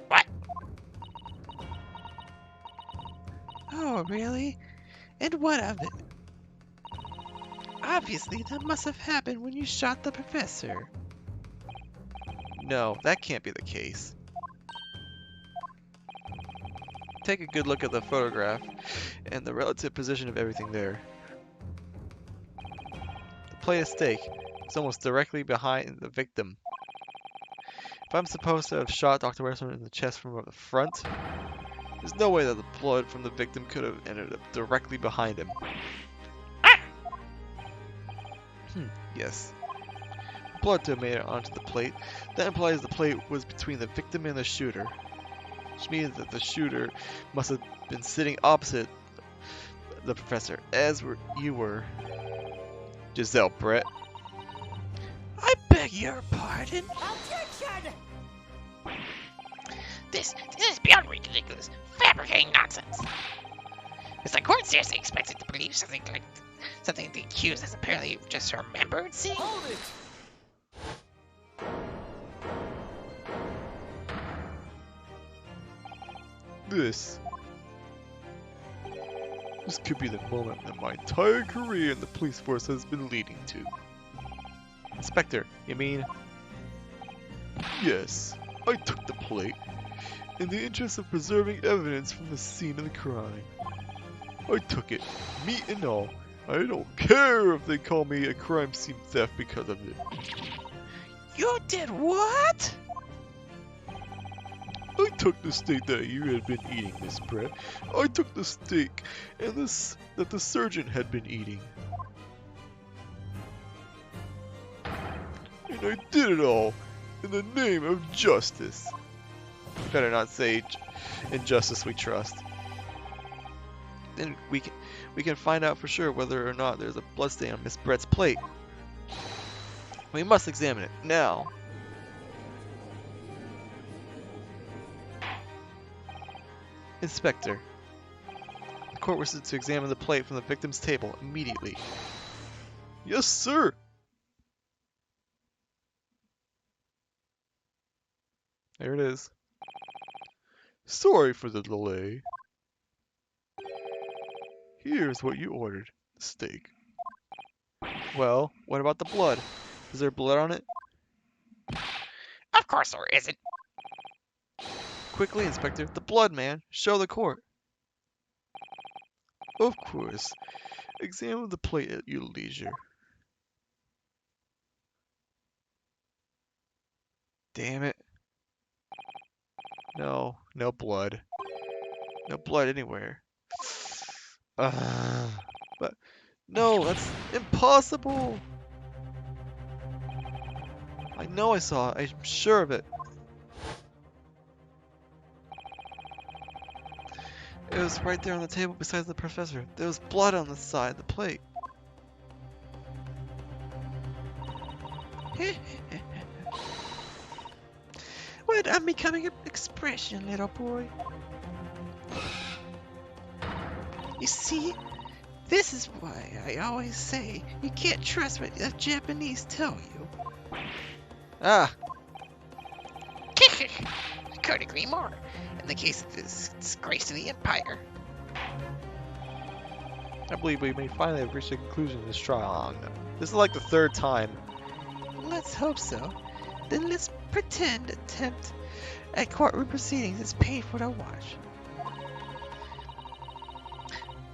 What? Oh, really? And what of it? Obviously, that must have happened when you shot the professor. No, that can't be the case. Take a good look at the photograph and the relative position of everything there. The plate of steak is almost directly behind the victim. If I'm supposed to have shot Dr. Westman in the chest from the front, there's no way that the blood from the victim could have ended up directly behind him. Yes. The blood to have made it onto the plate. That implies the plate was between the victim and the shooter, which means that the shooter must have been sitting opposite the professor, as you were. Giselle Brett. I beg your pardon? Objection! This is beyond ridiculous. Fabricating nonsense. Is the court seriously expected to believe something the accused has apparently just remembered seeing? Hold it! This could be the moment that my entire career in the police force has been leading to. Inspector, you mean? Yes, I took the plate in the interest of preserving evidence from the scene of the crime. I took it, meat and all. I don't care if they call me a crime scene theft because of it. You did what? I took the steak that you had been eating, Miss Brett. I took the steak and that the surgeon had been eating. And I did it all in the name of justice. Better not say injustice we trust. Then we can find out for sure whether or not there's a bloodstain on Miss Brett's plate. We must examine it now. Inspector, the court wishes to examine the plate from the victim's table immediately. Yes, sir. There it is. Sorry for the delay. Here's what you ordered. The steak. Well, what about the blood? Is there blood on it? Of course there isn't. Quickly, Inspector, the blood, man. Show the court. Of course. Examine the plate at your leisure. Damn it. No, no blood. No blood anywhere. But no, that's impossible. I know I saw it. I'm sure of it. It was right there on the table beside the professor. There was blood on the side of the plate. What unbecoming expression, little boy? You see, this is why I always say you can't trust what the Japanese tell you. Ah, couldn't agree more. In the case of this disgrace to the Empire. I believe we may finally have reached a conclusion to this trial. This is like the third time. Let's hope so. Then let's pretend attempt at courtroom proceedings is painful to watch.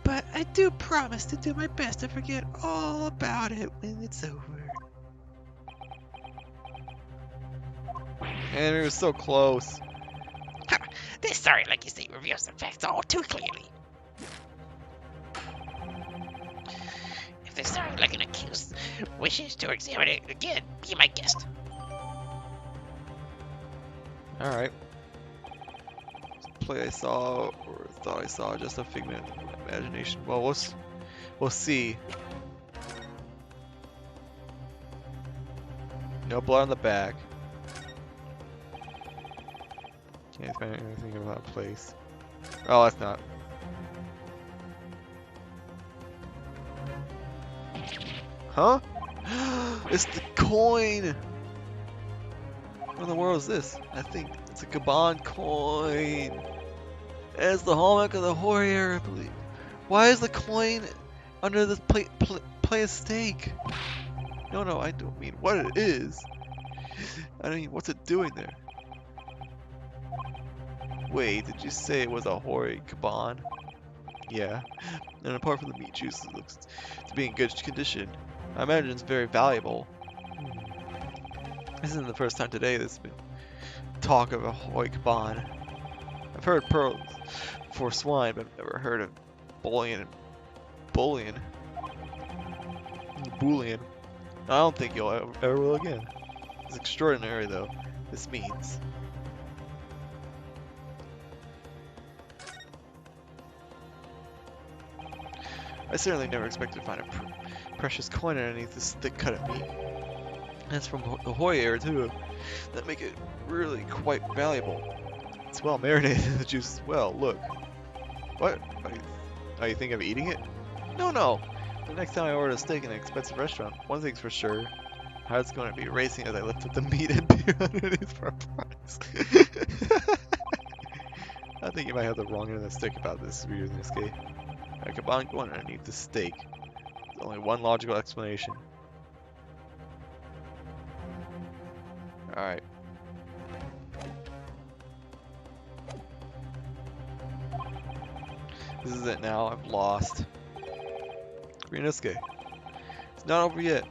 But I do promise to do my best to forget all about it when it's over. And we were so close. This story, like you say, reveals the facts all too clearly. If the story like an accused wishes to examine it again, be my guest. Alright. Play I saw or thought I saw, just a figment of my imagination. Well, we'll see. No blood on the back. Can't find anything about a place. Oh, that's not. Huh? It's the coin! What in the world is this? I think it's a Gabon coin. It's the hallmark of the warrior, I believe. Why is the coin under this play of stake? No, I don't mean what it is. I mean, what's it doing there? Wait, did you say it was a hoary Gabon? Yeah. And apart from the meat juice, it looks to be in good condition. I imagine it's very valuable. This isn't the first time today there's been talk of a hoary Gabon. I've heard pearls for swine, but I've never heard of bullion. Bullion? I don't think you'll ever will again. It's extraordinary, though. This means. I certainly never expected to find a precious coin underneath this thick cut of meat. And it's from the Hoyer, too. That make it really quite valuable. It's well marinated in the juice as well. Look. What? Are you thinking of eating it? No. The next time I order a steak in an expensive restaurant, one thing's for sure. Heart's going to be racing as I lift up the meat and peer underneath for a price. I think you might have the wrong end of the stick about this reading this game. A Gabon going underneath the steak. There's only one logical explanation. Alright. This is it now. I've lost. Ryunosuke. It's not over yet.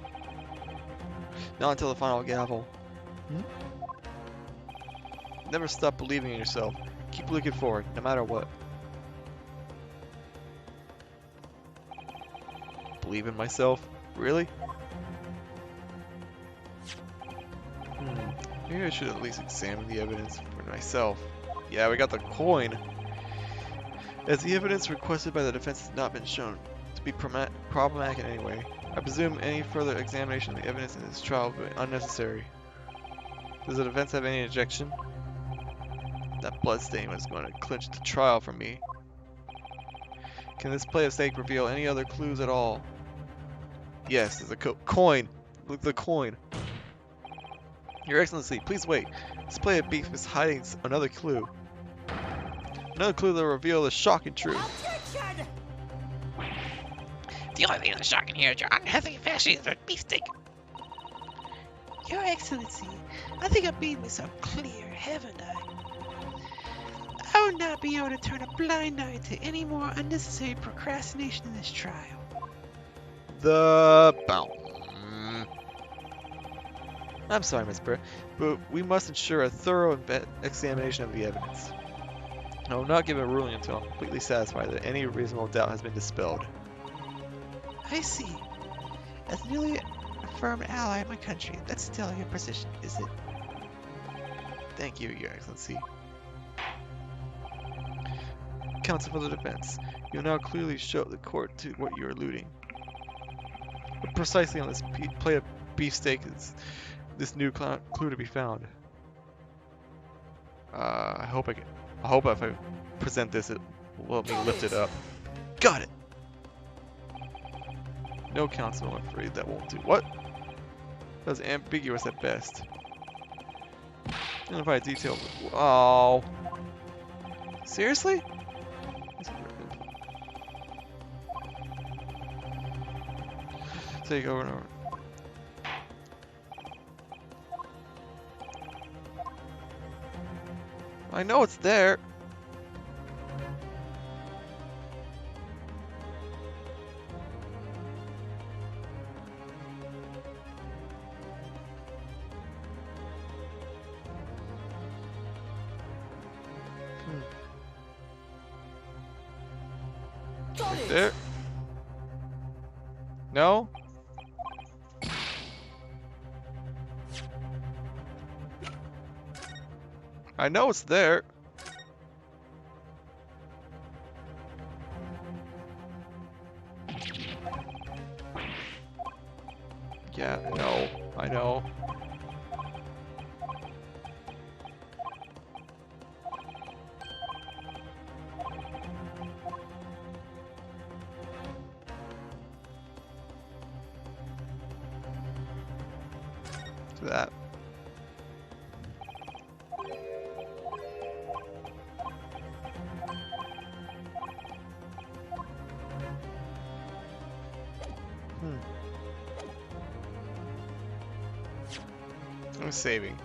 Not until the final gavel. Never stop believing in yourself. Keep looking forward, no matter what. Believe in myself? Really? Maybe I should at least examine the evidence for myself. Yeah, we got the coin. As the evidence requested by the defense has not been shown to be problematic in any way, I presume any further examination of the evidence in this trial will be unnecessary. Does the defense have any objection? That bloodstain was going to clinch the trial for me. Can this play of stake reveal any other clues at all? Yes, there's a coin. Look at the coin. Your Excellency, please wait. This play of beef is hiding another clue. Another clue that will reveal the shocking truth. Objection! The only thing that's shocking here is your unhealthy fashion for beefsteak. Your Excellency, I think I've made myself clear, haven't I? I will not be able to turn a blind eye to any more unnecessary procrastination in this trial. The I'm sorry, Miss Britt, but we must ensure a thorough examination of the evidence. I will not give a ruling until I'm completely satisfied that any reasonable doubt has been dispelled. I see. As a newly affirmed ally of my country, that's still your position, is it? Thank you, Your Excellency. Counsel for the defense, you now clearly show the court to what you are alluding. But precisely on this plate of beefsteak is this new clue to be found. I hope if I present this, it will help me lift it up. Got it! No, counsel, I'm afraid that won't do. What? That was ambiguous at best. Unified detail. Oh. Seriously? Take over and over. I know it's there. Got Right it. there. No? I know it's there. Yeah, no, I know. To that. I'm saving.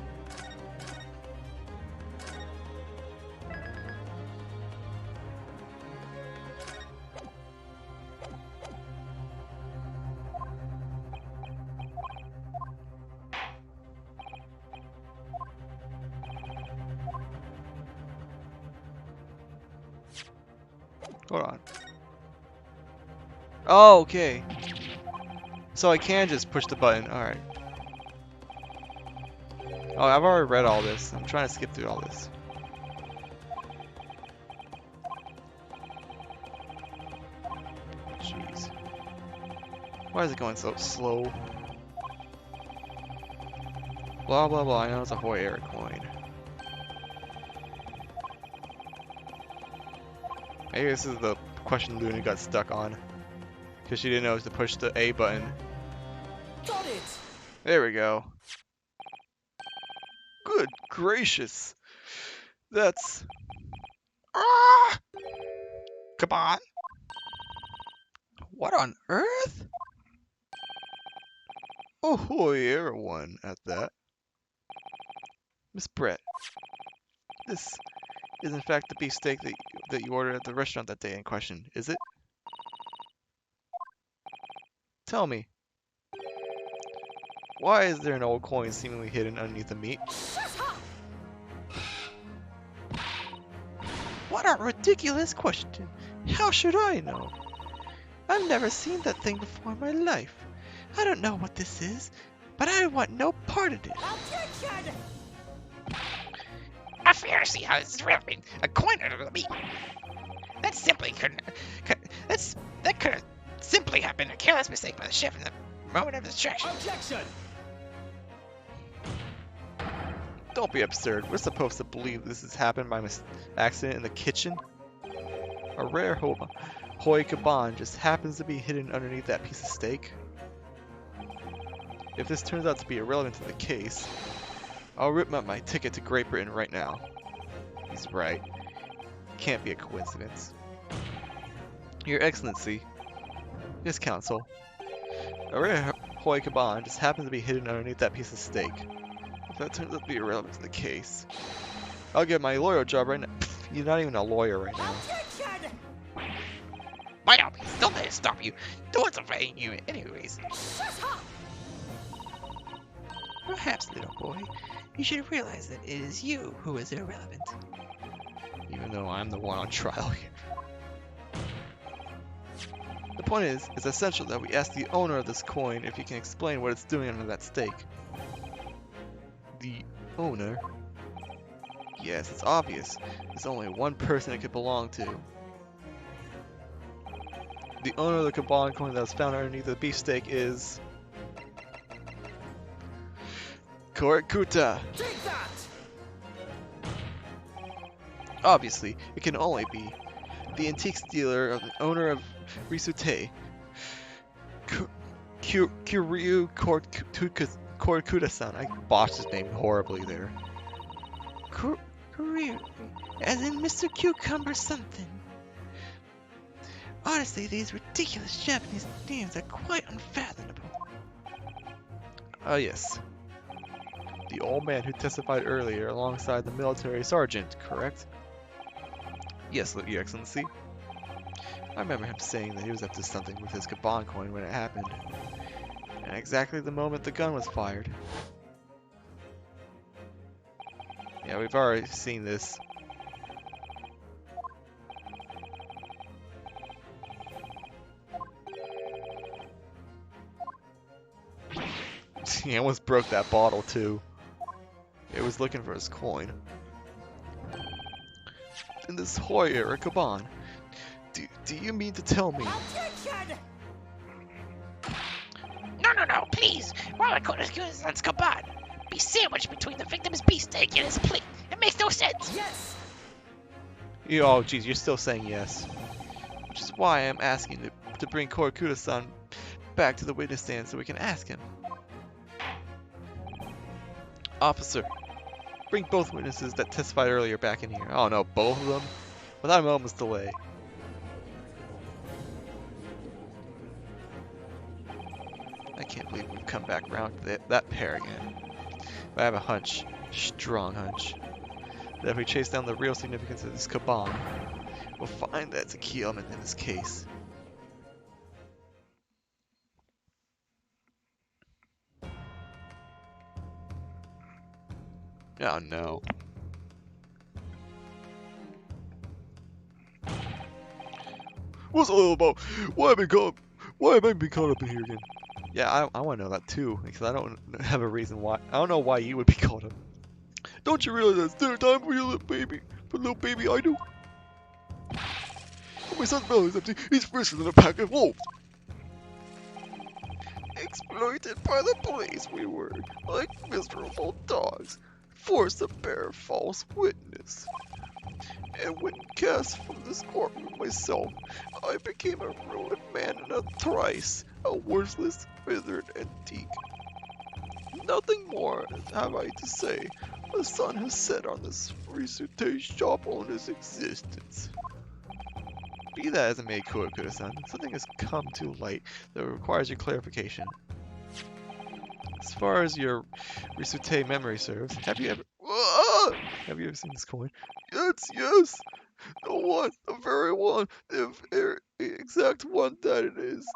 Hold on. Oh, okay. So I can just push the button. Alright. Oh, I've already read all this. I'm trying to skip through all this. Jeez. Why is it going so slow? Blah blah blah. I know it's a Hoy Air coin. Maybe this is the question Luna got stuck on. Because she didn't know to push the A button. Got it. There we go. Good gracious. That's... Ah! Come on. What on earth? Oh, Hoy Air one at that. Miss Brett, this is in fact the beefsteak that you ordered at the restaurant that day in question, is it? Tell me, why is there an old coin seemingly hidden underneath the meat? What a ridiculous question. How should I know? I've never seen that thing before in my life. I don't know what this is, but I want no part of it. Objection. I fail to see how this is relevant. A coin under the meat. That simply couldn't. That could have simply have been a careless mistake by the chef in the moment of distraction. Objection. Don't be absurd. We're supposed to believe this has happened by accident in the kitchen? A rare Hoy Kaban just happens to be hidden underneath that piece of steak? If this turns out to be irrelevant to the case, I'll rip up my ticket to Great Britain right now. He's right. Can't be a coincidence. Your Excellency. Yes, Counsel. A rare Hoy Kaban just happens to be hidden underneath that piece of steak. If that turns out to be irrelevant to the case, I'll get my lawyer job right now. You're not even a lawyer right now. Objection. By all means, don't let it stop you. No one's inviting you anyways. Shut up. Perhaps, little boy, you should realize that it is you who is irrelevant. Even though I'm the one on trial here. The point is, it's essential that we ask the owner of this coin if he can explain what it's doing under that steak. The owner? Yes, it's obvious. There's only one person it could belong to. The owner of the Kaban coin that was found underneath the beefsteak is... Korikuta! Take that. Obviously, it can only be the antiques dealer of the owner of Risute, Kiryu Korikuta-san. I botched his name horribly there. career, as in Mr. Cucumber something. Honestly, these ridiculous Japanese names are quite unfathomable. Ah, yes. The old man who testified earlier alongside the military sergeant, correct? Yes, Your Excellency. I remember him saying that he was up to something with his Kaban coin when it happened. And exactly the moment the gun was fired. Yeah, we've already seen this. He almost broke that bottle too. It was looking for his coin. In this Hoya or Kaban, do you mean to tell me? Objection! No, please. Why would Koda's Kaban be sandwiched between the victim's beefsteak and his plate? It makes no sense. Yes! Oh, geez, you're still saying yes. Which is why I'm asking to bring Korakuda-san back to the witness stand so we can ask him. Officer, bring both witnesses that testified earlier back in here. Oh no, both of them? Without a moment's delay. I can't believe we've come back around to that pair again. But I have a hunch, strong hunch, that if we chase down the real significance of this Kaban, we'll find that it's a key element in this case. Oh no. What's it all about? Why have I been caught up in here again? Yeah, I want to know that too, because I don't have a reason why. I don't know why you would be caught up. Don't you realize it's dinner time for your little baby? For little baby I do? When my son's belly's empty, he's frisker than a pack of wolves. Exploited by the police we were, like miserable dogs, forced to bear false witness. And when cast from this courtroom myself, I became a ruined man and a thrice a worthless, withered antique. Nothing more have I to say. The sun has set on this Risute shop owner's existence. Be that as it may, Kurokuda-san, something has come to light that requires your clarification. As far as your Risute memory serves, have you ever seen this coin? Yes! The one, the very one, the very exact one that it is.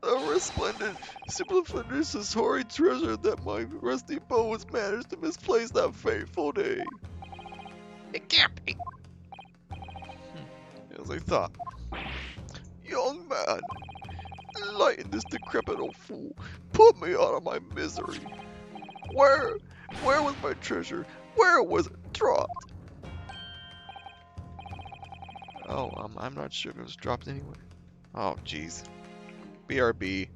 The resplendent, superfluous hoary treasure that my rusty bones managed to misplace that fateful day. It can't be. As I thought. Young man, enlighten this decrepit old fool. Put me out of my misery. Where was my treasure? Where was it dropped? Oh, I'm not sure if it was dropped anywhere. Oh, jeez. BRB.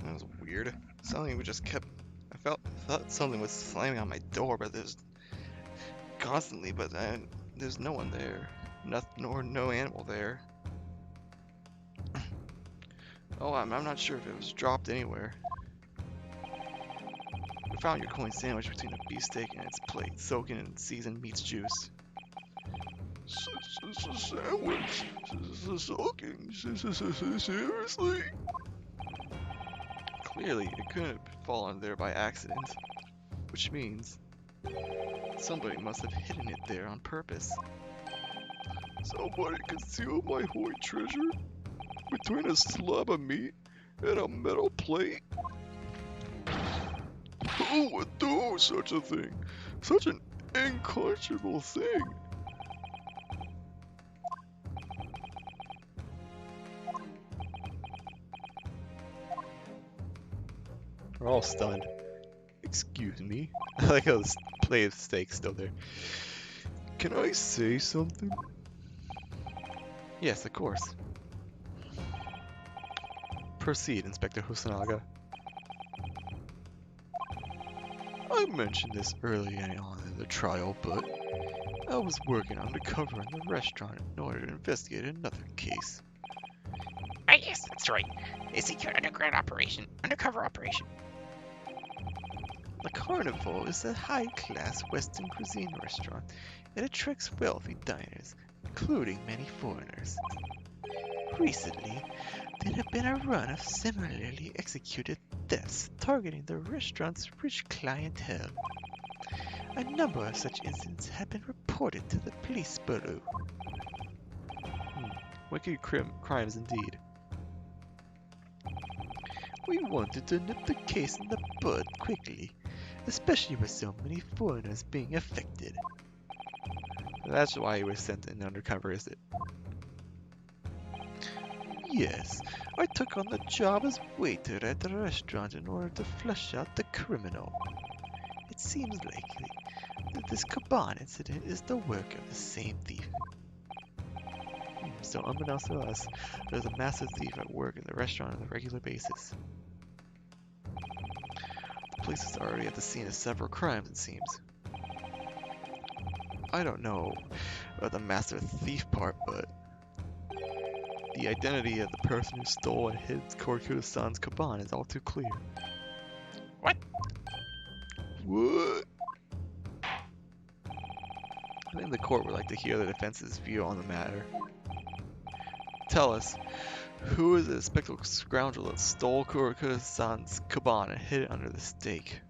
That was weird. Something we just kept. I thought something was slamming on my door, but there's constantly, but there's no one there. Nothing or no animal there. Oh, I'm not sure if it was dropped anywhere. We found your coin sandwiched between a beefsteak and its plate, soaking in seasoned meat's juice. Sandwich? Soaking? Seriously? Clearly, it couldn't have fallen there by accident, which means somebody must have hidden it there on purpose. Somebody concealed my hoy treasure between a slab of meat and a metal plate? Who would do such a thing? Such an unconscionable thing? We're all stunned. Excuse me? I like how this plate of steak's still there. Can I say something? Yes, of course. Proceed, Inspector Hosanaga. I mentioned this earlier on in the trial, but I was working undercover in the restaurant in order to investigate another case. Ah, yes, that's right. A secret undercover operation. The Carnival is a high-class Western cuisine restaurant. It attracts wealthy diners, including many foreigners. Recently, there have been a run of similarly executed thefts targeting the restaurant's rich clientele. A number of such incidents have been reported to the police bureau. Wicked crimes indeed. We wanted to nip the case in the bud quickly, especially with so many foreigners being affected. That's why he was sent in undercover, is it? Yes, I took on the job as waiter at the restaurant in order to flush out the criminal. It seems likely that this Kaban incident is the work of the same thief. So unbeknownst to us, there's a massive thief at work in the restaurant on a regular basis. The police is already at the scene of several crimes, it seems. I don't know about the master thief part, but the identity of the person who stole and hid Korkuta-san's Kaban is all too clear. What? What? I think the court would like to hear the defense's view on the matter. Tell us, who is the spectral scoundrel that stole Korkuta-san's Kaban and hid it under the stake?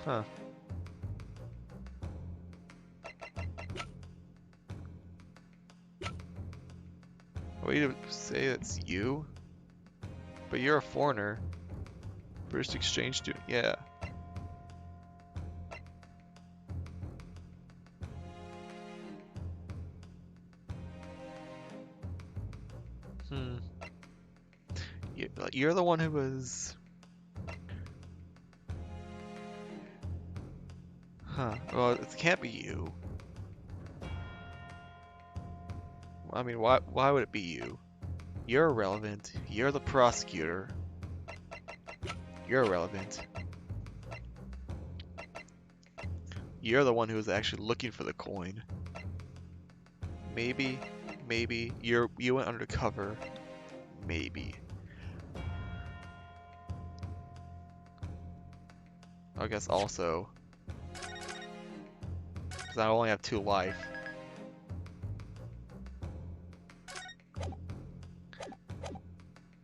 Huh. Wait to say it's you? But you're a foreigner. British exchange student, yeah. You're the one who was... Huh. Well, it can't be you. I mean, why would it be you? You're irrelevant. You're the prosecutor. You're irrelevant. You're the one who was actually looking for the coin. Maybe you went undercover. Maybe. I guess also, because I only have 2 life.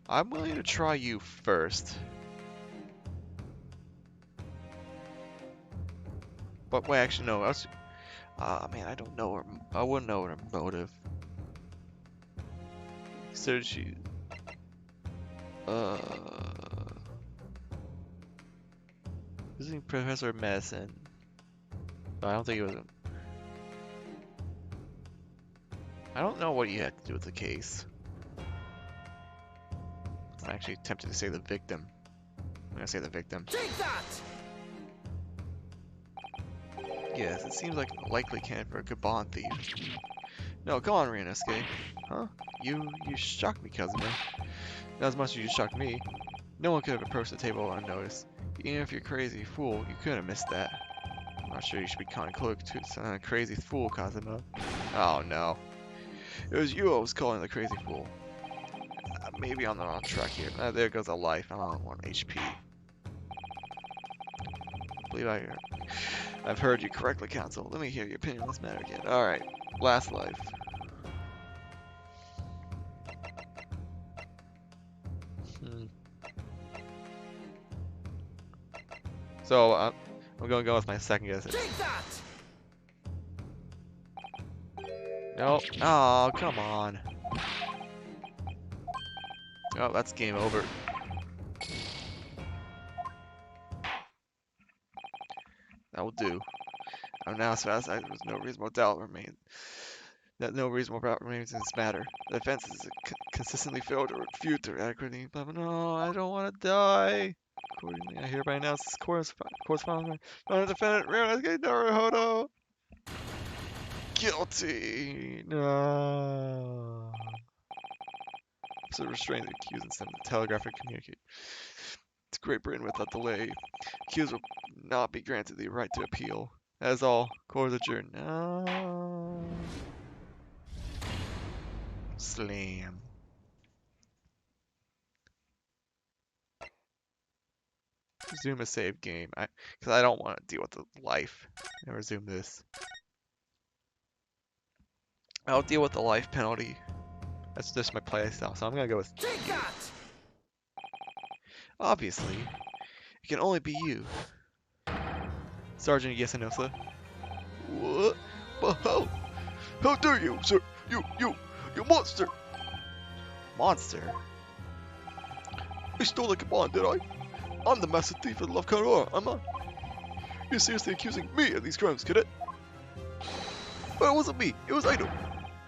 I'm willing to try you first. But wait, actually no. Man, I don't know her. I wouldn't know her motive. So she. Visiting professor of medicine. But I don't think it was. I don't know what you had to do with the case. I'm actually tempted to say the victim. I'm gonna say the victim. Take that! Yes, it seems like a likely candidate for a Kaban thief. No, come on, Ryunosuke. Huh? You shocked me, Kazuma. Not as much as you shocked me. No one could have approached the table unnoticed. Even if you're a crazy fool, you couldn't have missed that. I'm not sure you should be calling clerk to a crazy fool, Kazuma. Oh no. It was you I was calling the crazy fool. Maybe I'm not on track here. There goes a life. I'm on 1 HP. I believe I've heard you correctly, counsel. Let me hear your opinion on this matter again. Alright. Last life. So, I'm gonna go with my second guess. Take that! Nope. Oh, come on. Oh, that's game over. That will do. I'm now satisfied there was no reasonable doubt remains. That no reasonable doubt remains in this matter. The defense has consistently failed to refute their adequacy. But no, I don't want to die. Accordingly, I hereby announce this court's final defendant, Ryunosuke Naruhodo. Guilty. No. So restrain the accused and send the telegraph and communicate to Great Britain without delay. Accused will not be granted the right to appeal. That is all. Court is adjourned. No. Slam. Resume a save game. Because I don't want to deal with the life. And resume this. I'll deal with the life penalty. That's just my playstyle, so I'm gonna go with. Take that! Obviously, it can only be you, Sergeant Yesanosa. What? But how? How dare you, sir? You monster! Monster? I stole the Kaban, did I? I'm the master thief of the Love Carora, am I? You're seriously accusing me of these crimes, cadet? But it wasn't me, it was Ido.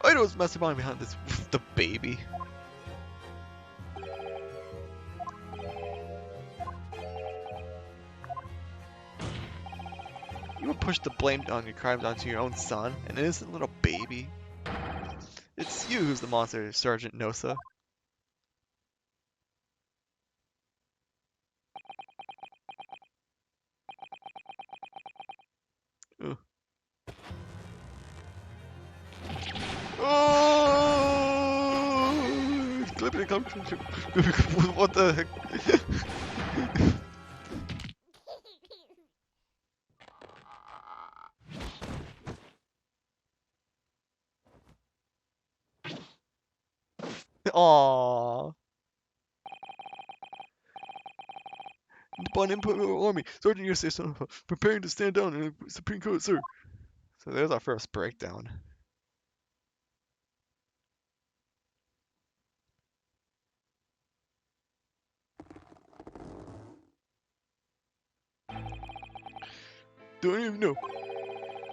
Ido was mastermind behind this. The baby. You would push the blame on your crimes onto your own son, an innocent little baby. It's you who's the monster, Sergeant Nosa. Ugh. Oh! Clippity clop. What the heck? Aww. Upon Imperial Army, Sergeant USA son preparing to stand down in the Supreme Court, sir. So there's our first breakdown. Do any of you know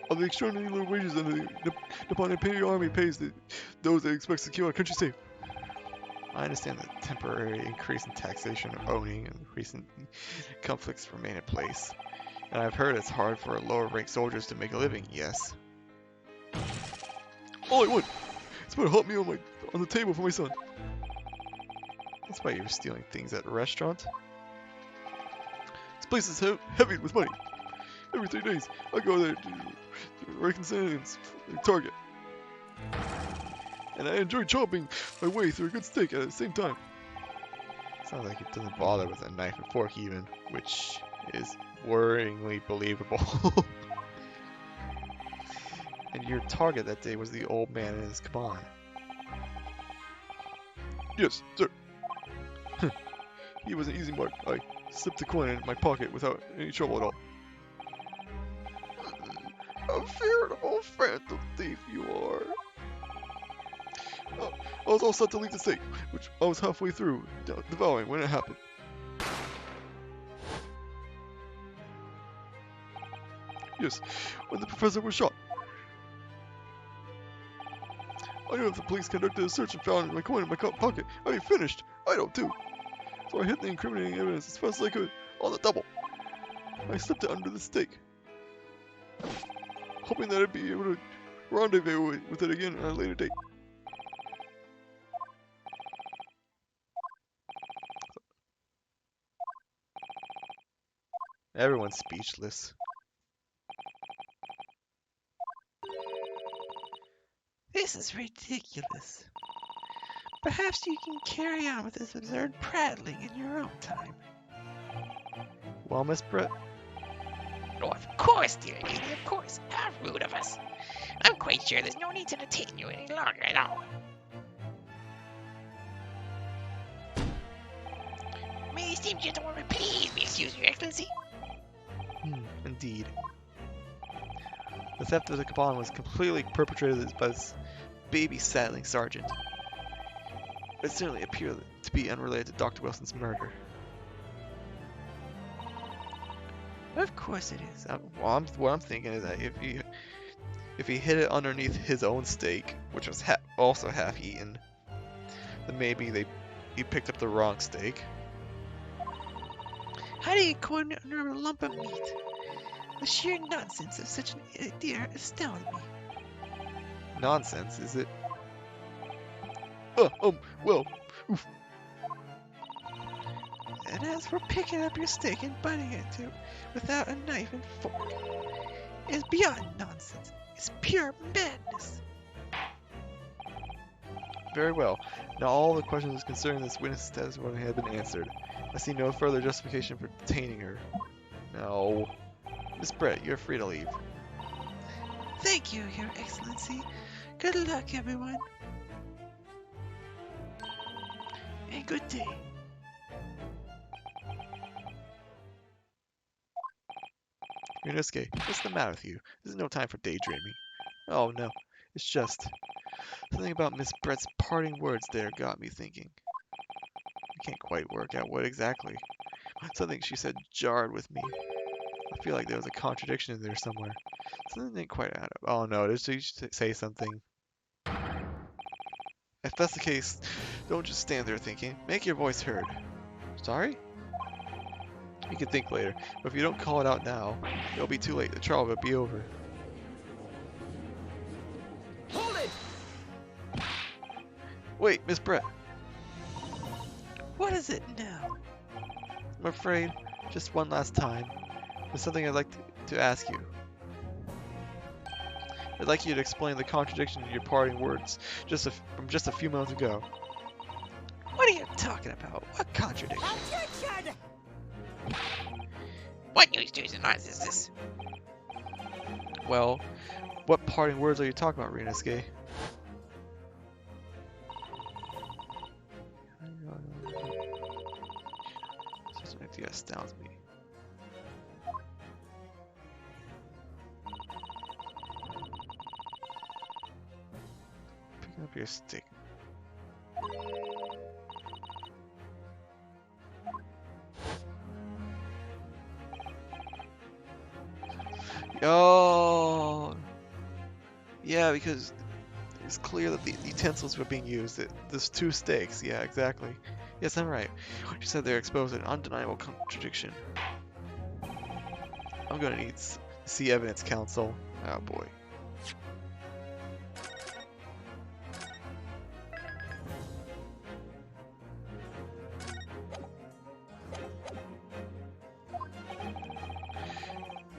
of the extraordinary low wages that the Nippon Imperial Army pays those it expects to keep our country safe? I understand the temporary increase in taxation of owning and recent conflicts remain in place. And I've heard it's hard for lower ranked soldiers to make a living, yes. All I want is to put a hot meal on the table for my son. That's why you were stealing things at a restaurant. This place is heavy with money. Every 3 days, I go there to reconciliations at Target. And I enjoy chopping my way through a good steak at the same time. Sounds like it doesn't bother with a knife and fork even, which is worryingly believable. And your target that day was the old man and his Kaban. Yes, sir. He was an easy mark. I slipped a coin in my pocket without any trouble at all. A veritable phantom thief you are. I was all set to leave the state, which I was halfway through devouring when it happened. Yes, when the professor was shot. I knew if the police conducted a search and found my coin in my pocket, I'd be finished. I don't too. So I hid the incriminating evidence as fast as I could, on the double. I slipped it under the steak, hoping that I'd be able to rendezvous with it again on a later date. Everyone's speechless. This is ridiculous. Perhaps you can carry on with this absurd prattling in your own time. Well, Miss Brett, Oh, of course, dear lady, of course. How rude of us. I'm quite sure there's no need to detain you any longer at all. May the same gentlewoman please be excused, Your Excellency? Indeed. The theft of the Kaban was completely perpetrated by this baby saddling sergeant. It certainly appeared to be unrelated to Dr. Wilson's murder. Of course it is. What I'm thinking is that if he hid it underneath his own steak, which was also half eaten, then maybe he picked up the wrong steak. How do you coin under a lump of meat? The sheer nonsense of such an idea astounds me. Nonsense, is it? Well, And as for picking up your steak and biting into it without a knife and fork, it's beyond nonsense. It's pure madness. Very well. Now all the questions concerning this witness testimony have been answered. I see no further justification for detaining her. No. Miss Brett, you're free to leave. Thank you, Your Excellency. Good luck, everyone. And good day. Ryunosuke, what's the matter with you? This is no time for daydreaming. Oh no, it's just something about Miss Brett's parting words there got me thinking. I can't quite work out what exactly. Something she said jarred with me. I feel like there was a contradiction in there somewhere. Something didn't quite add up. Oh no, did she say something? If that's the case, don't just stand there thinking. Make your voice heard. Sorry? You can think later, but if you don't call it out now, it'll be too late. The trial will be over. Hold it! Wait, Miss Brett. What is it now? I'm afraid, just one last time, there's something I'd like to ask you. I'd like you to explain the contradiction in your parting words from just a few moments ago. What are you talking about? What contradiction? Attention! What news and noise is this? Well, what parting words are you talking about, Ryunosuke? Such an idea astounds me. Picking up your stick. Oh, yeah, because it's clear that the utensils were being used. There's two stakes. Yeah, exactly. Yes, I'm right. She said they're exposed an undeniable contradiction. I'm gonna need to see evidence, counsel. Oh boy.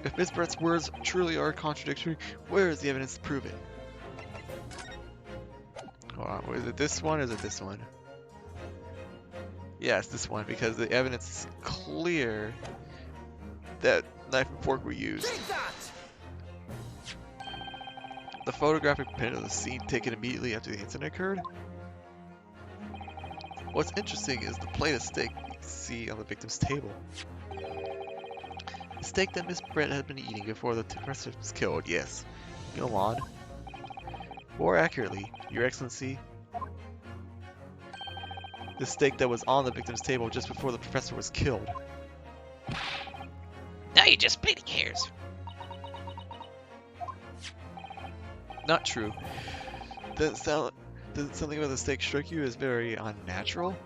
If Miss Brett's words truly are contradictory, where is the evidence to prove it? Hold on, is it this one or is it this one? Yeah, it's this one because the evidence is clear that knife and fork were used. Take that! The photographic print of the scene taken immediately after the incident occurred. What's interesting is the plate of steak you see on the victim's table. The steak that Miss Brett had been eating before the professor was killed, yes. Go on. More accurately, Your Excellency, the steak that was on the victim's table just before the professor was killed. Now you're just splitting hairs. Not true. Doesn't something about the steak strike you as very unnatural?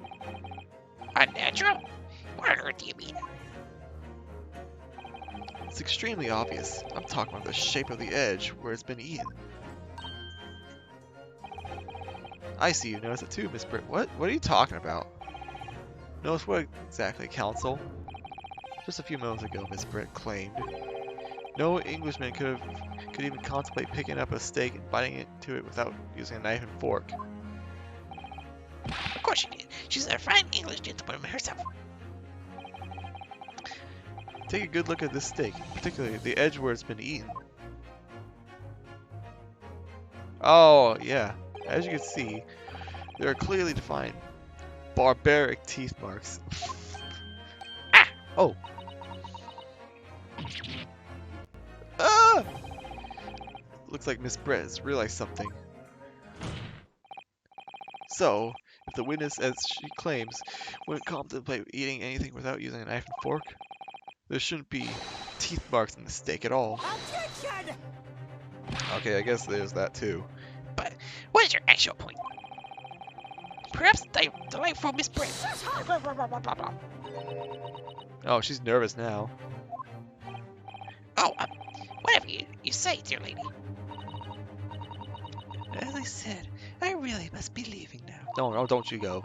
Unnatural? What on earth do you mean? It's extremely obvious. I'm talking about the shape of the edge where it's been eaten. I see you notice it too, Miss Britt. What are you talking about? Notice what exactly, counsel? Just a few moments ago, Miss Britt claimed. No Englishman could even contemplate picking up a steak and biting into it without using a knife and fork. Of course she did. She's a fine English gentlewoman herself. Take a good look at this steak, particularly the edge where it's been eaten. Oh, yeah. As you can see, there are clearly defined barbaric teeth marks. Ah! Oh. Ah! Looks like Miss Brett has realized something. So, if the witness, as she claims, wouldn't contemplate eating anything without using a knife and fork, there shouldn't be teeth marks in the steak at all. Attention! Okay, I guess there's that too. But what is your actual point? Perhaps the delightful Miss Brett. Oh, she's nervous now. Oh, whatever you say, dear lady. As I said, I really must be leaving now. No, don't you go.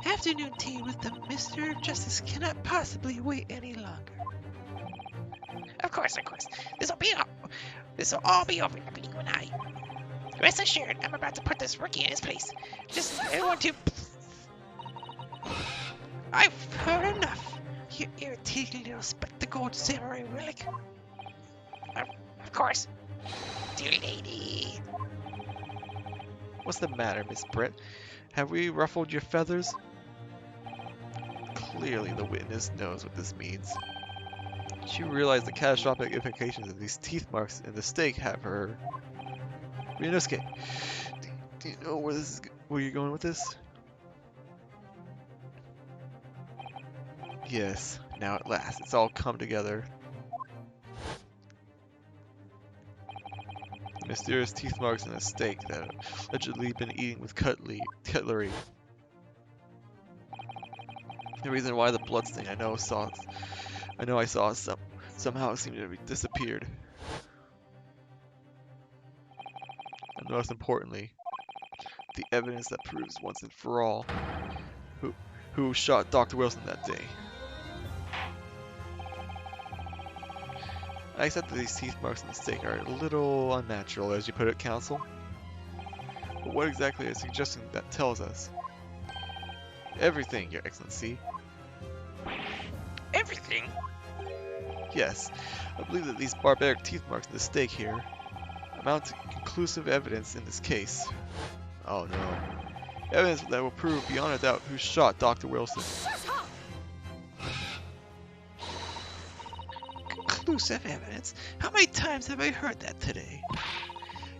Afternoon tea with the Mr. of Justice cannot possibly wait any longer. Of course. This'll all be over between you and I. Rest assured, I'm about to put this rookie in his place. Just everyone to. I've heard enough, you irritating little spectacled samurai relic. Of course. Dear lady. What's the matter, Miss Britt? Have we ruffled your feathers? Clearly, the witness knows what this means. She realized the catastrophic implications of these teeth marks in the stake have for her. Ryunosuke, do you know where you're going with this? Yes, now at last, it's all come together. The mysterious teeth marks in a steak that have allegedly been eaten with cutlery. The reason why the bloodstain I know I saw somehow seemed to have disappeared. And most importantly, the evidence that proves once and for all who shot Dr. Wilson that day. I accept that these teeth marks in the steak are a little unnatural, as you put it, Counsel. But what exactly are you suggesting that tells us? Everything, Your Excellency. Everything? Yes, I believe that these barbaric teeth marks in the steak here amount to conclusive evidence in this case. Oh no. Evidence that will prove beyond a doubt who shot Dr. Wilson. Conclusive evidence? How many times have I heard that today?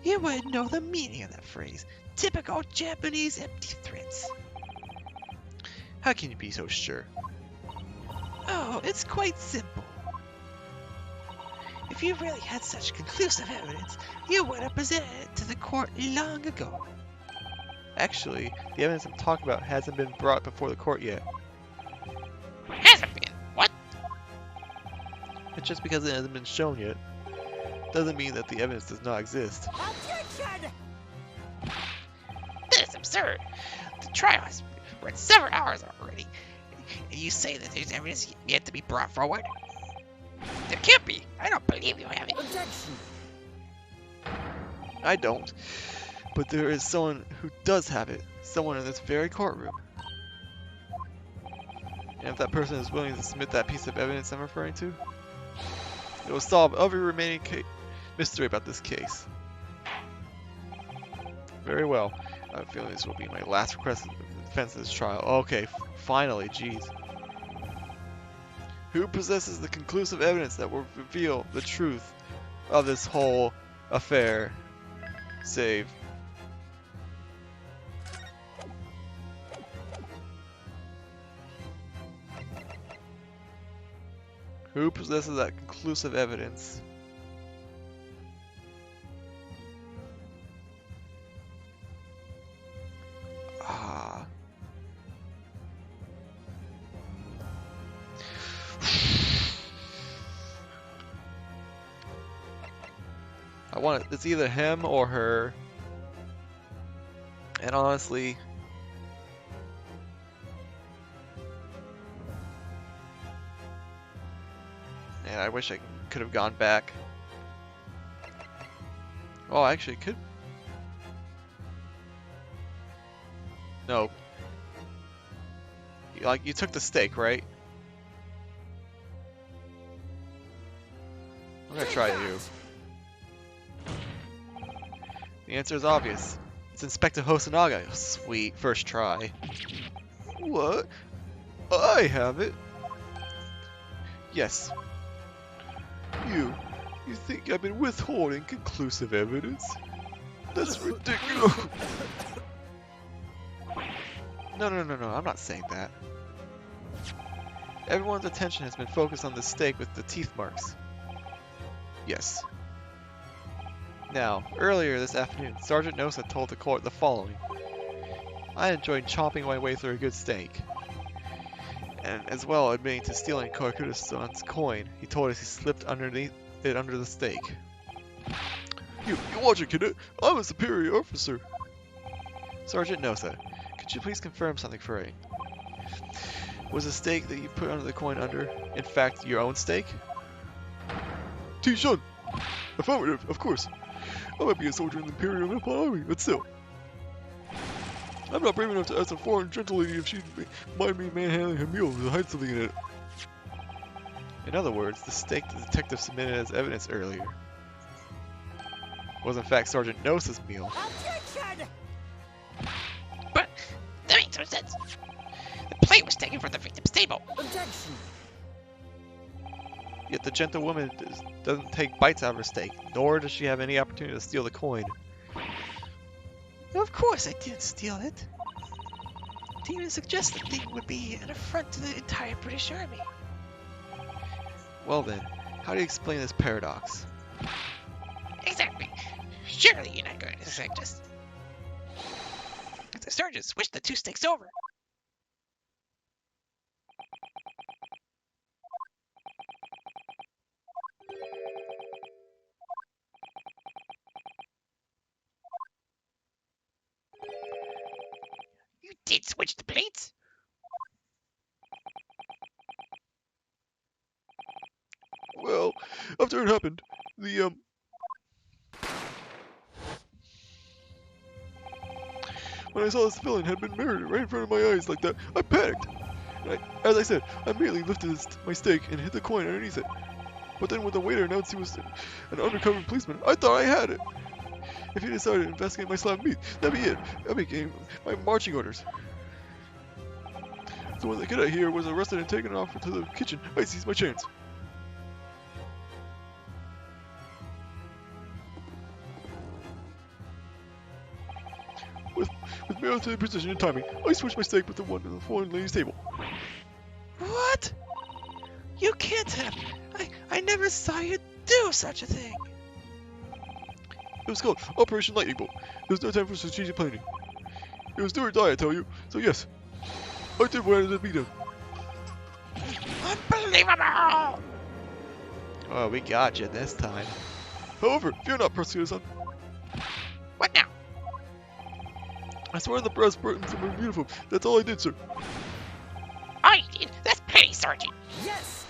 You wouldn't know the meaning of that phrase. Typical Japanese empty threats. How can you be so sure? Oh, it's quite simple. If you really had such conclusive evidence, you would have presented it to the court long ago. Actually, the evidence I'm talking about hasn't been brought before the court yet. Hasn't been. What? And just because it hasn't been shown yet, doesn't mean that the evidence does not exist. Objection! That is absurd. The trial has run several hours already. And you say that there's evidence yet to be brought forward? There can't be. I don't believe you have it. Objection! I don't. But there is someone who does have it. Someone in this very courtroom. And if that person is willing to submit that piece of evidence I'm referring to, it will solve every remaining mystery about this case. Very well. I have a feeling this will be my last request of the defense of this trial. Okay, finally, jeez. Who possesses the conclusive evidence that will reveal the truth of this whole affair? Save. Who possesses that conclusive evidence? Ah. I want it. It's either him or her. And honestly, man, I wish I could have gone back. Oh, I actually could. No. You took the stake, right? I'm gonna try you. The answer is obvious. It's Inspector Hosonaga. Oh, sweet, first try. What? I have it. Yes. You think I've been withholding conclusive evidence? That's ridiculous. No, I'm not saying that. Everyone's attention has been focused on the stake with the teeth marks. Yes. Now, earlier this afternoon, Sergeant Nosa told the court the following. I enjoyed chomping my way through a good steak. And as well admitting to stealing Korakuta-san's coin, he told us he slipped underneath it under the stake. You watch it, cadet. I'm a superior officer. Sergeant Nosa, could you please confirm something for me? Was the stake that you put under the coin under, in fact, your own stake? T-Shun. Affirmative, of course. I might be a soldier in the Imperial Empire Army, but still. I'm not brave enough to ask a foreign gentle lady if she'd mind me manhandling her mule to hide something in it. In other words, the stake the detective submitted as evidence earlier was in fact Sergeant Nosa's meal. Objection! But that makes no sense. The plate was taken from the victim's table. Objection! Yet the gentlewoman doesn't take bites out of her steak, nor does she have any opportunity to steal the coin. Of course I didn't steal it. To even suggest the thing would be an affront to the entire British Army. Well then, how do you explain this paradox? Exactly. Surely you're not going to suggest. The sergeant switched the two stakes over. You did switch the plates? Well, after it happened, when I saw the civilian had been murdered right in front of my eyes like that, I panicked. And as I said, I immediately lifted my stake and hit the coin underneath it. But then when the waiter announced he was an undercover policeman, I thought I had it. If he decided to investigate my slab meat, that'd be it. That became my marching orders. So when the cadet here was arrested and taken off to the kitchen, I seized my chance. With military precision and timing, I switched my stake with the one on the foreign lady's table. What? You can't have. I never saw you do such a thing. It was called Operation Lightning Bolt. There was no time for strategic planning. It was do or die, I tell you. So yes, I did what I had to be done. Unbelievable! Oh, we got you this time. However, fear not, Prosecutor-san. What now? I swear on the brass buttons of my uniform. That's all I did, sir. All you did? That's petty, Sergeant. Yes!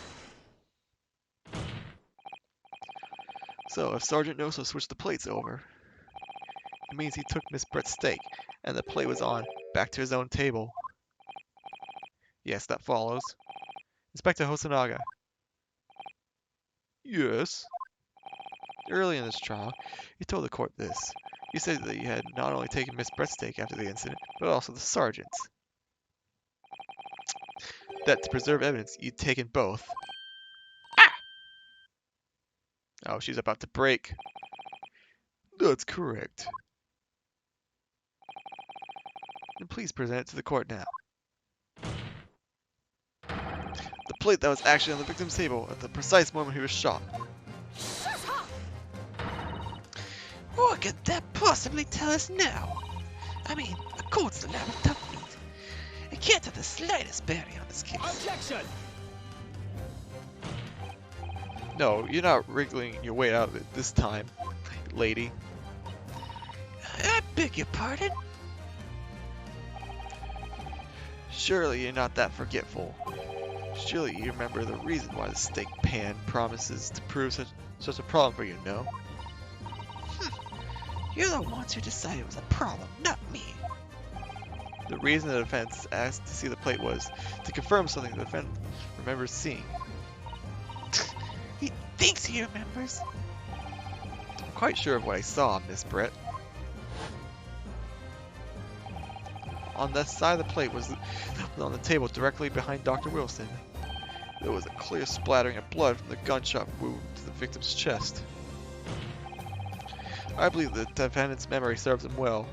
So, if Sergeant Nosa switched the plates over, it means he took Miss Brett's steak, and the plate was on, back to his own table. Yes, that follows. Inspector Hosonaga, Yes. early in this trial, you told the court this. You said that you had not only taken Miss Brett's steak after the incident, but also the sergeant's. That to preserve evidence, you'd taken both. Ah! Oh, she's about to break. That's correct. Then please present it to the court now. The plate that was actually on the victim's table at the precise moment he was shot. Shut up! What could that possibly tell us now? I mean, a court's the lab of tough meat. It can't have the slightest bearing on this case. Objection! No, you're not wriggling your way out of it this time, lady. I beg your pardon? Surely you're not that forgetful. Surely you remember the reason why the steak pan promises to prove such a problem for you, no? You're the ones who decided it was a problem, not me. The reason the defense asked to see the plate was to confirm something the defense remembers seeing. He thinks he remembers. I'm quite sure of what I saw, Miss Brett. On the side of the plate was on the table directly behind Dr. Wilson. There was a clear splattering of blood from the gunshot wound to the victim's chest. I believe the defendant's memory serves him well.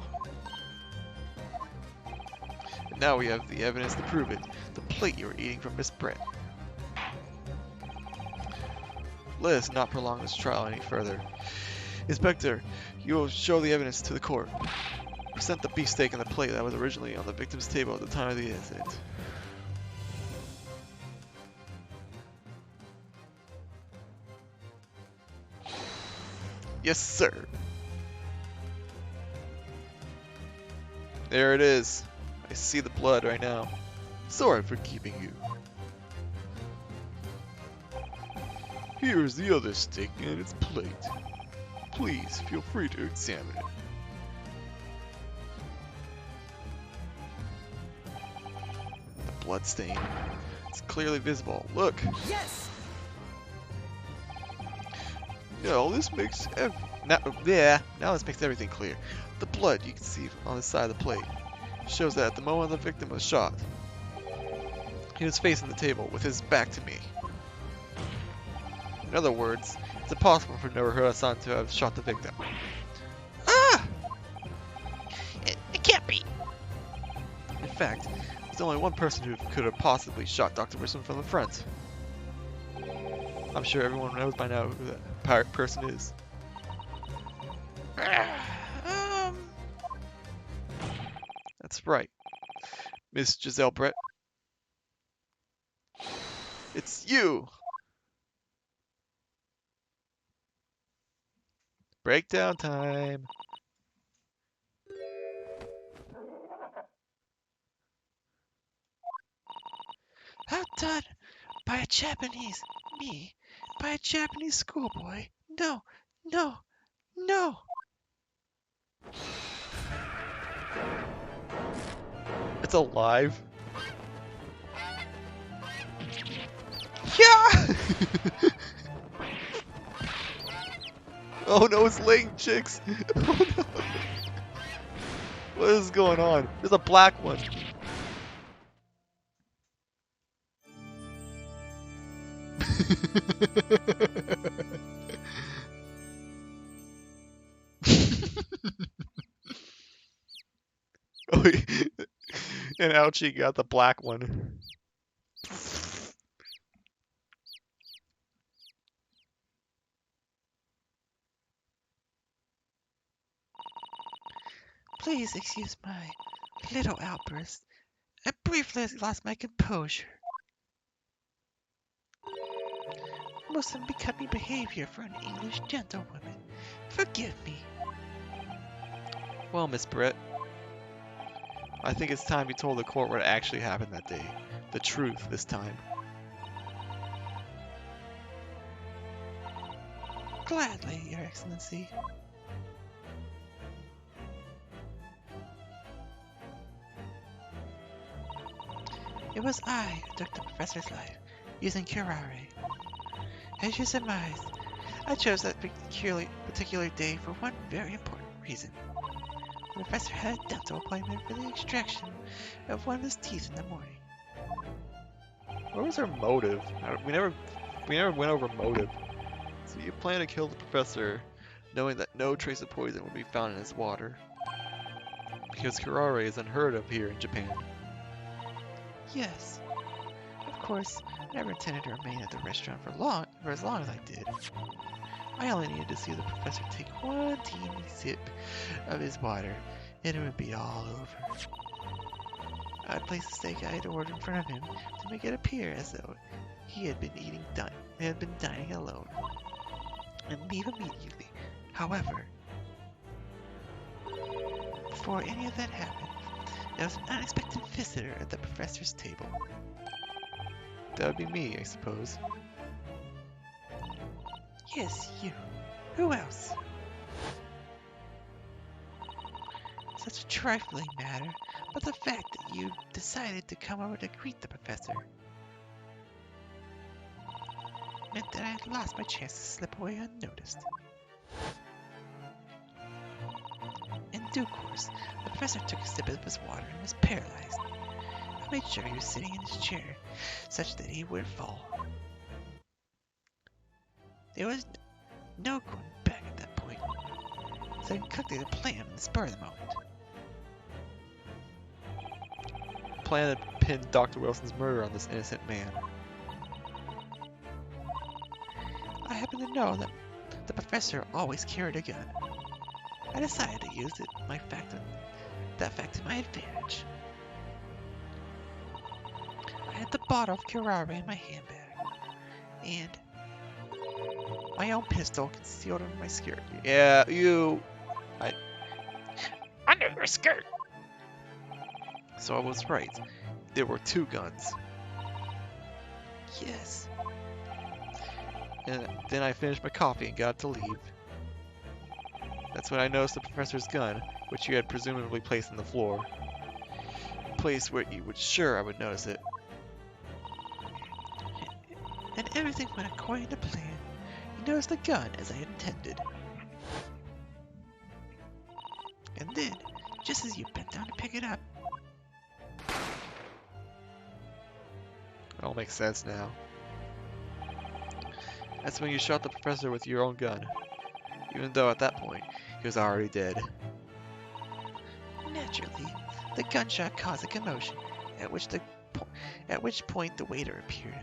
And now we have the evidence to prove it. The plate you were eating from Miss Brett. Let us not prolong this trial any further. Inspector, you will show the evidence to the court. Present the beefsteak and the plate that was originally on the victim's table at the time of the incident. Yes, sir. There it is. I see the blood right now. Sorry for keeping you. Here is the other stick and its plate. Please feel free to examine it. The blood stain. It's clearly visible. Look. Yes! Now this makes Now this makes everything clear. The blood you can see on the side of the plate shows that at the moment the victim was shot, he was facing the table with his back to me. In other words, it's impossible for Nobuhiro-san to have shot the victim. Ah! It can't be. In fact, there's only one person who could have possibly shot Dr. Wilson from the front. I'm sure everyone knows by now who that person is. That's right. Miss Giselle Brett. It's you! Breakdown time. Outdone by a Japanese, by a Japanese schoolboy. No, no, no. It's alive. Yeah! Oh no, it's laying chicks. Oh no. What is going on? There's a black one. Oh, and Ouchie got the black one. Please excuse my little outburst. I briefly lost my composure. Most unbecoming behavior for an English gentlewoman. Forgive me. Well, Miss Britt, I think it's time you told the court what actually happened that day. The truth this time. Gladly, Your Excellency. It was I who took the professor's life, using curare. As you surmised, I chose that particular day for one very important reason. The professor had a dental appointment for the extraction of one of his teeth in the morning. What was her motive? We never went over motive. So you plan to kill the professor, knowing that no trace of poison would be found in his water. Because curare is unheard of here in Japan. Yes. Of course, I never intended to remain at the restaurant for as long as I did. I only needed to see the professor take one teeny sip of his water, and it would be all over. I'd place the steak I had ordered in front of him to make it appear as though he had been dining alone, and leave immediately. However, before any of that happened, there was an unexpected visitor at the professor's table. That would be me, I suppose. Yes, you. Who else? Such a trifling matter, but the fact that you decided to come over to greet the professor meant that I had lost my chance to slip away unnoticed. In due course, the professor took a sip of his water and was paralyzed. I made sure he was sitting in his chair, such that he would fall. There was no going back at that point, so I concocted a plan on the spur of the moment. Plan to pin Dr. Wilson's murder on this innocent man. I happen to know that the professor always carried a gun. I decided to use that fact to my advantage. I had the bottle of curare in my handbag, and My own pistol concealed under my skirt. Yeah, you. Under your skirt. So I was right. There were 2 guns. Yes. And then I finished my coffee and got to leave. That's when I noticed the professor's gun, which you had presumably placed on the floor. A place where you would sure I would notice it. And everything went according to plan. You noticed the gun as I had intended. And then, just as you bent down to pick it up, It all makes sense now. That's when you shot the professor with your own gun. Even though at that point, he was already dead. naturally, the gunshot caused a commotion, at which point the waiter appeared.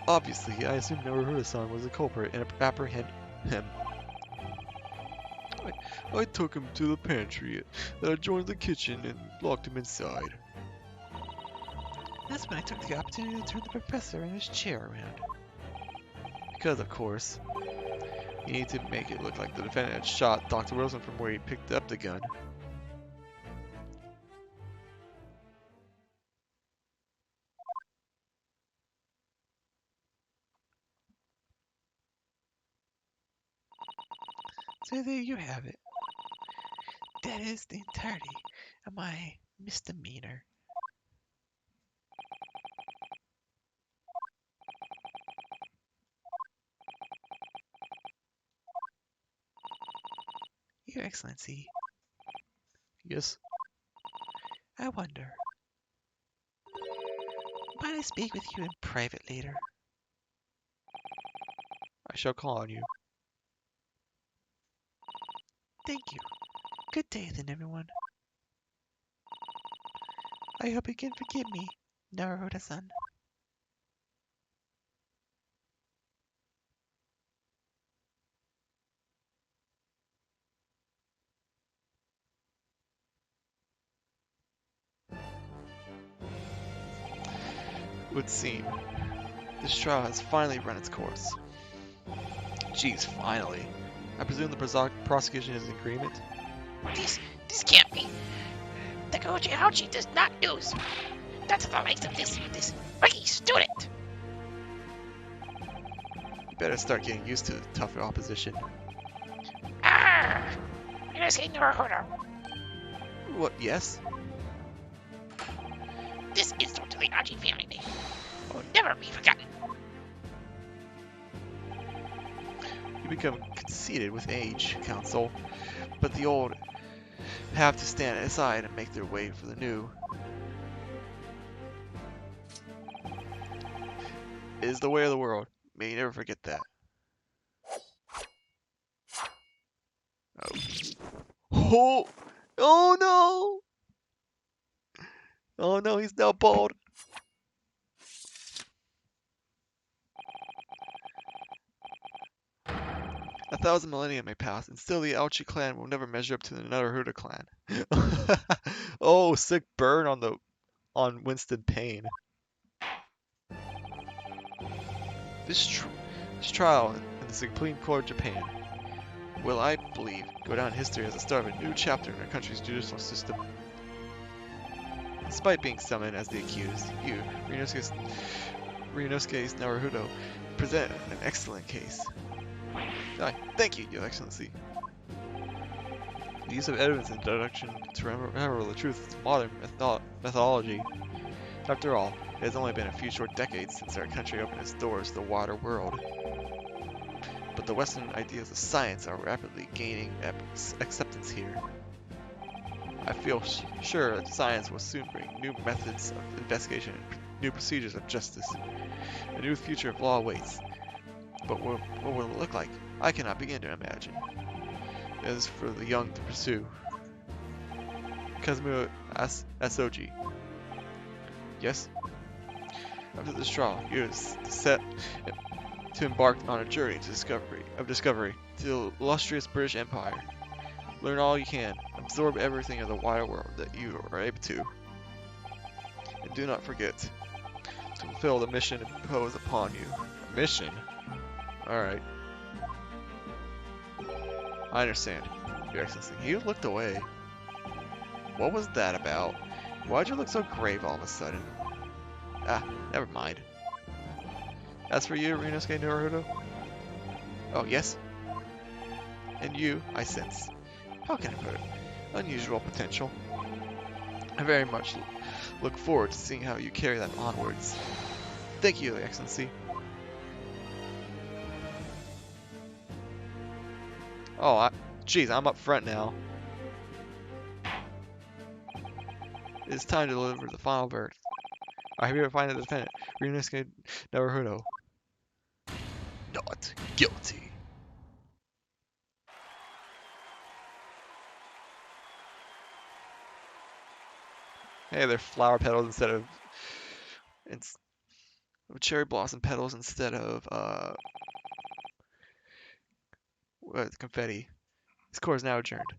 Obviously, I assumed Naruto-san was the culprit and apprehend him. I took him to the pantry, then I joined the kitchen and locked him inside. That's when I took the opportunity to turn the professor in his chair around. Because, of course, you need to make it look like the defendant had shot Dr. Wilson from where he picked up the gun. So there you have it. That is the entirety of my misdemeanor. Your Excellency, Yes? I wonder, might I speak with you in private later? I shall call on you. Thank you. Good day then, everyone. I hope you can forgive me, Naruto-san. It would seem this trial has finally run its course. Geez, finally. I presume the prosecution is in agreement? This can't be. The Goji Hachi does not lose. That's the likes of this rookie student. You better start getting used to the tougher opposition. Arr! You're saying Naruto. What, yes? This insult to the Hachi family name will never be forgotten. You become conceited with age, Council, but the old have to stand aside and make their way for the new. It is the way of the world. May you never forget that. Oh! Oh no! Oh no, he's now bald. A thousand millennia may pass, and still the Aochi clan will never measure up to the Naruto clan. Oh, sick burn on Winston Payne. This trial in the Supreme Court of Japan will, I believe, go down in history as the start of a new chapter in our country's judicial system. Despite being summoned as the accused, you, Ryunosuke's Naruto, present an excellent case. Thank you, Your Excellency. The use of evidence in deduction to remember the truth is modern methodology. After all, it has only been a few short decades since our country opened its doors to the wider world. But the Western ideas of science are rapidly gaining acceptance here. I feel sure that science will soon bring new methods of investigation and new procedures of justice. A new future of law awaits. But what will it look like? I cannot begin to imagine. It is for the young to pursue. Kazuma Asoji. Yes? After this trial, you are set to embark on a journey to discovery to the illustrious British Empire. Learn all you can, absorb everything of the wider world that you are able to. And do not forget, to fulfill the mission imposed upon you. Mission? Alright. I understand, Your Excellency. You looked away. What was that about? Why'd you look so grave all of a sudden? Ah, never mind. As for you, Ryunosuke Naruto? Oh, yes? And you, I sense. How can I put it? Unusual potential. I very much look forward to seeing how you carry that onwards. Thank you, Your Excellency. Oh, geez, I'm up front now. It's time to deliver the final verdict. I hope you find the defendant, Ryunosuke Naruto, not guilty. Hey, they're flower petals instead of cherry blossom petals instead of confetti. This court is now adjourned.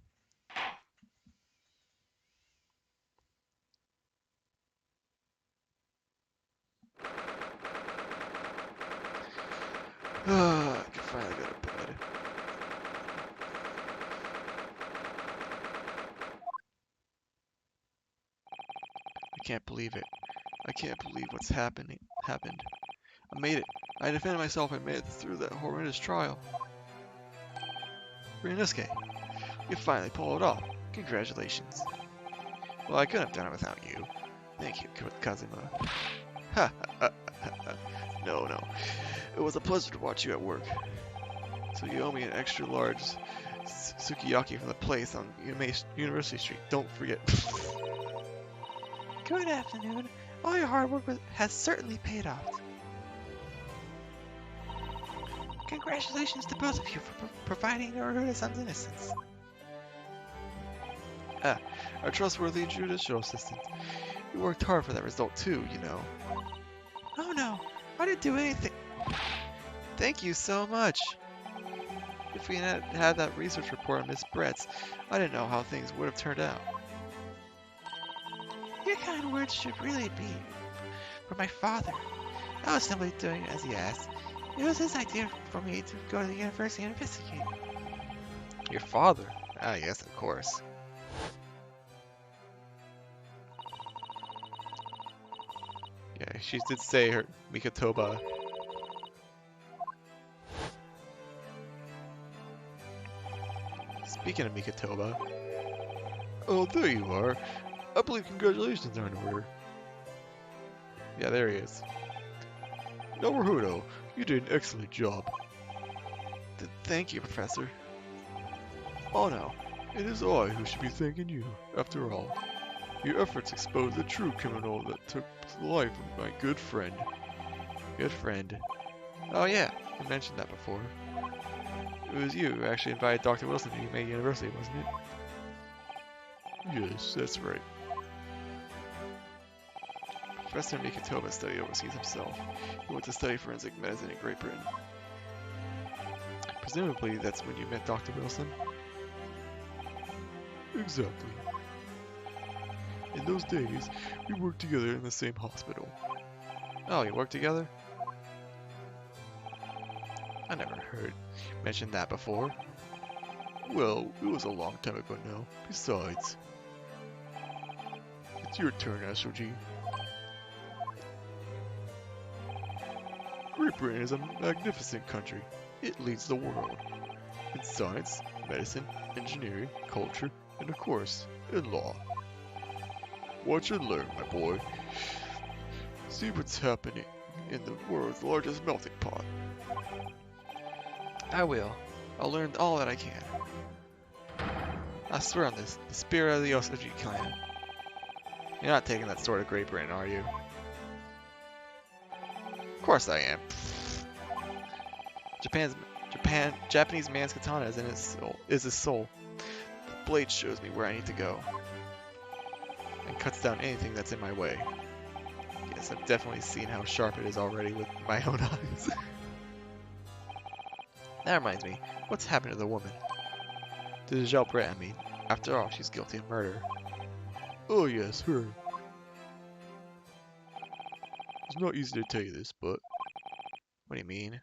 I can finally go to bed. I can't believe it. I can't believe what's happened. I made it. I defended myself and made it through that horrendous trial. Ryunosuke, you finally pulled it off. Congratulations. Well, I couldn't have done it without you. Thank you, Kazuma. Ha ha ha. No. It was a pleasure to watch you at work. So you owe me an extra large sukiyaki from the place on University Street. Don't forget. Good afternoon. All your hard work has certainly paid off. Congratulations to both of you for providing Naruto-san's innocence. Our trustworthy judicial assistant. You worked hard for that result too, you know. Oh no, I didn't do anything. Thank you so much. If we had had that research report on Miss Brett's, I didn't know how things would have turned out. Your kind words should really be for my father. I was simply doing as he asked. It was his idea for me to go to the university and investigate. Your father? Ah, yes, of course. Yeah, she did say her Mikatoba. Speaking of Mikatoba. Oh, there you are. I believe congratulations are in order. Yeah, there he is. Naruto, you did an excellent job. Thank you, Professor. Oh no, it is I who should be thanking you, after all. Your efforts exposed the true criminal that took the life of my good friend. Good friend. Oh yeah, I mentioned that before. It was you who actually invited Dr. Wilson to Yumei University, wasn't it? Yes, that's right. Professor Mikatoba studied overseas himself. He went to study forensic medicine in Great Britain. Presumably, that's when you met Dr. Wilson? Exactly. In those days, we worked together in the same hospital. Oh, you worked together? I never heard mentioned that before. Well, it was a long time ago now. Besides, it's your turn, SOG. Great Britain is a magnificent country. It leads the world in science, medicine, engineering, culture, and of course, in law. Watch and learn, my boy. See what's happening in the world's largest melting pot. I will. I'll learn all that I can. I swear on this, the spirit of the Osaji clan. You're not taking that sword to Great Britain, are you? Of course I am. Japanese man's katana is in his soul. The blade shows me where I need to go. And cuts down anything that's in my way. Yes, I've definitely seen how sharp it is already with my own eyes. That reminds me, what's happened to the woman? To Zhao Brett, I mean. After all, she's guilty of murder. Oh yes, her. It's not easy to tell you this, but What do you mean?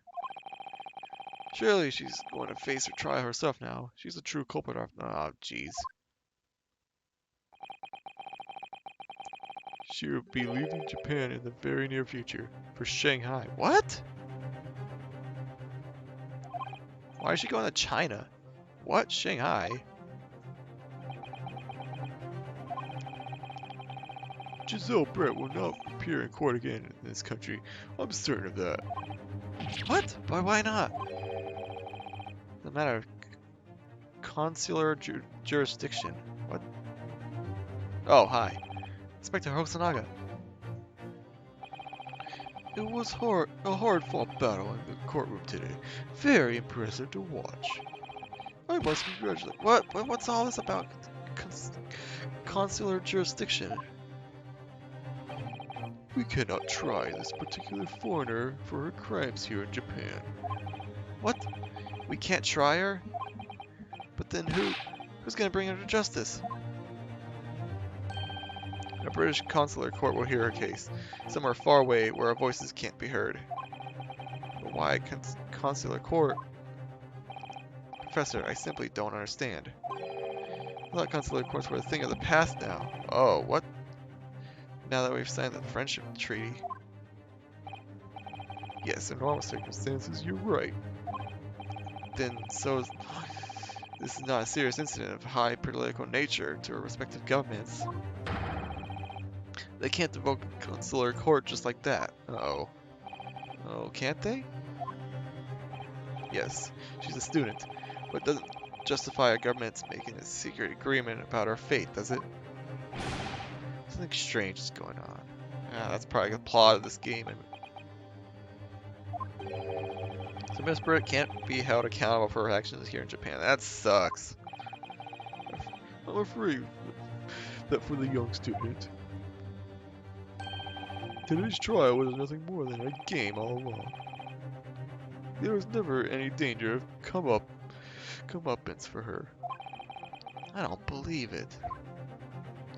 Surely she's going to face her trial herself now. She's a true culprit. Oh, jeez. she will be leaving Japan in the very near future for Shanghai. What? Why is she going to China? What? Shanghai? Giselle Brett will not appear in court again in this country. I'm certain of that. What? Why not? The matter of consular jurisdiction. What? Oh, hi. Inspector Hosonaga. It was a hard-fought battle in the courtroom today. Very impressive to watch. I must congratulate. What's all this about consular jurisdiction? We cannot try this particular foreigner for her crimes here in Japan. What? We can't try her? But then who's gonna bring her to justice? A British consular court will hear her case, somewhere far away where our voices can't be heard. But why consular court? Professor, I simply don't understand. I thought consular courts were a thing of the past now. Oh, what? Now that we've signed the friendship treaty. Yes, in normal circumstances, you're right. Then this is not a serious incident of high political nature to our respective governments. They can't invoke consular court just like that. Uh-oh. Oh, can't they? Yes, she's a student, but it doesn't justify a government making a secret agreement about her fate, does it? Something strange is going on. Ah, that's probably the plot of this game. So Miss Britt can't be held accountable for her actions here in Japan. That sucks. I'm afraid that for the young student, today's trial was nothing more than a game all along. There was never any danger of comeuppance for her. I don't believe it.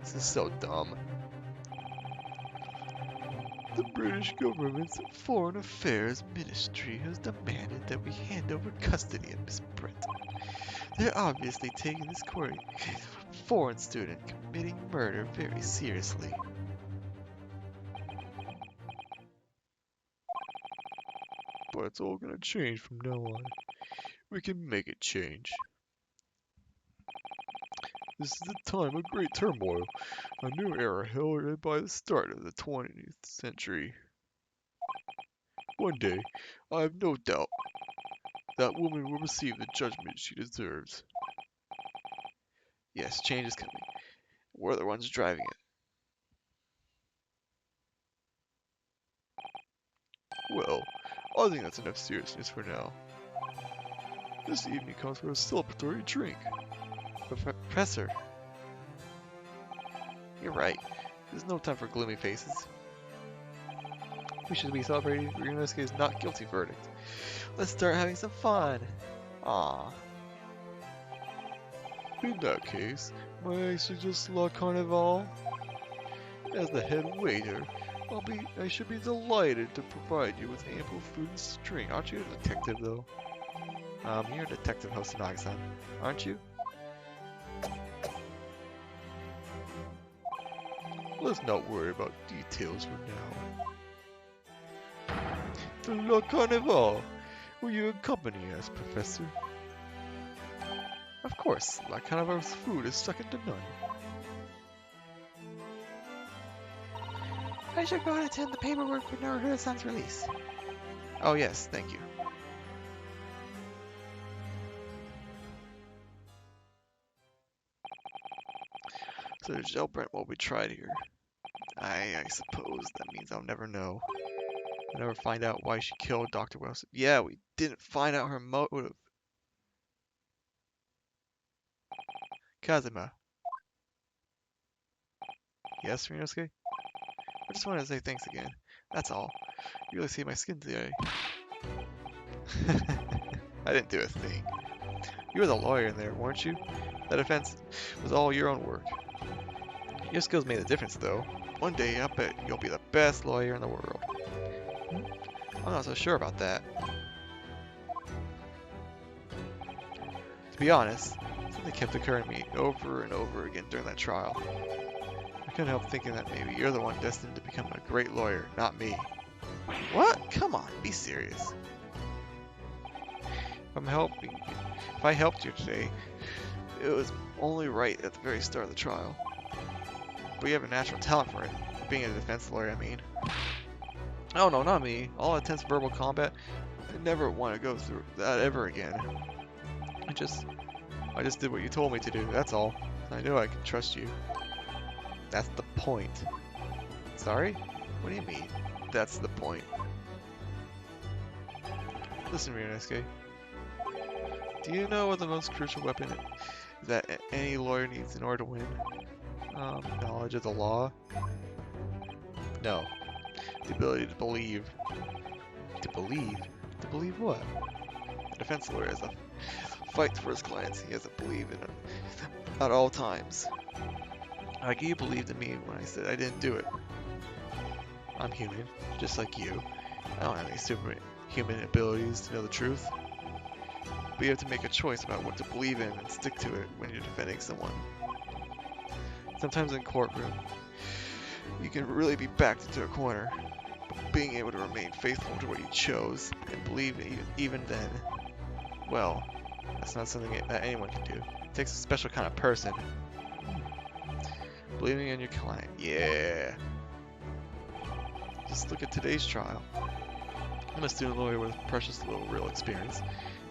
This is so dumb. The British government's Foreign Affairs Ministry has demanded that we hand over custody of Miss Brett. They're obviously taking this foreign student committing murder very seriously. But it's all gonna change from now on. We can make it change. This is a time of great turmoil, a new era heralded by the start of the 20th century. One day, I have no doubt, that woman will receive the judgment she deserves. Yes, change is coming. We're the ones driving it. Well, I think that's enough seriousness for now. This evening calls for a celebratory drink. Professor. You're right. There's no time for gloomy faces. We should be celebrating Ryunosuke's not guilty verdict. Let's start having some fun. Aww. In that case, may I suggest La Carnival? As the head waiter, I should be delighted to provide you with ample food and drink. Aren't you a detective, though? You're a detective, Hosonaga-san, aren't you? Let's not worry about details for now. To La Carnival, will you accompany us, Professor? Of course, La Carnival's food is second to none. I should go and attend the paperwork for Naruto-san's release. Oh yes, thank you. So Giselle Brent will be tried here. I suppose that means I'll never know. I'll never find out why she killed Dr. Wilson. Yeah, we didn't find out her motive. Kazuma. Yes, Ryunosuke? I just wanted to say thanks again. That's all. You really saved my skin today. I didn't do a thing. You were the lawyer in there, weren't you? That offense was all your own work. Your skills made a difference, though. One day, I bet you'll be the best lawyer in the world. I'm not so sure about that. To be honest, something kept occurring to me over and over again during that trial. I couldn't help thinking that maybe you're the one destined to become a great lawyer, not me. What? Come on, be serious. If I helped you today, it was only right at the very start of the trial. But you have a natural talent for it. Being a defense lawyer, I mean. Oh no, not me. All intense verbal combat. I never want to go through that ever again. I just did what you told me to do, that's all. I knew I could trust you. That's the point. Sorry? What do you mean? That's the point. Listen, Ryunosuke. Do you know what the most crucial weapon that any lawyer needs in order to win? Knowledge of the law? No. The ability to believe. To believe? To believe what? A defense lawyer has a fight for his clients. He has to believe in them at all times. Like you believed in me when I said I didn't do it. I'm human, just like you. I don't have any superhuman abilities to know the truth. But you have to make a choice about what to believe in and stick to it when you're defending someone. Sometimes in courtroom, you can really be backed into a corner, but being able to remain faithful to what you chose and believe even then, well, that's not something that anyone can do. It takes a special kind of person. Believing in your client, yeah. Just look at today's trial. I'm a student lawyer with precious little real experience,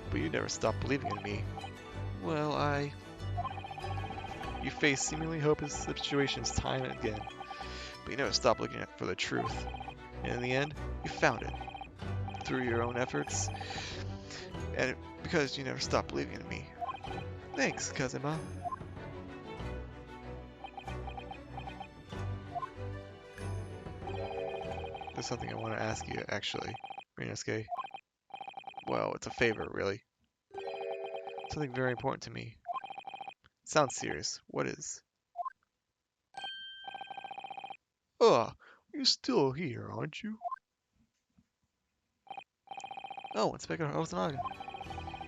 but you never stopped believing in me. Well, You face seemingly hopeless situations time and again, but you never stopped looking for the truth. And in the end, you found it. Through your own efforts, and because you never stopped believing in me. Thanks, Kazuma. There's something I want to ask you, actually, Ryunosuke. Well, it's a favor, really. Something very important to me. Sounds serious. What is? You're still here, aren't you? Oh, Inspector Osanaga.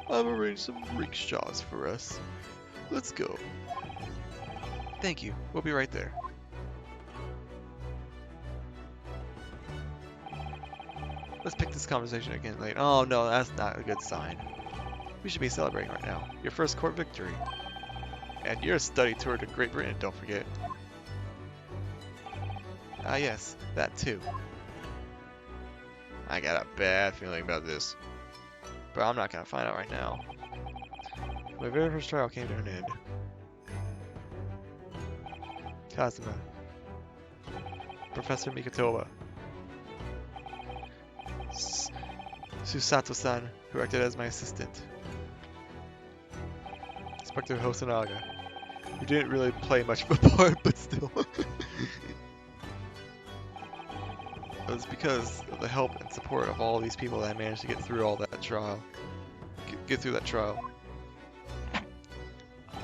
I've arranged some rickshaws for us. Let's go. Thank you. We'll be right there. Let's pick this conversation again later. Oh no, that's not a good sign. We should be celebrating right now. Your first court victory. And your study tour to Great Britain, don't forget. Ah yes, that too. I got a bad feeling about this. But I'm not gonna find out right now. My very first trial came to an end. Kazuma. Professor Mikotoba. Susato-san, who acted as my assistant. Inspector Hosanaga, who didn't really play much of a part, but still. It was because of the help and support of all these people that I managed to get through all that trial. Get through that trial.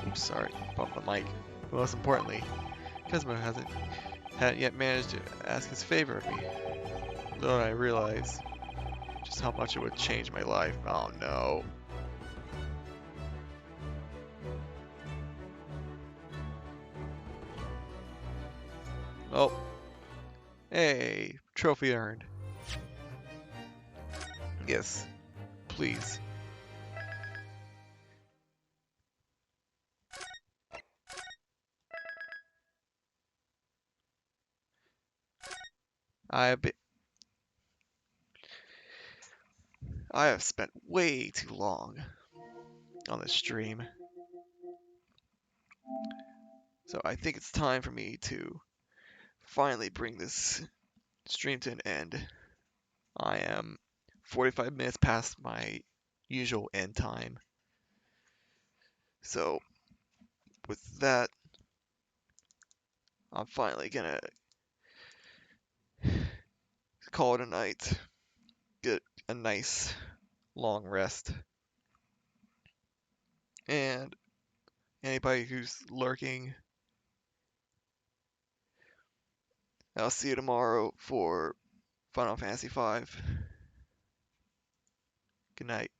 Oops, sorry, bumped the mic. But most importantly, Kazuma hadn't yet managed to ask his favor of me. Though I realize just how much it would change my life. Oh no. Oh. Hey, trophy earned. Yes, please. I have spent way too long on this stream. So I think it's time for me to finally bring this stream to an end. I am 45 minutes past my usual end time. So with that, I'm finally gonna call it a night. Get a nice long rest. And anybody who's lurking, I'll see you tomorrow for Final Fantasy V. Good night.